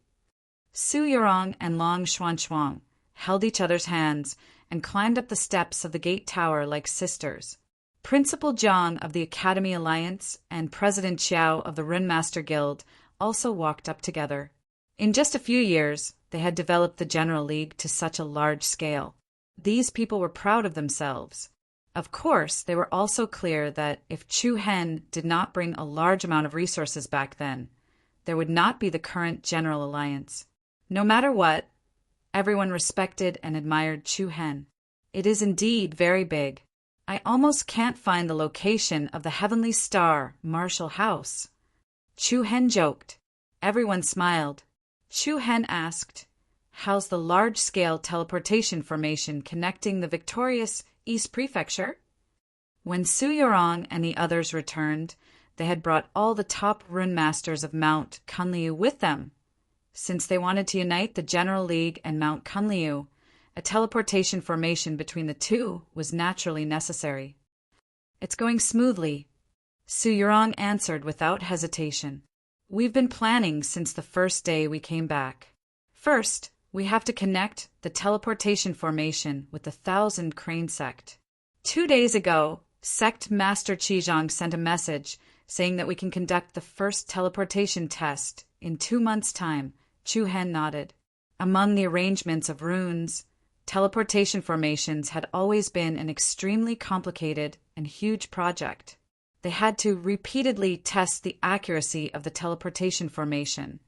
Su Yurong and Long Xuanchuang held each other's hands and climbed up the steps of the gate tower like sisters. Principal Zhang of the Academy Alliance and President Xiao of the Runemaster Guild also walked up together. In just a few years, they had developed the General League to such a large scale. These people were proud of themselves. Of course, they were also clear that if Chu Hen did not bring a large amount of resources back then, there would not be the current General Alliance. No matter what, everyone respected and admired Chu Hen. It is indeed very big. I almost can't find the location of the Heavenly Star Marshall House. Chu Hen joked. Everyone smiled. Chu Hen asked, "How's the large-scale teleportation formation connecting the victorious East Prefecture?" When Su Yurong and the others returned, they had brought all the top rune masters of Mount Kunliu with them. Since they wanted to unite the General League and Mount Kunliu, a teleportation formation between the two was naturally necessary. "It's going smoothly," Su Yurong answered without hesitation. "We've been planning since the first day we came back. First, we have to connect the teleportation formation with the 1,000 Crane sect. 2 days ago, Sect Master Qizhang sent a message saying that we can conduct the first teleportation test in 2 months' time." Chu Hen nodded. Among the arrangements of runes, teleportation formations had always been an extremely complicated and huge project. They had to repeatedly test the accuracy of the teleportation formation.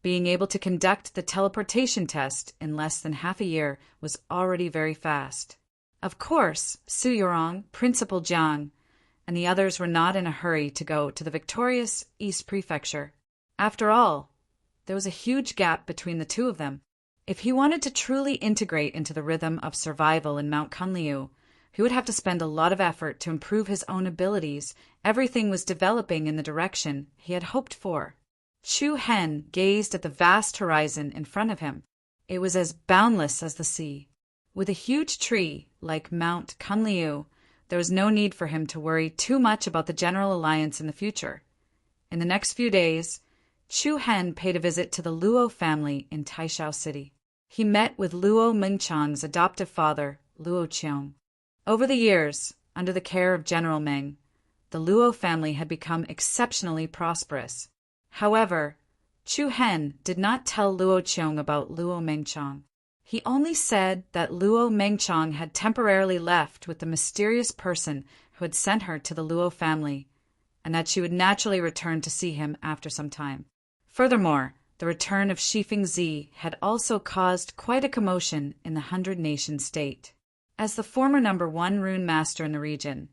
Being able to conduct the teleportation test in less than half a year was already very fast. Of course, Su Yurong, Principal Zhang, and the others were not in a hurry to go to the victorious East Prefecture. After all, there was a huge gap between the two of them. If he wanted to truly integrate into the rhythm of survival in Mount Kunliu, he would have to spend a lot of effort to improve his own abilities. Everything was developing in the direction he had hoped for. Chu Hen gazed at the vast horizon in front of him. It was as boundless as the sea. With a huge tree like Mount Kunliu, there was no need for him to worry too much about the general alliance in the future. In the next few days, Chu Hen paid a visit to the Luo family in Taishao City. He met with Luo Mengchang's adoptive father, Luo Qiong. Over the years, under the care of General Meng, the Luo family had become exceptionally prosperous. However, Chu Hen did not tell Luo Qiong about Luo Mengchang. He only said that Luo Mengchang had temporarily left with the mysterious person who had sent her to the Luo family, and that she would naturally return to see him after some time. Furthermore, the return of Shifeng Zi had also caused quite a commotion in the 100-nation state. As the former #1 rune master in the region,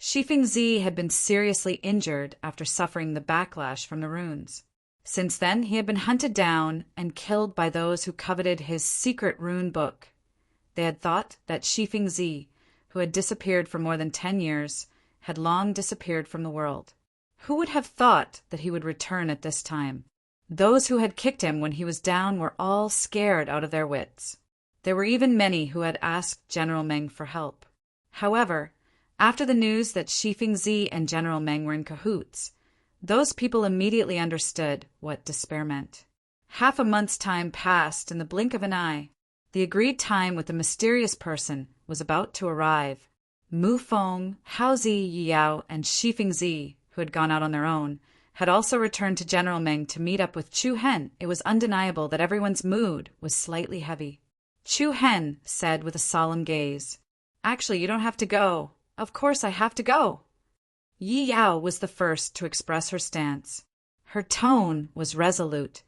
Shifeng Zi had been seriously injured after suffering the backlash from the runes. Since then, he had been hunted down and killed by those who coveted his secret rune book. They had thought that Shifeng Zi, who had disappeared for more than 10 years, had long disappeared from the world. Who would have thought that he would return at this time? Those who had kicked him when he was down were all scared out of their wits. There were even many who had asked General Meng for help. However, after the news that Shifeng Zi and General Meng were in cahoots, those people immediately understood what despair meant. Half a month's time passed in the blink of an eye. The agreed time with the mysterious person was about to arrive. Mu Feng, Hao Zi, Yi Yao, and Shifeng Zi, who had gone out on their own, had also returned to General Meng to meet up with Chu Hen. It was undeniable that everyone's mood was slightly heavy. Chu Hen said with a solemn gaze, "Actually, you don't have to go. Of course I have to go." Yi Yao was the first to express her stance. Her tone was resolute.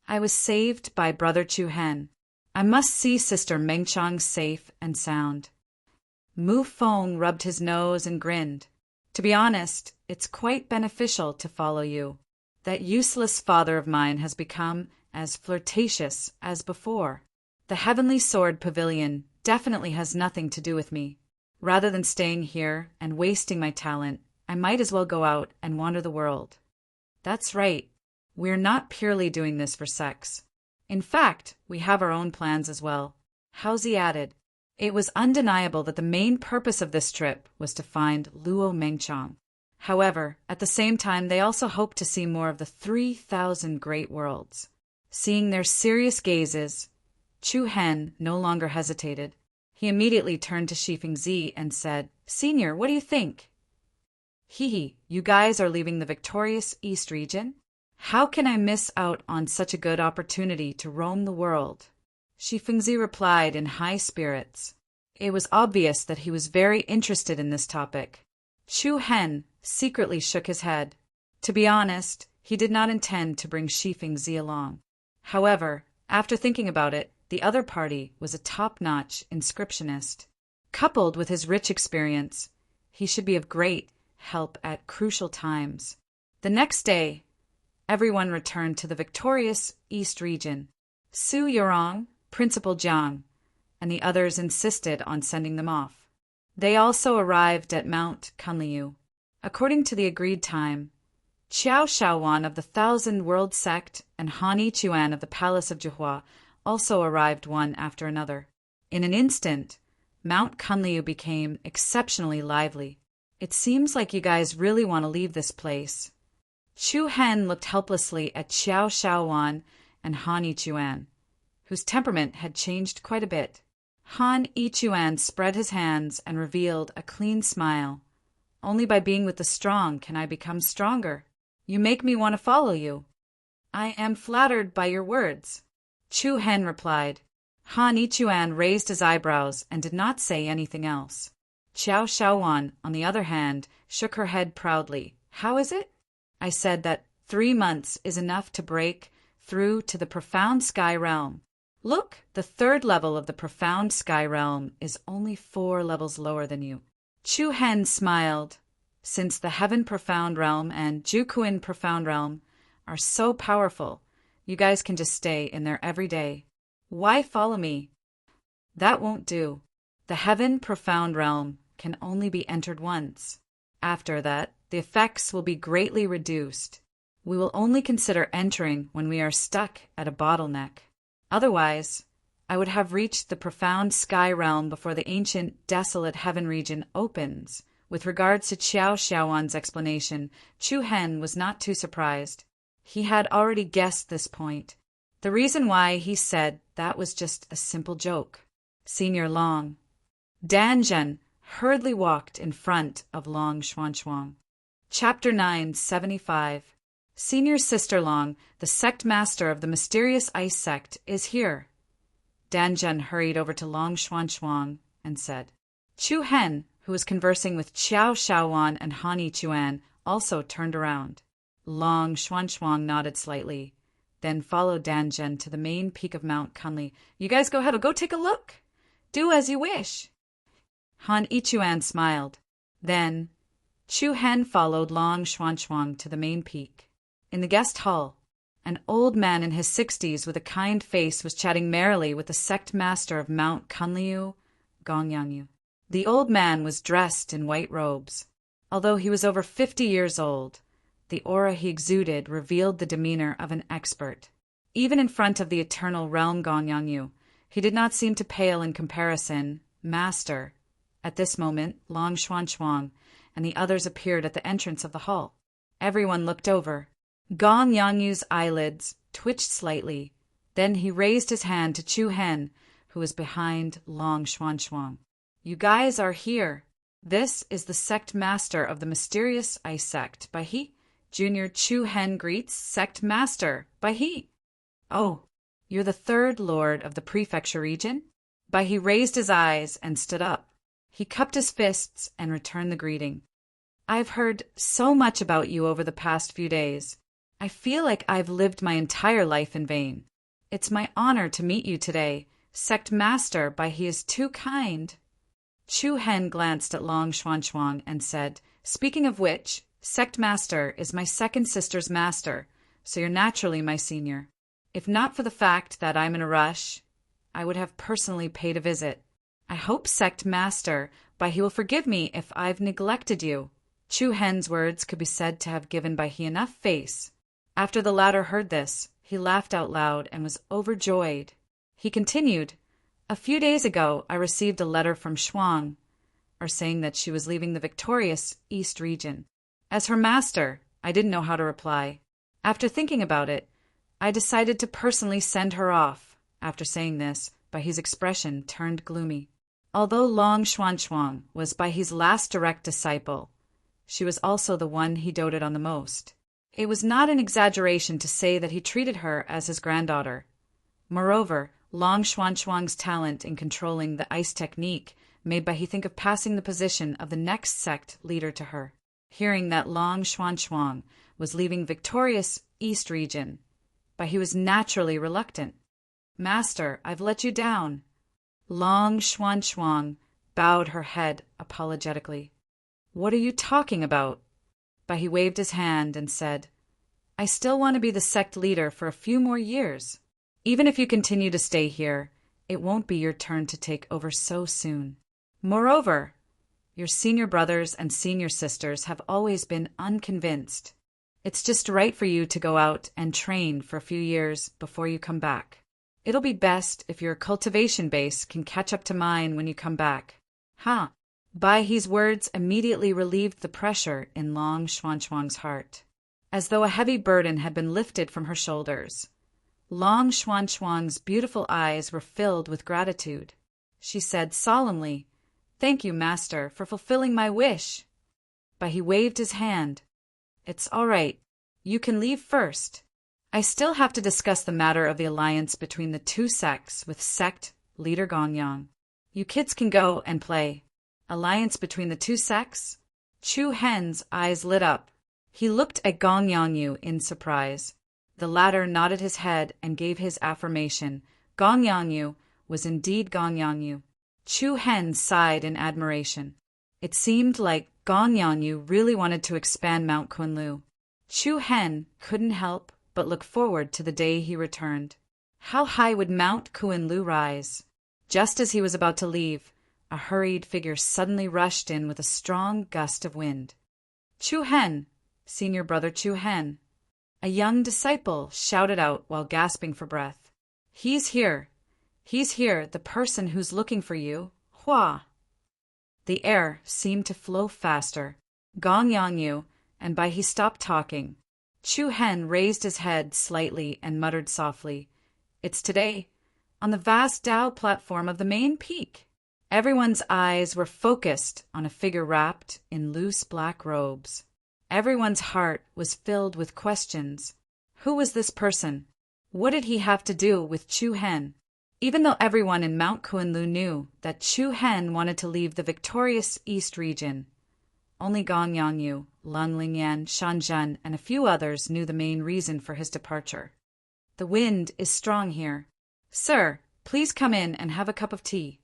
"I was saved by Brother Chu Hen. I must see Sister Mengchang safe and sound." Mu Feng rubbed his nose and grinned. "To be honest, it's quite beneficial to follow you. That useless father of mine has become as flirtatious as before. The Heavenly Sword Pavilion definitely has nothing to do with me. Rather than staying here and wasting my talent, I might as well go out and wander the world." "That's right. We're not purely doing this for sex. In fact, we have our own plans as well," Haozi added. It was undeniable that the main purpose of this trip was to find Luo Mengchang. However, at the same time, they also hoped to see more of the 3,000 great worlds. Seeing their serious gazes, Chu Hen no longer hesitated. He immediately turned to Shifeng Zi and said, "Senior, what do you think?" "Hee, you guys are leaving the victorious East region? How can I miss out on such a good opportunity to roam the world?" Shifeng Zi replied in high spirits. It was obvious that he was very interested in this topic. Chu Hen secretly shook his head. To be honest, he did not intend to bring Shifeng Zi along. However, after thinking about it, the other party was a top-notch inscriptionist. Coupled with his rich experience, he should be of great help at crucial times. The next day, everyone returned to the victorious East region. Su Yorong, Principal Jiang, and the others insisted on sending them off. They also arrived at Mount Kunliu. According to the agreed time, Qiao Shaowan of the 1,000 World Sect and Han Yichuan of the Palace of Juhua also arrived one after another. In an instant, Mount Kunliu became exceptionally lively. "It seems like you guys really want to leave this place." Chu Hen looked helplessly at Qiao Shaowan and Han Yichuan, whose temperament had changed quite a bit. Han Yichuan spread his hands and revealed a clean smile. "Only by being with the strong can I become stronger. You make me want to follow you." "I am flattered by your words," Chu Hen replied. Han Yichuan raised his eyebrows and did not say anything else. Qiao Shaowan, on the other hand, shook her head proudly. "How is it?" "I said that 3 months is enough to break through to the profound sky realm. Look, the 3rd level of the profound sky realm is only 4 levels lower than you." Chu Hen smiled. "Since the Heaven Profound Realm and Jukuin Profound Realm are so powerful, you guys can just stay in there every day. Why follow me? That won't do. The heaven profound realm can only be entered once. After that, the effects will be greatly reduced. We will only consider entering when we are stuck at a bottleneck. Otherwise, I would have reached the profound sky realm before the ancient, desolate heaven region opens. With regards to Qiao Xiaowan's explanation, Chu Hen was not too surprised. He had already guessed this point. The reason why he said that was just a simple joke. Senior Long. Dan Zhen hurriedly walked in front of Long Xuanxuang. Chapter 975. Senior Sister Long, the sect master of the mysterious ice sect, is here. Dan Zhen hurried over to Long Xuanxuang and said. Chu Hen, who was conversing with Qiao Xiaowan and Han Yichuan, also turned around. Long Xuanxuang nodded slightly, then followed Dan Zhen to the main peak of Mount Kunli. You guys go ahead, go take a look. Do as you wish. Han Yichuan smiled. Then Chu Hen followed Long Xuanxuang to the main peak. In the guest hall, an old man in his 60s with a kind face was chatting merrily with the sect master of Mount Kunliu, Gong Yangyu. The old man was dressed in white robes. Although he was over 50 years old, the aura he exuded revealed the demeanor of an expert. Even in front of the eternal realm Gong Yangyu, he did not seem to pale in comparison. Master. At this moment, Long Xuanxuang and the others appeared at the entrance of the hall. Everyone looked over. Gong Yangyu's eyelids twitched slightly. Then he raised his hand to Chu Hen, who was behind Long Xuanxuang. You guys are here. This is the sect master of the mysterious ice sect. By he. Junior Chu Hen greets sect master. By he. Oh, you're the third lord of the prefecture region? By he raised his eyes and stood up. He cupped his fists and returned the greeting. I've heard so much about you over the past few days. I feel like I've lived my entire life in vain. It's my honor to meet you today. Sect master, by he is too kind. Chu Hen glanced at Long Xuanxuang and said, Speaking of which, sect master is my second sister's master, so you're naturally my senior. If not for the fact that I'm in a rush, I would have personally paid a visit. I hope sect master, by he will forgive me if I've neglected you. Chu Hen's words could be said to have given Bai He enough face. After the latter heard this, he laughed out loud and was overjoyed. He continued, A few days ago I received a letter from Shuang, saying that she was leaving the victorious East region. As her master, I didn't know how to reply. After thinking about it, I decided to personally send her off. After saying this, Bai He's expression turned gloomy. Although Long Xuanxuang was Bai He's last direct disciple, she was also the one he doted on the most. It was not an exaggeration to say that he treated her as his granddaughter. Moreover, Long Xuanxuang's talent in controlling the ice technique made Bai He think of passing the position of the next sect leader to her. Hearing that Long Xuanxuang was leaving victorious East region, Bai He was naturally reluctant. Master, I've let you down. Long Xuanxuang bowed her head apologetically. What are you talking about? Bai He waved his hand and said, I still want to be the sect leader for a few more years. Even if you continue to stay here, it won't be your turn to take over so soon. Moreover, your senior brothers and senior sisters have always been unconvinced. It's just right for you to go out and train for a few years before you come back. It'll be best if your cultivation base can catch up to mine when you come back. Huh. Bai He's words immediately relieved the pressure in Long Xuanxuang's heart, as though a heavy burden had been lifted from her shoulders. Long Xuanxuang's beautiful eyes were filled with gratitude. She said solemnly, Thank you, Master, for fulfilling my wish. Bai He waved his hand. It's all right. You can leave first. I still have to discuss the matter of the alliance between the two sects with sect leader Gongyang. You kids can go and play. Alliance between the two sects? Chu Hen's eyes lit up. He looked at Gong Yangyu in surprise. The latter nodded his head and gave his affirmation. Gong Yangyu was indeed Gong Yangyu. Chu Hen sighed in admiration. It seemed like Gong Yangyu really wanted to expand Mount Kunlu. Chu Hen couldn't help but look forward to the day he returned. How high would Mount Kuan-Lu rise? Just as he was about to leave, a hurried figure suddenly rushed in with a strong gust of wind. Chu Hen, senior brother Chu Hen. A young disciple shouted out while gasping for breath. He's here. He's here, the person who's looking for you. Hua! The air seemed to flow faster. Gong Yangyu, and by he stopped talking. Chu Hen raised his head slightly and muttered softly, It's today, on the vast Dao platform of the main peak. Everyone's eyes were focused on a figure wrapped in loose black robes. Everyone's heart was filled with questions. Who was this person? What did he have to do with Chu Hen? Even though everyone in Mount Kuan-Lu knew that Chu Hen wanted to leave the victorious East region, only Gong Yangyu, Lung Lingyan, Shan Zhen, and a few others knew the main reason for his departure. The wind is strong here. Sir, please come in and have a cup of tea.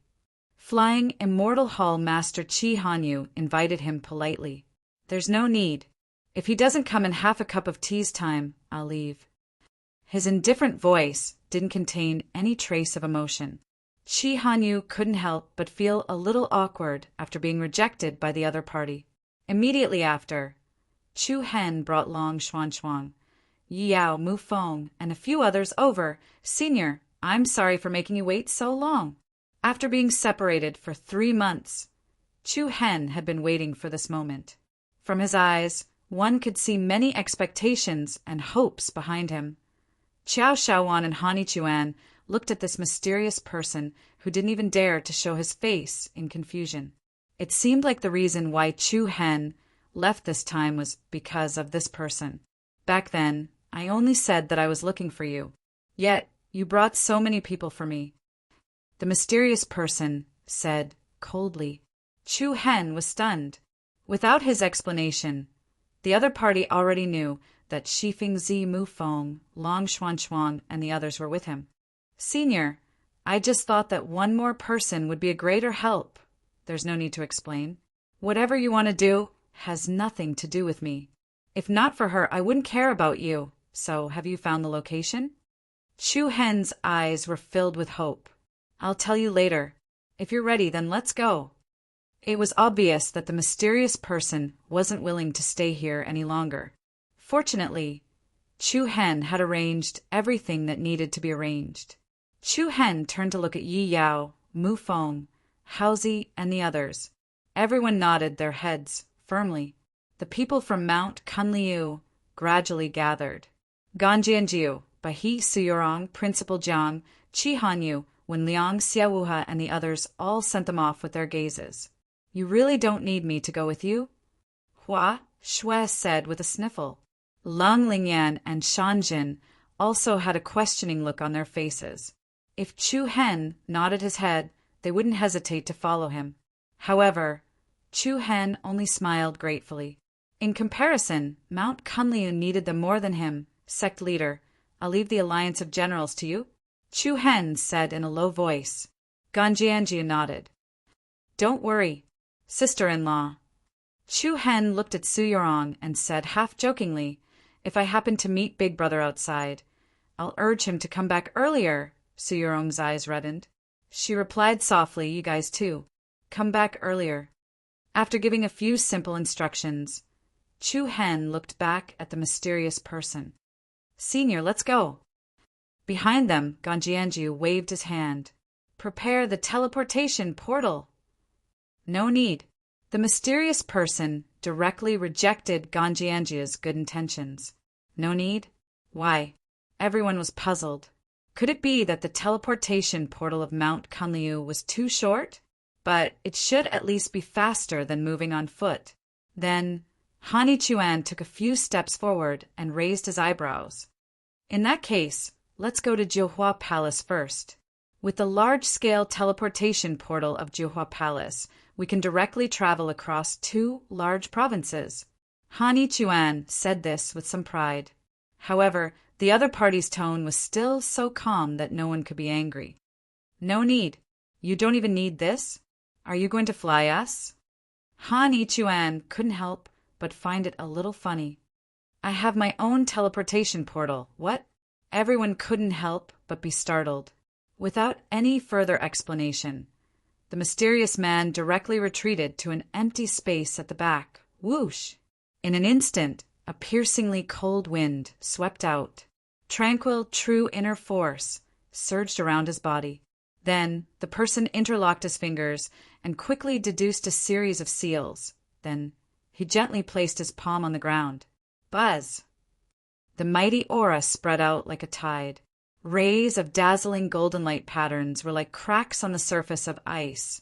Flying Immortal Hall Master Chi Hanyu invited him politely. There's no need. If he doesn't come in half a cup of tea's time, I'll leave. His indifferent voice didn't contain any trace of emotion. Chi Hanyu couldn't help but feel a little awkward after being rejected by the other party. Immediately after, Chu Hen brought Long Xuanxuang, Yao Mu Feng, and a few others over. Senior, I'm sorry for making you wait so long. After being separated for 3 months, Chu Hen had been waiting for this moment. From his eyes, one could see many expectations and hopes behind him. Qiao Shaowan and Hani Chuan looked at this mysterious person who didn't even dare to show his face in confusion. It seemed like the reason why Chu Hen left this time was because of this person. Back then, I only said that I was looking for you. Yet, you brought so many people for me. The mysterious person said coldly. Chu Hen was stunned. Without his explanation, the other party already knew that Shifeng Zi Mu Feng, Long Xuanxuang, and the others were with him. Senior, I just thought that one more person would be a greater help. There's no need to explain. Whatever you want to do has nothing to do with me. If not for her, I wouldn't care about you. So, have you found the location? Chu Hen's eyes were filled with hope. I'll tell you later. If you're ready, then let's go. It was obvious that the mysterious person wasn't willing to stay here any longer. Fortunately, Chu Hen had arranged everything that needed to be arranged. Chu Hen turned to look at Yi Yao, Mu Feng, Haozi, and the others. Everyone nodded their heads firmly. The people from Mount Kunliu gradually gathered. Gan Jianjiu, Bahi Suyurong, Principal Jiang, Chi Hanyu, Wen Liang, Xiaowuha, and the others all sent them off with their gazes. You really don't need me to go with you? Hua, Shui said with a sniffle. Lung Lingyan and Shanjin also had a questioning look on their faces. If Chu Hen nodded his head, they wouldn't hesitate to follow him. However, Chu Hen only smiled gratefully. In comparison, Mount Kunliu needed them more than him. Sect leader, I'll leave the alliance of generals to you. Chu Hen said in a low voice. Ganjianji nodded. Don't worry, sister-in-law. Chu Hen looked at Su Yurong and said half-jokingly, if I happen to meet Big Brother outside, I'll urge him to come back earlier. Su Yurong's eyes reddened. She replied softly, you guys too. Come back earlier. After giving a few simple instructions, Chu Hen looked back at the mysterious person. Senior, let's go. Behind them, Ganjianju waved his hand. Prepare the teleportation portal. No need. The mysterious person directly rejected Ganjianji's good intentions. No need? Why? Everyone was puzzled. Could it be that the teleportation portal of Mount Kunliu was too short? But it should at least be faster than moving on foot. Then, Hani Chuan took a few steps forward and raised his eyebrows. In that case, let's go to Jiuhua Palace first. With the large-scale teleportation portal of Jiuhua Palace, we can directly travel across 2 large provinces. Hani Chuan said this with some pride. However, the other party's tone was still so calm that no one could be angry. No need. You don't even need this? Are you going to fly us? Hani Chuan couldn't help but find it a little funny. I have my own teleportation portal. What? Everyone couldn't help but be startled. Without any further explanation, the mysterious man directly retreated to an empty space at the back. Whoosh! In an instant, a piercingly cold wind swept out. Tranquil, true inner force surged around his body. Then the person interlocked his fingers and quickly deduced a series of seals. Then he gently placed his palm on the ground. Buzz! The mighty aura spread out like a tide. Rays of dazzling golden light patterns were like cracks on the surface of ice.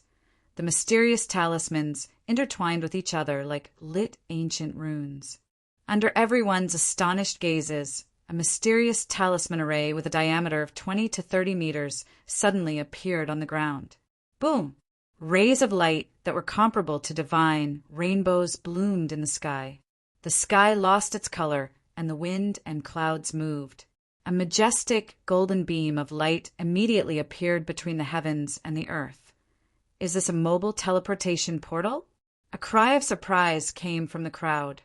The mysterious talismans intertwined with each other like lit ancient runes. Under everyone's astonished gazes, a mysterious talisman array with a diameter of 20 to 30 meters suddenly appeared on the ground. Boom! Rays of light that were comparable to divine rainbows bloomed in the sky. The sky lost its color, and the wind and clouds moved. A majestic golden beam of light immediately appeared between the heavens and the earth. Is this a mobile teleportation portal? A cry of surprise came from the crowd.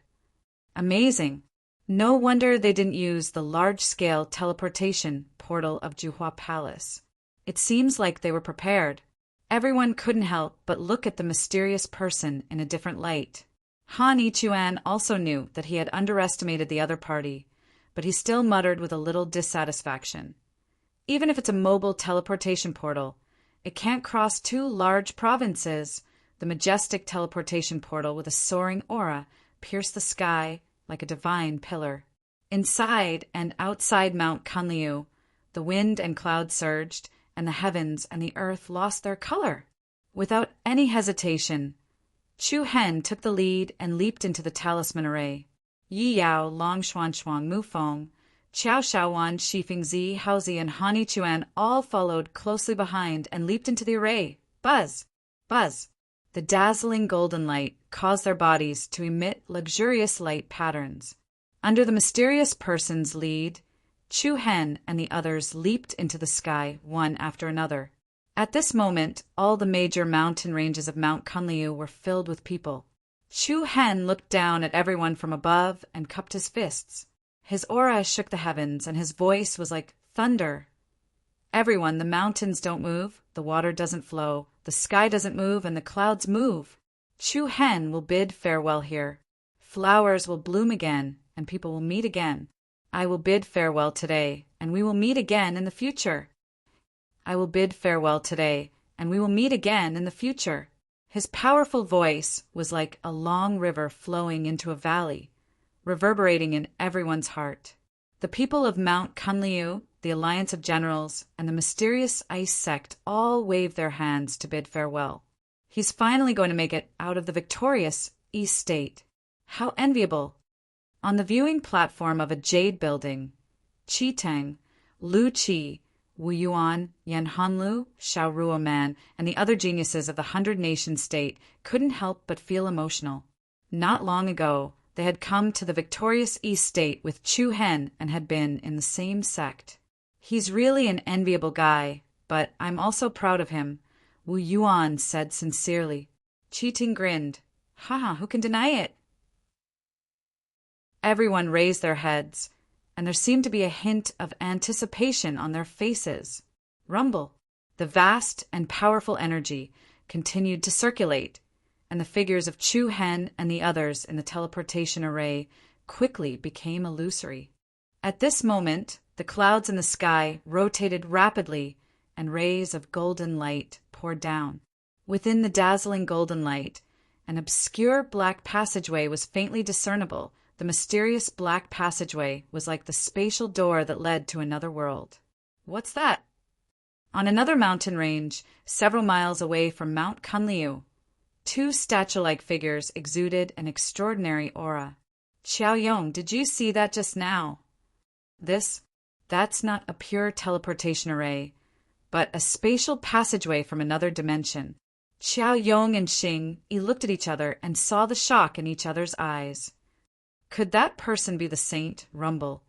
Amazing! No wonder they didn't use the large-scale teleportation portal of Juhua Palace. It seems like they were prepared. Everyone couldn't help but look at the mysterious person in a different light. Han Ichuan also knew that he had underestimated the other party, but he still muttered with a little dissatisfaction. Even if it's a mobile teleportation portal, it can't cross two large provinces. The majestic teleportation portal with a soaring aura pierced the sky like a divine pillar. Inside and outside Mount Kunliu, the wind and clouds surged, and the heavens and the earth lost their color. Without any hesitation, Chu Hen took the lead and leaped into the talisman array. Yi Yao, Long Xuanshuang, Mu Feng, Qiao Shaowan, Shifeng Zi, Haozi, and Han Ichuan all followed closely behind and leaped into the array. Buzz! Buzz! The dazzling golden light caused their bodies to emit luxurious light patterns. Under the mysterious person's lead, Chu Hen and the others leaped into the sky one after another. At this moment, all the major mountain ranges of Mount Kunliu were filled with people. Chu Hen looked down at everyone from above and cupped his fists. His aura shook the heavens, and his voice was like thunder. Everyone, the mountains don't move, the water doesn't flow, the sky doesn't move, and the clouds move. Chu Hen will bid farewell here. Flowers will bloom again, and people will meet again. I will bid farewell today, and we will meet again in the future. I will bid farewell today, and we will meet again in the future. His powerful voice was like a long river flowing into a valley, reverberating in everyone's heart. The people of Mount Kunliu, the Alliance of Generals, and the mysterious ice sect all waved their hands to bid farewell. He's finally going to make it out of the victorious East State. How enviable! On the viewing platform of a jade building, Qi Teng, Lu Qi, Wu Yuan, Yan Hanlu, Xiao Ruoman, and the other geniuses of the 100-nation state couldn't help but feel emotional. Not long ago, they had come to the victorious East State with Chu Hen and had been in the same sect. He's really an enviable guy, but I'm also proud of him, Wu Yuan said sincerely. Qi Ting grinned. Haha, who can deny it? Everyone raised their heads, and there seemed to be a hint of anticipation on their faces. Rumble. The vast and powerful energy continued to circulate, and the figures of Chu Hen and the others in the teleportation array quickly became illusory. At this moment, the clouds in the sky rotated rapidly, and rays of golden light poured down. Within the dazzling golden light, an obscure black passageway was faintly discernible. The mysterious black passageway was like the spatial door that led to another world. What's that? On another mountain range, several miles away from Mount Kunliu, two statue-like figures exuded an extraordinary aura. Xiao Yong, did you see that just now? That's not a pure teleportation array, but a spatial passageway from another dimension. Xiao Yong and Xing looked at each other and saw the shock in each other's eyes. Could that person be the saint, Rumble,